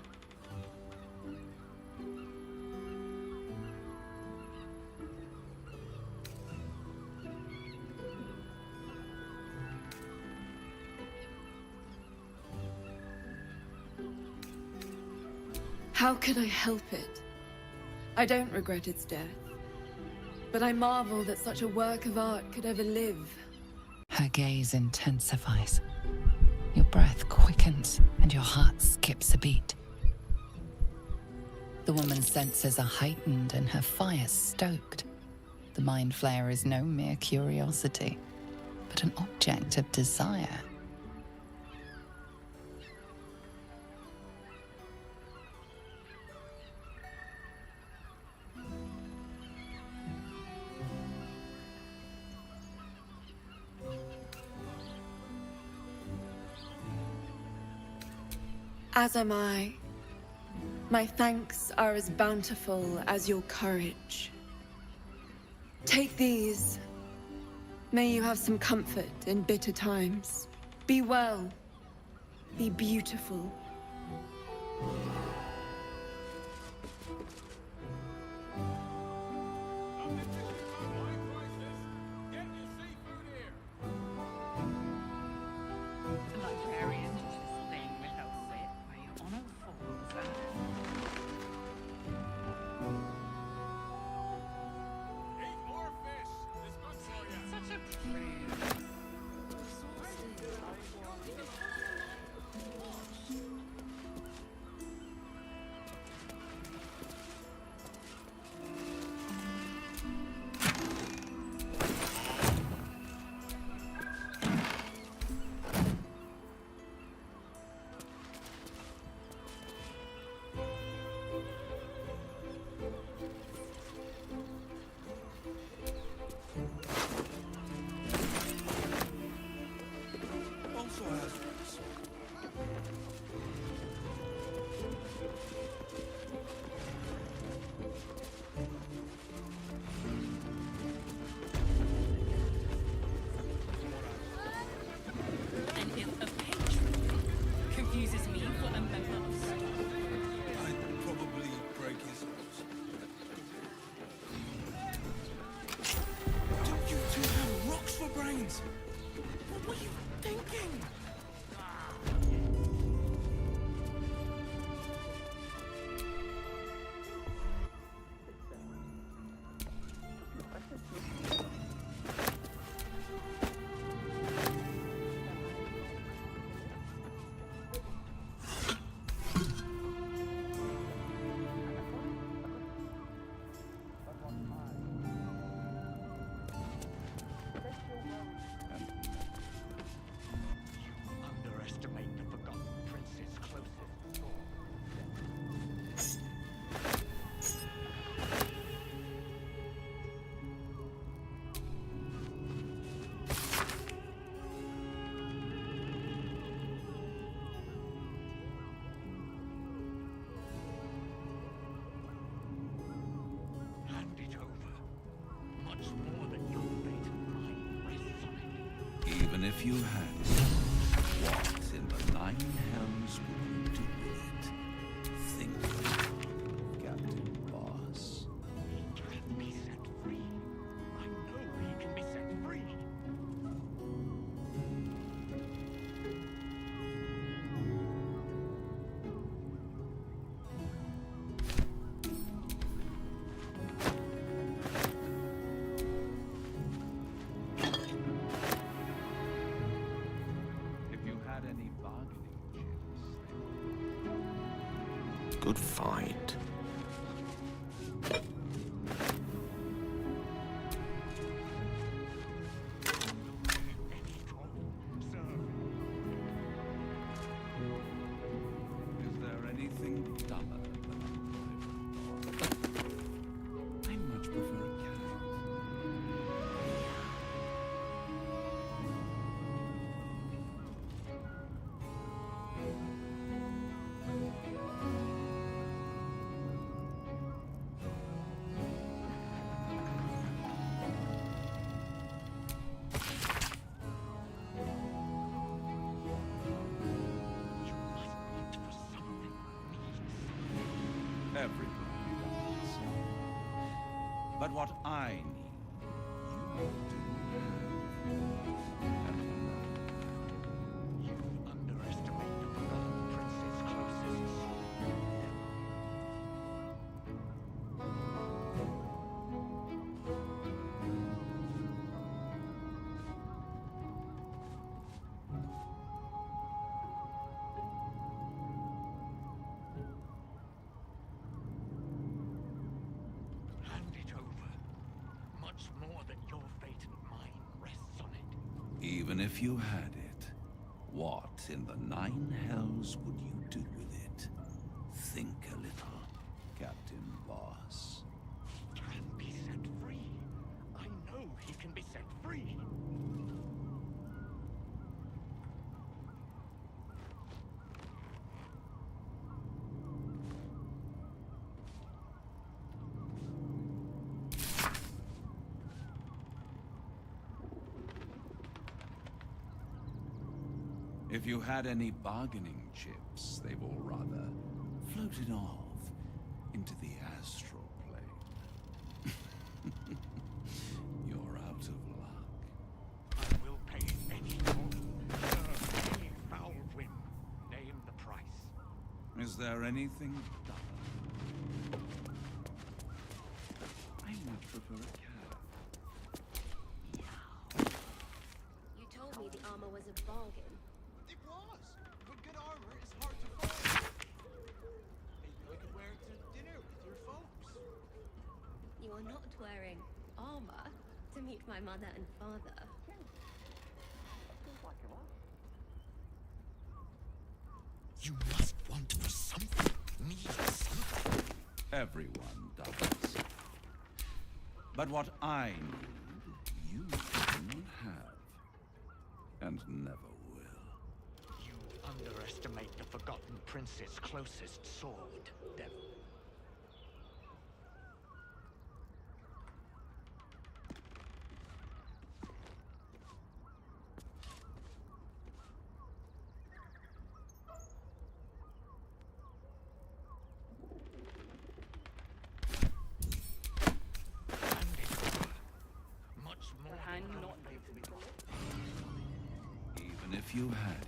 How can I help it? I don't regret its death, but I marvel that such a work of art could ever live. Her gaze intensifies. Your breath quickens and your heart skips a beat. The woman's senses are heightened and her fire stoked. The mind flayer is no mere curiosity, but an object of desire. As am I. My thanks are as bountiful as your courage. Take these. May you have some comfort in bitter times. Be well. Be beautiful. What were you thinking? Even if you had, what in the nine hells would you do with it? Think of it, Captain Boss. He can be set free. I know he can be set free. Good find. Is there anything dumber than a private? I much prefer a cat. Even if you had it, what in the nine hells would you do with it? Think a little, Captain Boss. He can be set free. I know he can be set free. If you had any bargaining chips, they've all rather floated off into the astral plane. You're out of luck. I will pay any toll. Any foul whim. Name the price. Is there anything done? I would prefer a cab. You told me the armor was a bargain. It was! But good armor is hard to find. Maybe I could wear it to dinner with your folks. You are not wearing armor to meet my mother and father. You must want for something. Need something. Everyone does. But what I need, you cannot have. And never will. You underestimate the Forgotten Prince's closest sword, devil. Much more than not Even if you had it,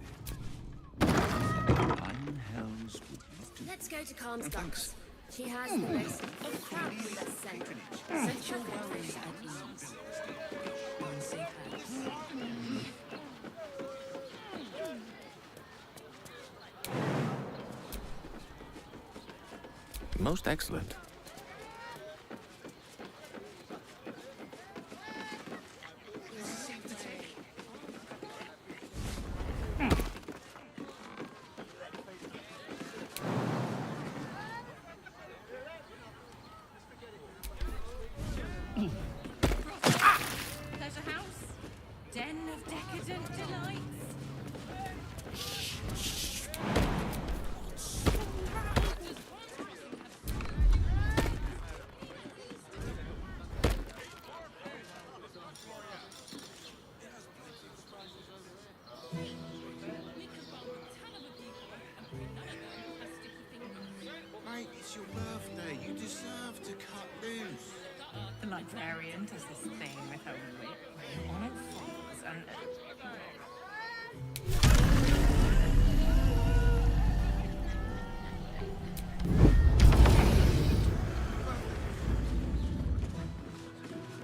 nine hells would you do? Let's go to Calmsduck's. She has the most incredibly best scent. Central Rose at ease. Most excellent. Pleasure house, den of decadent delights. Mate, it's your birthday. You deserve to cut loose. The librarian does this thing with her whip on all fours and...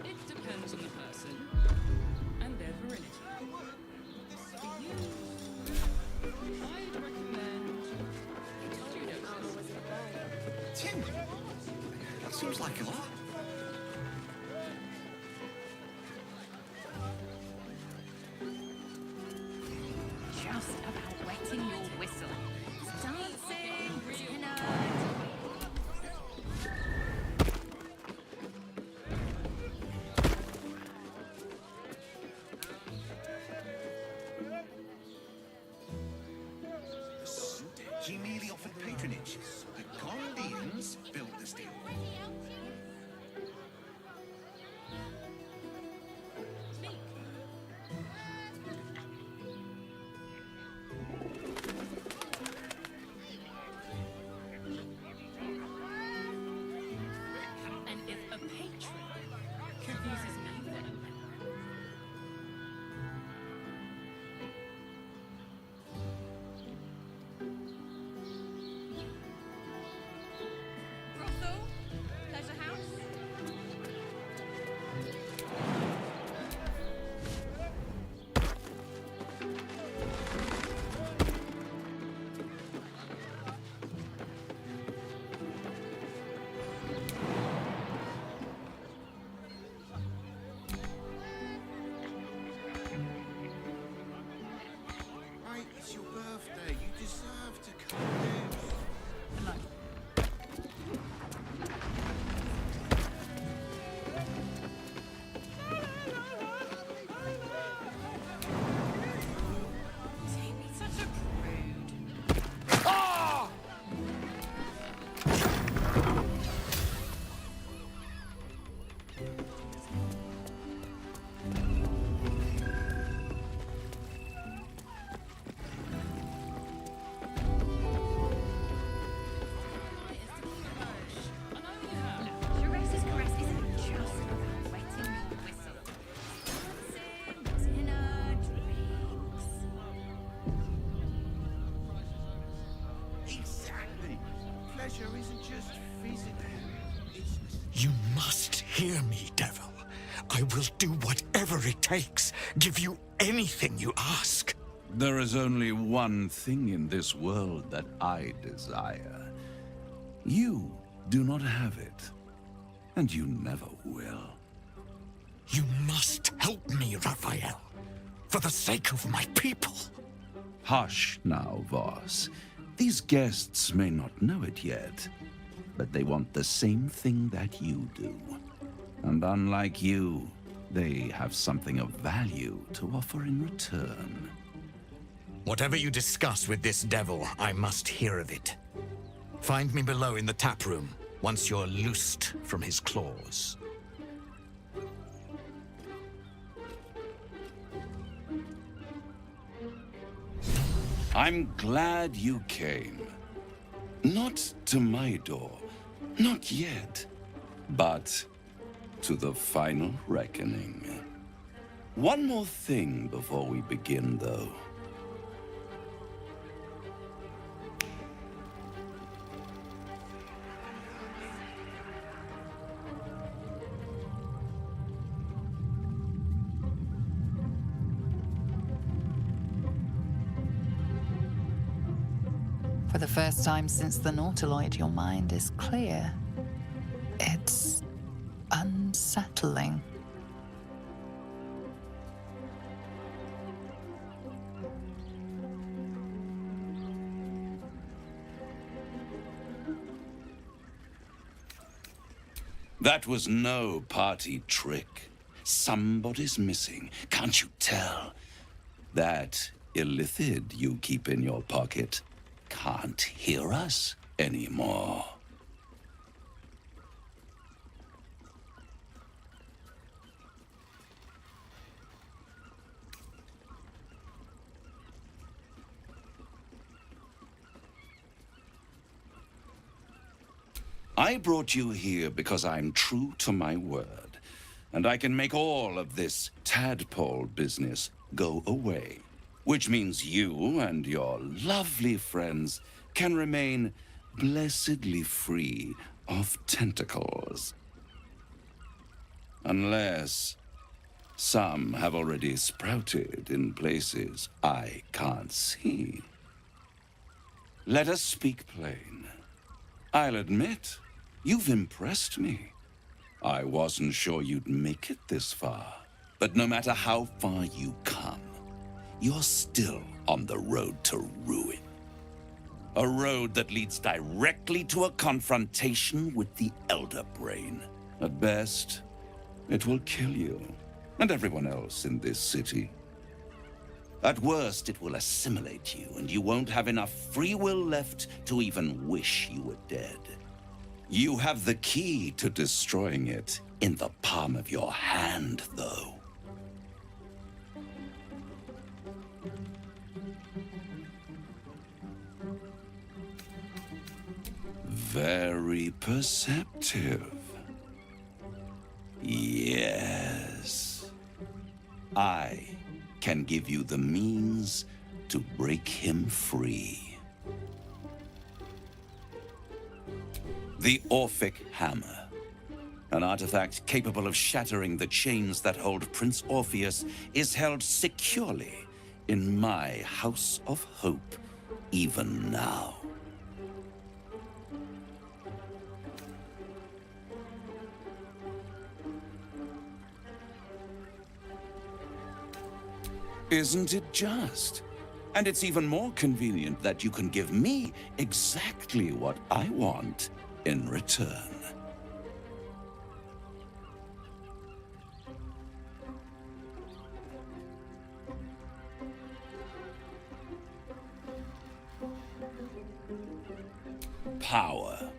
It depends on the person and their virility. For you, I'd recommend judo. 10? That seems like a lot. Just about wetting your whistle. It's dancing, dinner. He merely offered patronage. The Gondians built this deal. And if a patron confuses me, then... Brothel, pleasure will do whatever it takes, give you anything you ask. There is only one thing in this world that I desire. You do not have it, and you never will. You must help me, Raphael, for the sake of my people. Hush now, Voss. These guests may not know it yet, but they want the same thing that you do. And unlike you, they have something of value to offer in return. Whatever you discuss with this devil, I must hear of it. Find me below in the tap room, once you're loosed from his claws. I'm glad you came. Not to my door, not yet, but to the final reckoning. One more thing before we begin, though. For the first time since the Nautiloid, your mind is clear. It's unsettling. That was no party trick. Somebody's missing, can't you tell? That illithid you keep in your pocket can't hear us anymore. I brought you here because I'm true to my word, and I can make all of this tadpole business go away. Which means you and your lovely friends can remain blessedly free of tentacles. Unless some have already sprouted in places I can't see. Let us speak plain. I'll admit, you've impressed me. I wasn't sure you'd make it this far, but no matter how far you come, you're still on the road to ruin. A road that leads directly to a confrontation with the Elder Brain. At best, it will kill you and everyone else in this city. At worst, it will assimilate you, and you won't have enough free will left to even wish you were dead. You have the key to destroying it in the palm of your hand, though. Very perceptive. Yes. I can give you the means to break him free. The Orphic Hammer. An artifact capable of shattering the chains that hold Prince Orpheus is held securely in my House of Hope, even now. Isn't it just? And it's even more convenient that you can give me exactly what I want in return. Power.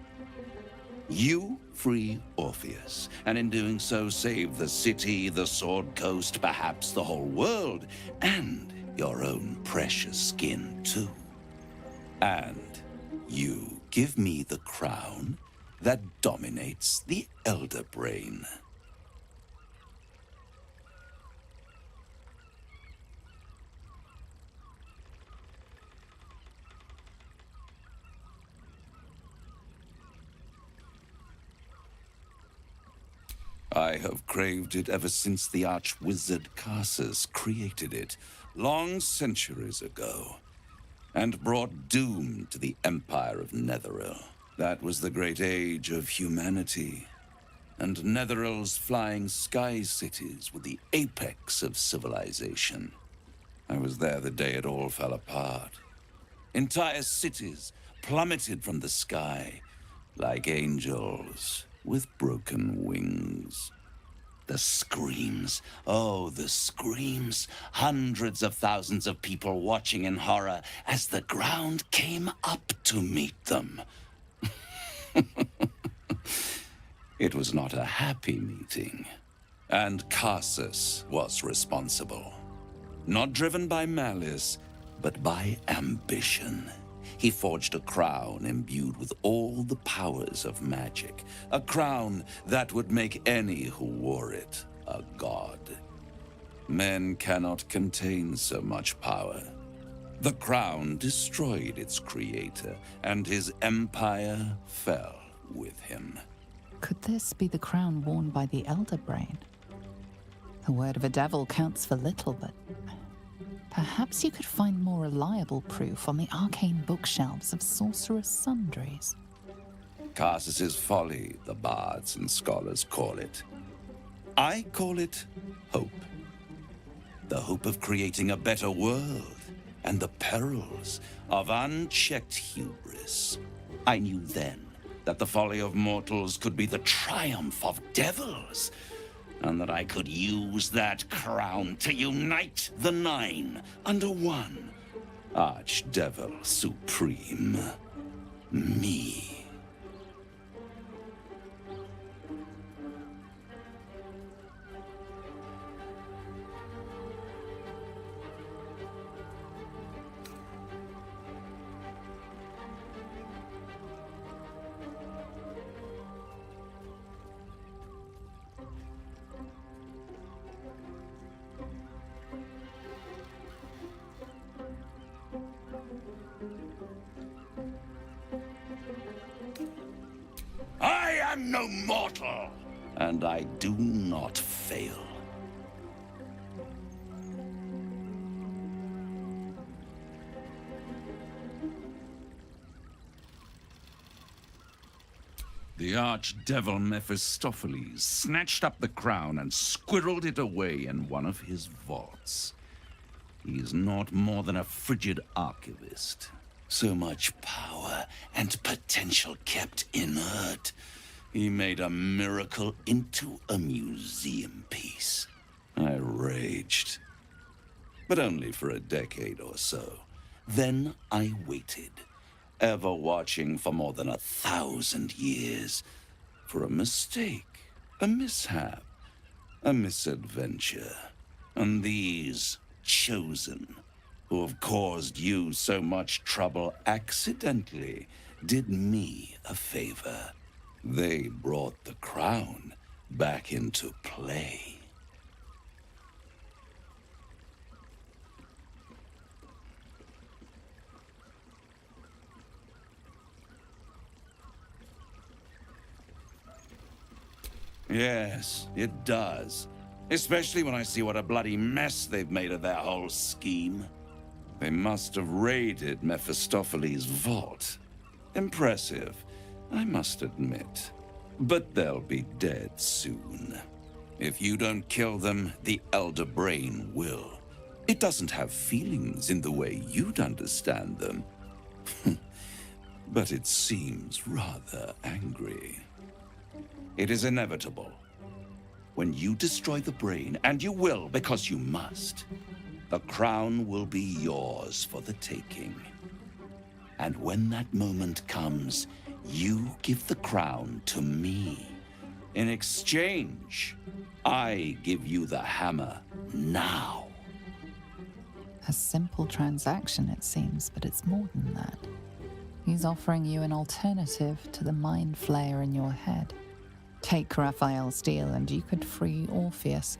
You free Orpheus, and in doing so save the city, the Sword Coast, perhaps the whole world, and your own precious skin too. And you give me the crown that dominates the Elder Brain. I have craved it ever since the arch-wizard Karsus created it, long centuries ago, and brought doom to the Empire of Netheril. That was the great age of humanity, and Netheril's flying sky cities were the apex of civilization. I was there the day it all fell apart. Entire cities plummeted from the sky like angels with broken wings. The screams, oh, the screams. Hundreds of thousands of people watching in horror as the ground came up to meet them. It was not a happy meeting, and Karsus was responsible. Not driven by malice, but by ambition. He forged a crown imbued with all the powers of magic, a crown that would make any who wore it a god. Men cannot contain so much power. The crown destroyed its creator, and his empire fell with him. Could this be the crown worn by the Elder Brain? The word of a devil counts for little, but perhaps you could find more reliable proof on the arcane bookshelves of sorcerous sundries. Karsus's folly, the bards and scholars call it. I call it hope. The hope of creating a better world, and the perils of unchecked hubris. I knew then that the folly of mortals could be the triumph of devils, and that I could use that crown to unite the Nine under one Archdevil Supreme, me. I am no mortal, and I do not fail. The archdevil Mephistopheles snatched up the crown and squirreled it away in one of his vaults. He is not more than a frigid archivist. So much power and potential kept inert. He made a miracle into a museum piece. I raged. But only for a decade or so. Then I waited, ever watching for more than 1,000 years, for a mistake, a mishap, a misadventure. And these chosen, who have caused you so much trouble accidentally, did me a favor. They brought the crown back into play. Yes, it does. Especially when I see what a bloody mess they've made of their whole scheme. They must have raided Mephistopheles' vault. Impressive, I must admit. But they'll be dead soon. If you don't kill them, the Elder Brain will. It doesn't have feelings in the way you'd understand them. But it seems rather angry. It is inevitable. When you destroy the brain, and you will because you must, the crown will be yours for the taking. And when that moment comes, you give the crown to me. In exchange, I give you the hammer now. A simple transaction, it seems, but it's more than that. He's offering you an alternative to the mind flayer in your head. Take Raphael's deal and you could free Orpheus.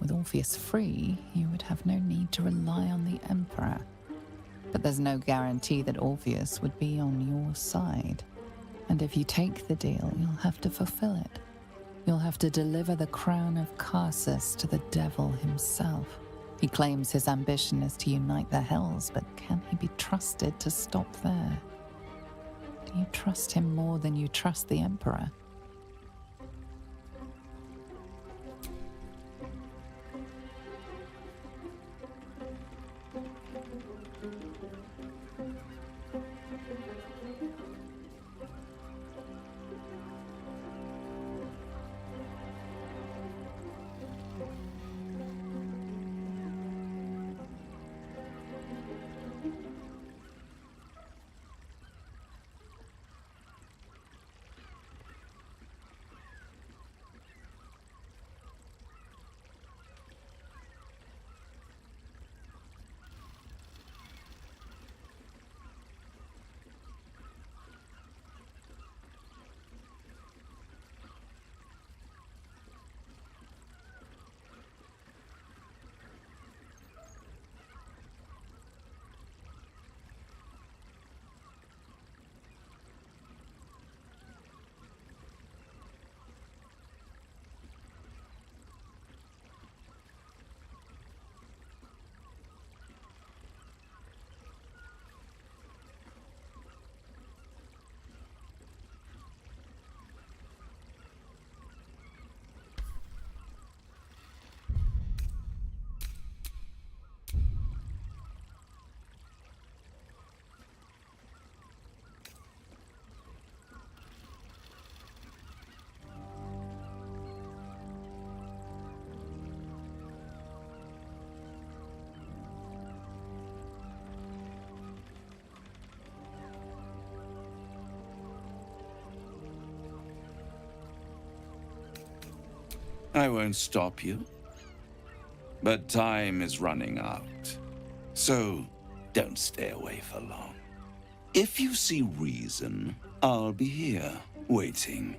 With Orpheus free, you would have no need to rely on the Emperor. But there's no guarantee that Orpheus would be on your side. And if you take the deal, you'll have to fulfill it. You'll have to deliver the crown of Karsus to the devil himself. He claims his ambition is to unite the Hells, but can he be trusted to stop there? Do you trust him more than you trust the Emperor? I won't stop you. But time is running out. So don't stay away for long. If you see reason, I'll be here, waiting.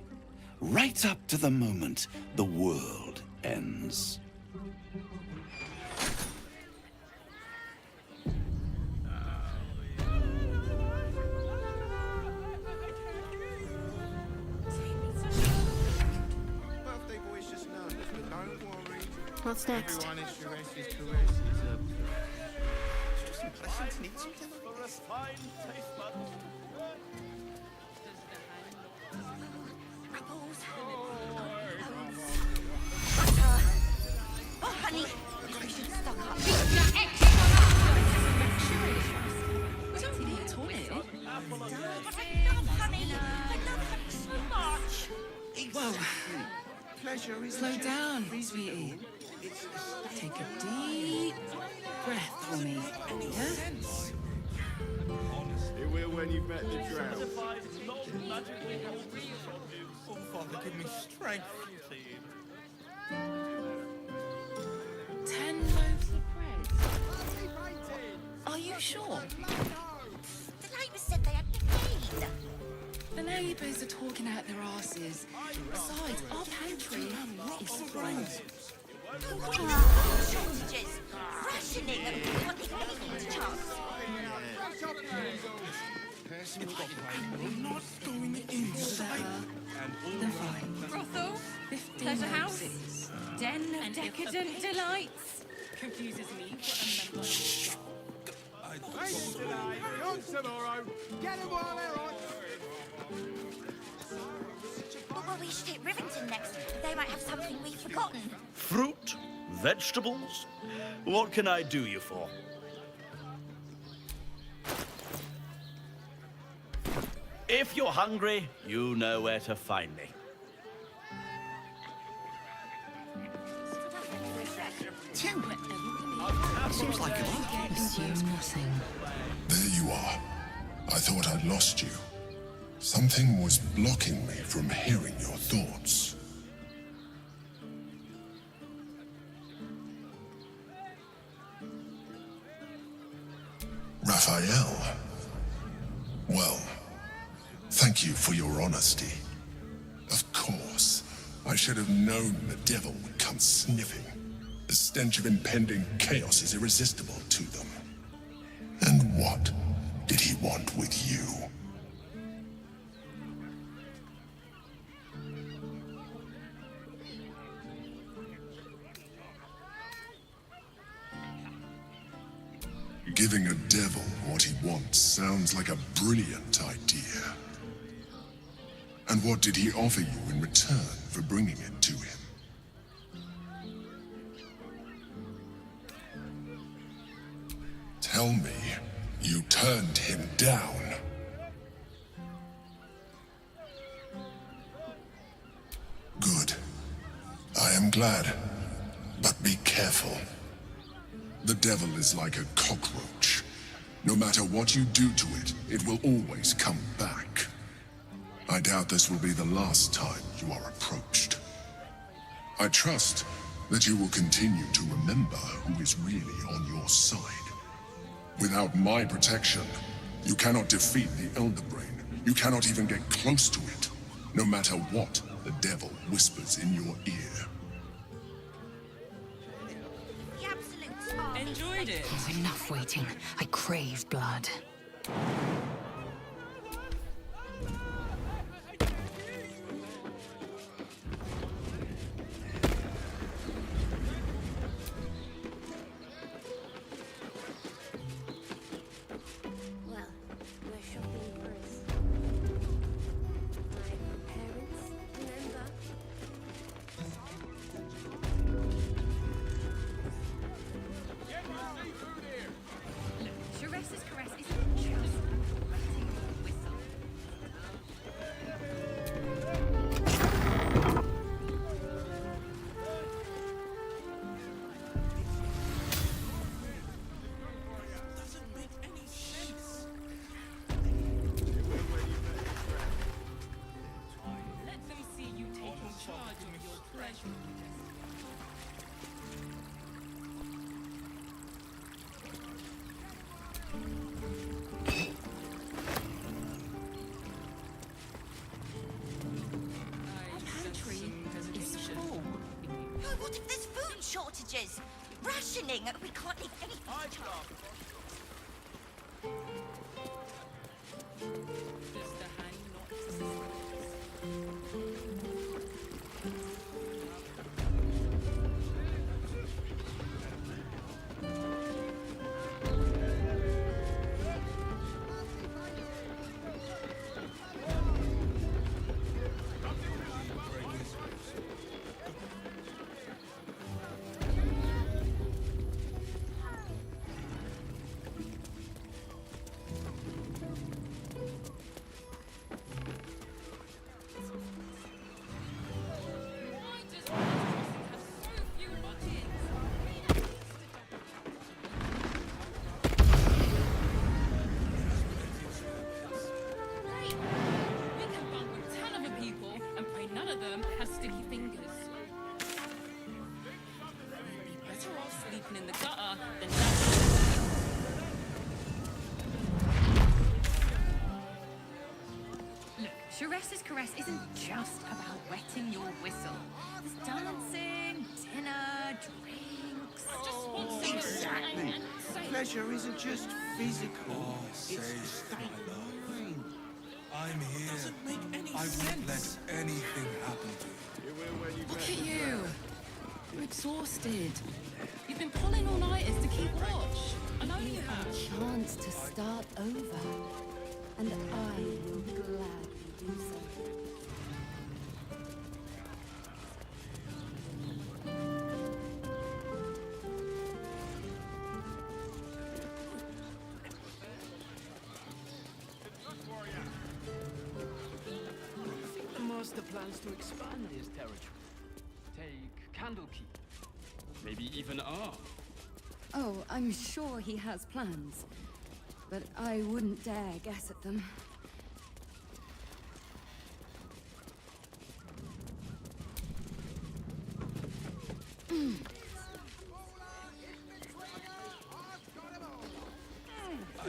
Right up to the moment the world ends. What's next? Apples. Butter. Oh, honey. We should stock up. We don't need it all, eh? But I love honey. I love honey so much. Whoa. Slow down, sweetie. Take a deep breath for me. Yeah? It will when you've met the drought. Oh, Father, give me strength, please. 10 loaves of bread. Are you sure? The neighbours said they had been paid. The neighbours are talking out their asses. Besides, our pantry is full. Shortages. Rationing. What they need to chance. I'm not going inside. Then fine. Brothel, 15 pleasure house, roses. den of decadent delights. Confuses me for a member of staff. Carry on tomorrow. Get them while they're on. Well, we should hit Rivington next. They might have something we've forgotten. Fruit? Vegetables? What can I do you for? If you're hungry, you know where to find me. Seems like a Assume nothing. There you are. I thought I'd lost you. Something was blocking me from hearing your thoughts. Raphael. Well, thank you for your honesty. Of course, I should have known the devil would come sniffing. The stench of impending chaos is irresistible to them. And what did he want with you? wants sounds like a brilliant idea. And what did he offer you in return for bringing it to him? Tell me, you turned him down. Good. I am glad. But be careful. The devil is like a cockroach. No matter what you do to it, it will always come back. I doubt this will be the last time you are approached. I trust that you will continue to remember who is really on your side. Without my protection, you cannot defeat the Elder Brain. You cannot even get close to it, no matter what the devil whispers in your ear. Enjoyed it. Enough waiting. I crave blood. Well, we're shopping first. My parents, remember? Sharesa's caress isn't just wetting your whistle. Doesn't make any sense. Let them see you taking charge of your pleasure. What if there's food shortages? Rationing, we can't leave anything to chance. Does the hand not sustain? In the gutter, then Look, Sharesa's caress isn't just about wetting your whistle. There's dancing, dinner, drinks. just want some Exactly. Pleasure isn't just physical. It's a state of mind. I'm here. doesn't make any I sense. won't let anything happen to you. Look at you. You're exhausted. You've been pulling all-nighters to keep watch. I know you have. Chance to start over. And I will gladly do so. I think the master plans to expand his territory. Take Candlekeep. Maybe even R. Oh, I'm sure he has plans. But I wouldn't dare guess at them.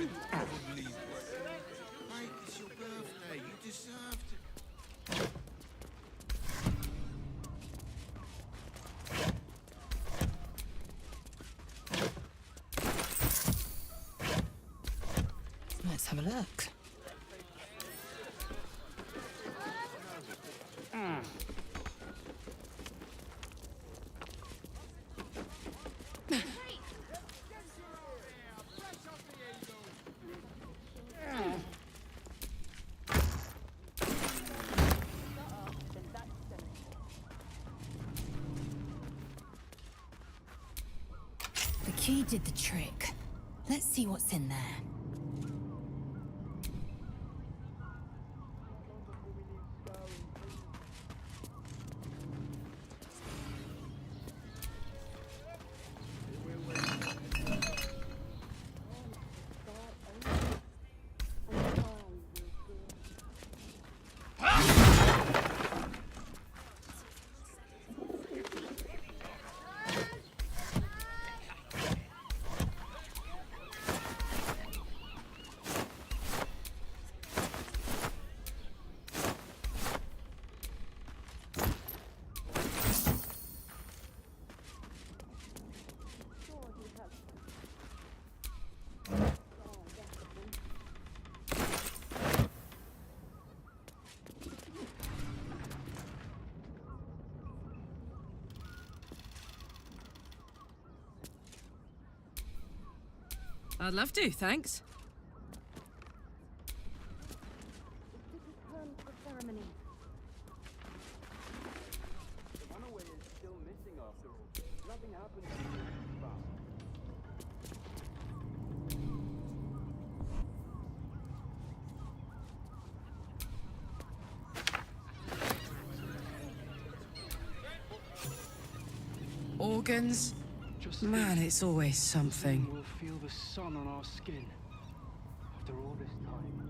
I'd probably... Mike, it's your birthday. You deserve to... Let's have a look. She did the trick. Let's see what's in there. I'd love to, thanks. Organs? Man, it's always something. We'll feel the sun on our skin after all this time.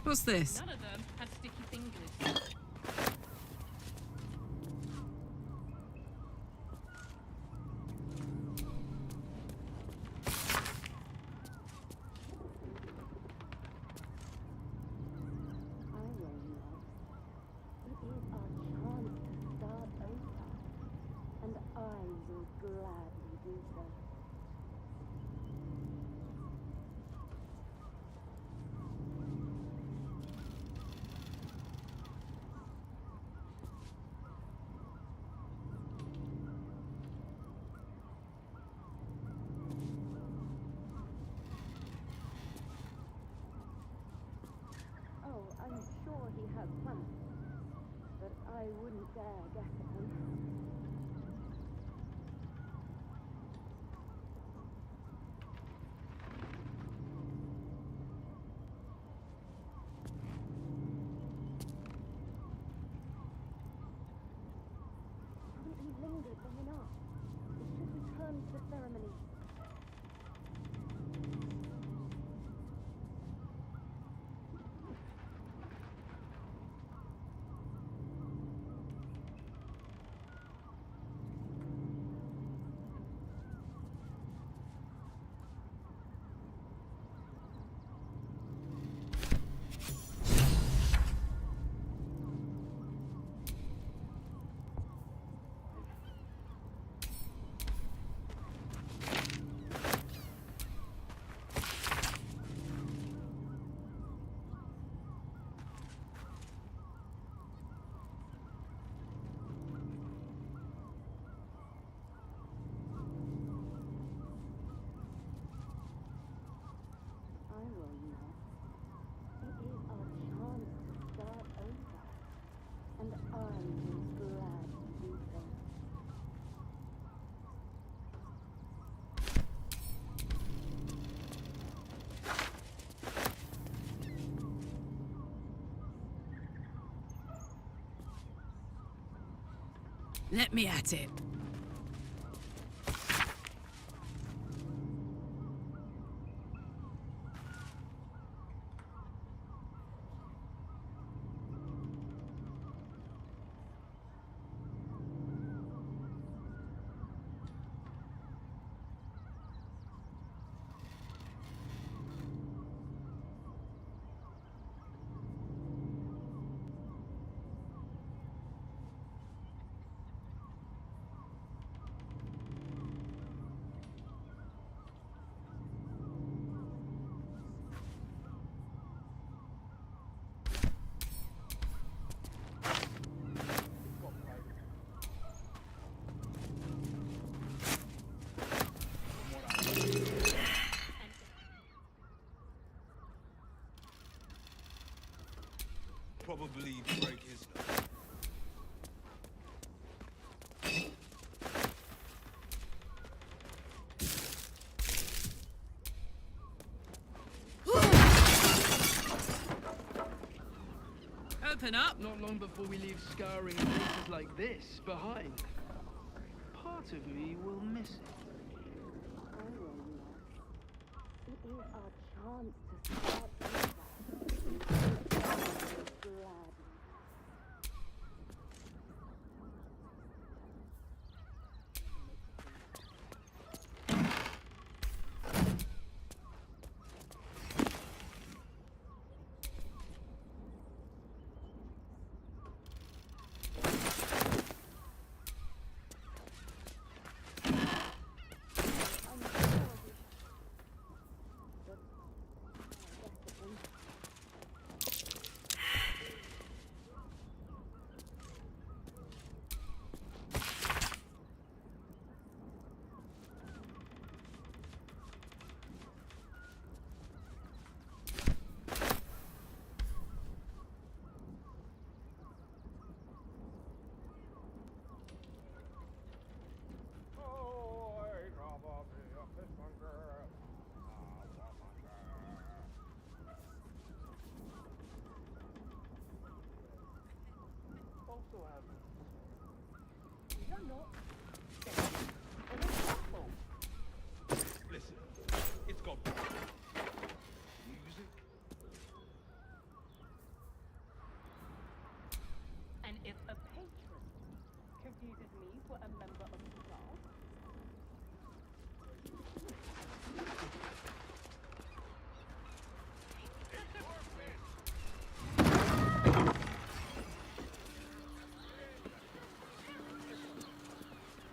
What's this? None of them had sticky fingers. I'm sure he has plans, but I wouldn't dare guess at them. Haven't we lingered long enough? We should return to the ceremony. Let me at it. Probably break his. open up. Not long before we leave scouring places like this behind. Part of me will miss it. It is our chance to start over. Glad. Listen, it's got music. And if a patron confuses me for a member of the class,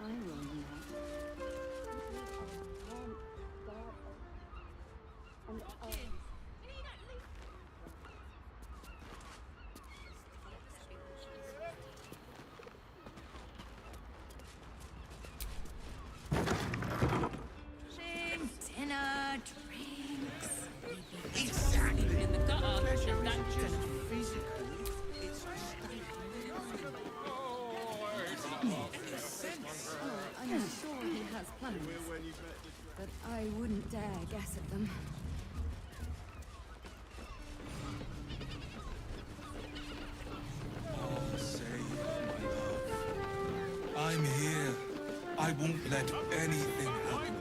I will not. And Dinner, drinks. Exactly. In the gutter. That's gonna I'm sure he has plans, but I wouldn't dare guess at them. Oh, say, my love. I'm here. I won't let anything happen.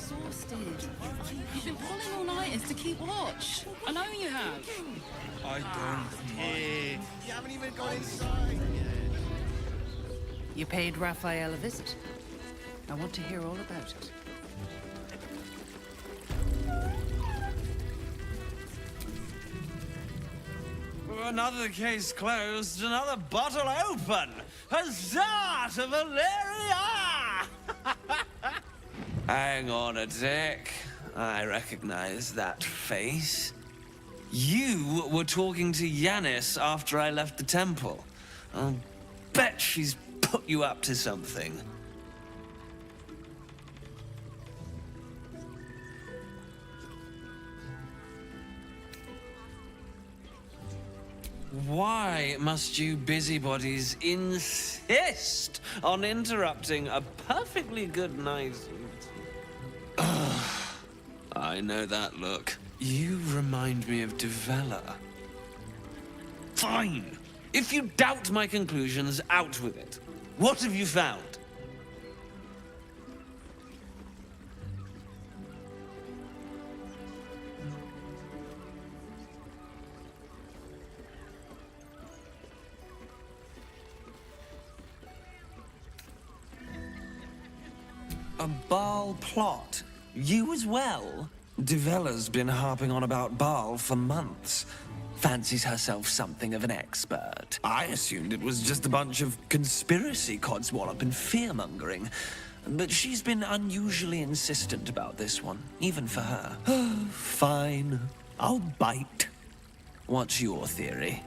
exhausted. You've been pulling all-nighters to keep watch. I know you have. I don't mind. You haven't even got inside yet. You paid Raphael a visit. I want to hear all about it. Another case closed, another bottle open. Huzzah to Valeria! Hang on a tick. I recognize that face. You were talking to Yanis after I left the temple. I'll bet she's put you up to something. Why must you busybodies insist on interrupting a perfectly good night? I know that look. You remind me of Devella. Fine! If you doubt my conclusions, out with it. What have you found? A Baal plot? You as well? Devella's been harping on about Baal for months. Fancies herself something of an expert. I assumed it was just a bunch of conspiracy codswallop and fear-mongering. But she's been unusually insistent about this one, even for her. Fine. I'll bite. What's your theory?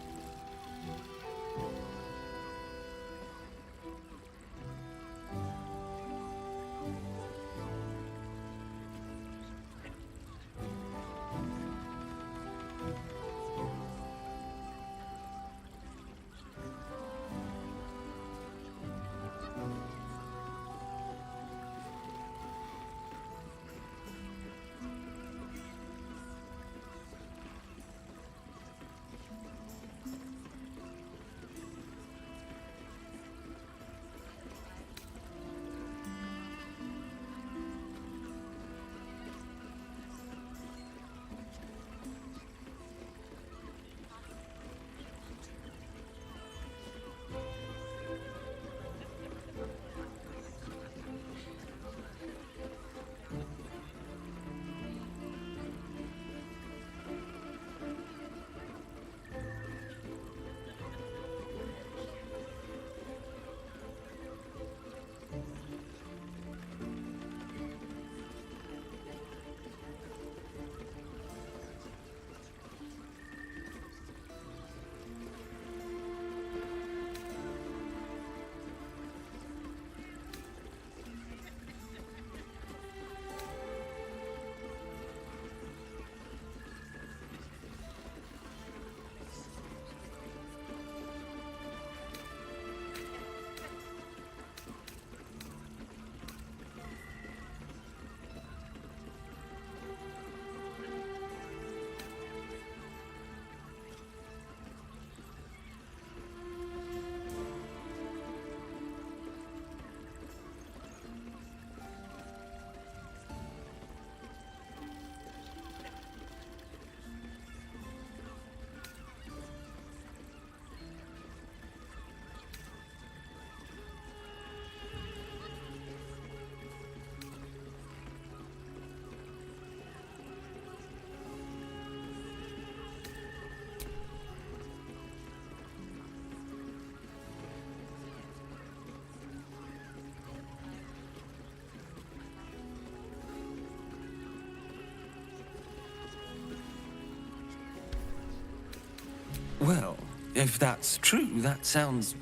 If that's true, that sounds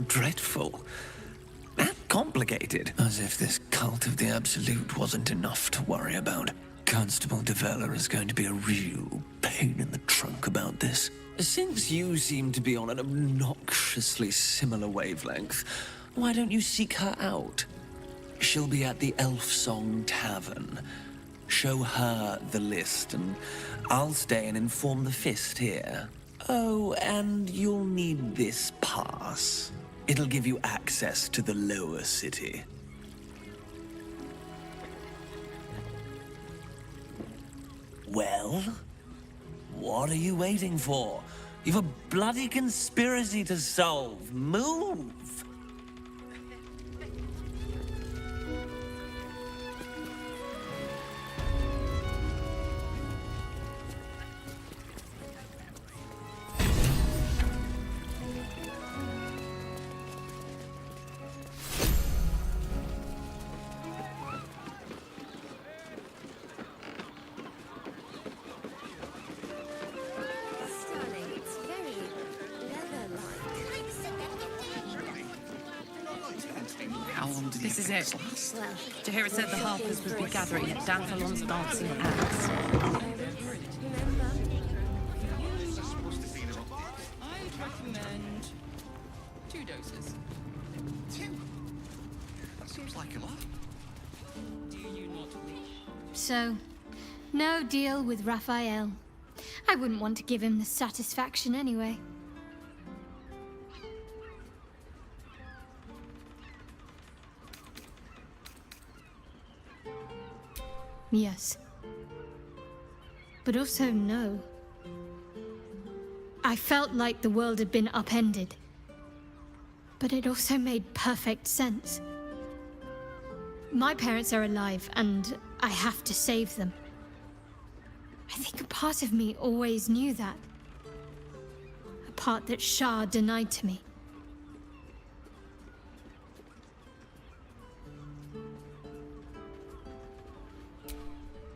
dreadful. And complicated. As if this cult of the Absolute wasn't enough to worry about. Constable Develler is going to be a real pain in the trunk about this. Since you seem to be on an obnoxiously similar wavelength, why don't you seek her out? She'll be at the Elf Song Tavern. Show her the list, and I'll stay and inform the Fist here. Oh, and you'll need this pass. It'll give you access to the lower city. Well? What are you waiting for? You've a bloody conspiracy to solve. Move! This is it. Jahira said the harpers would be gathering at Danthalon's dancing axe. I'd recommend 2 doses. 2? That seems like a lot. Do you not wish? So, no deal with Raphael. I wouldn't want to give him the satisfaction anyway. Yes. But also no. I felt like the world had been upended. But it also made perfect sense. My parents are alive, and I have to save them. I think a part of me always knew that. A part that Shah denied to me.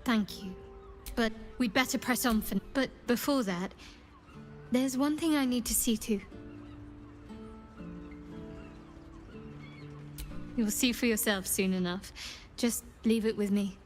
Thank you. But we'd better press on for... But before that, there's one thing I need to see to. You'll see for yourself soon enough. Just leave it with me.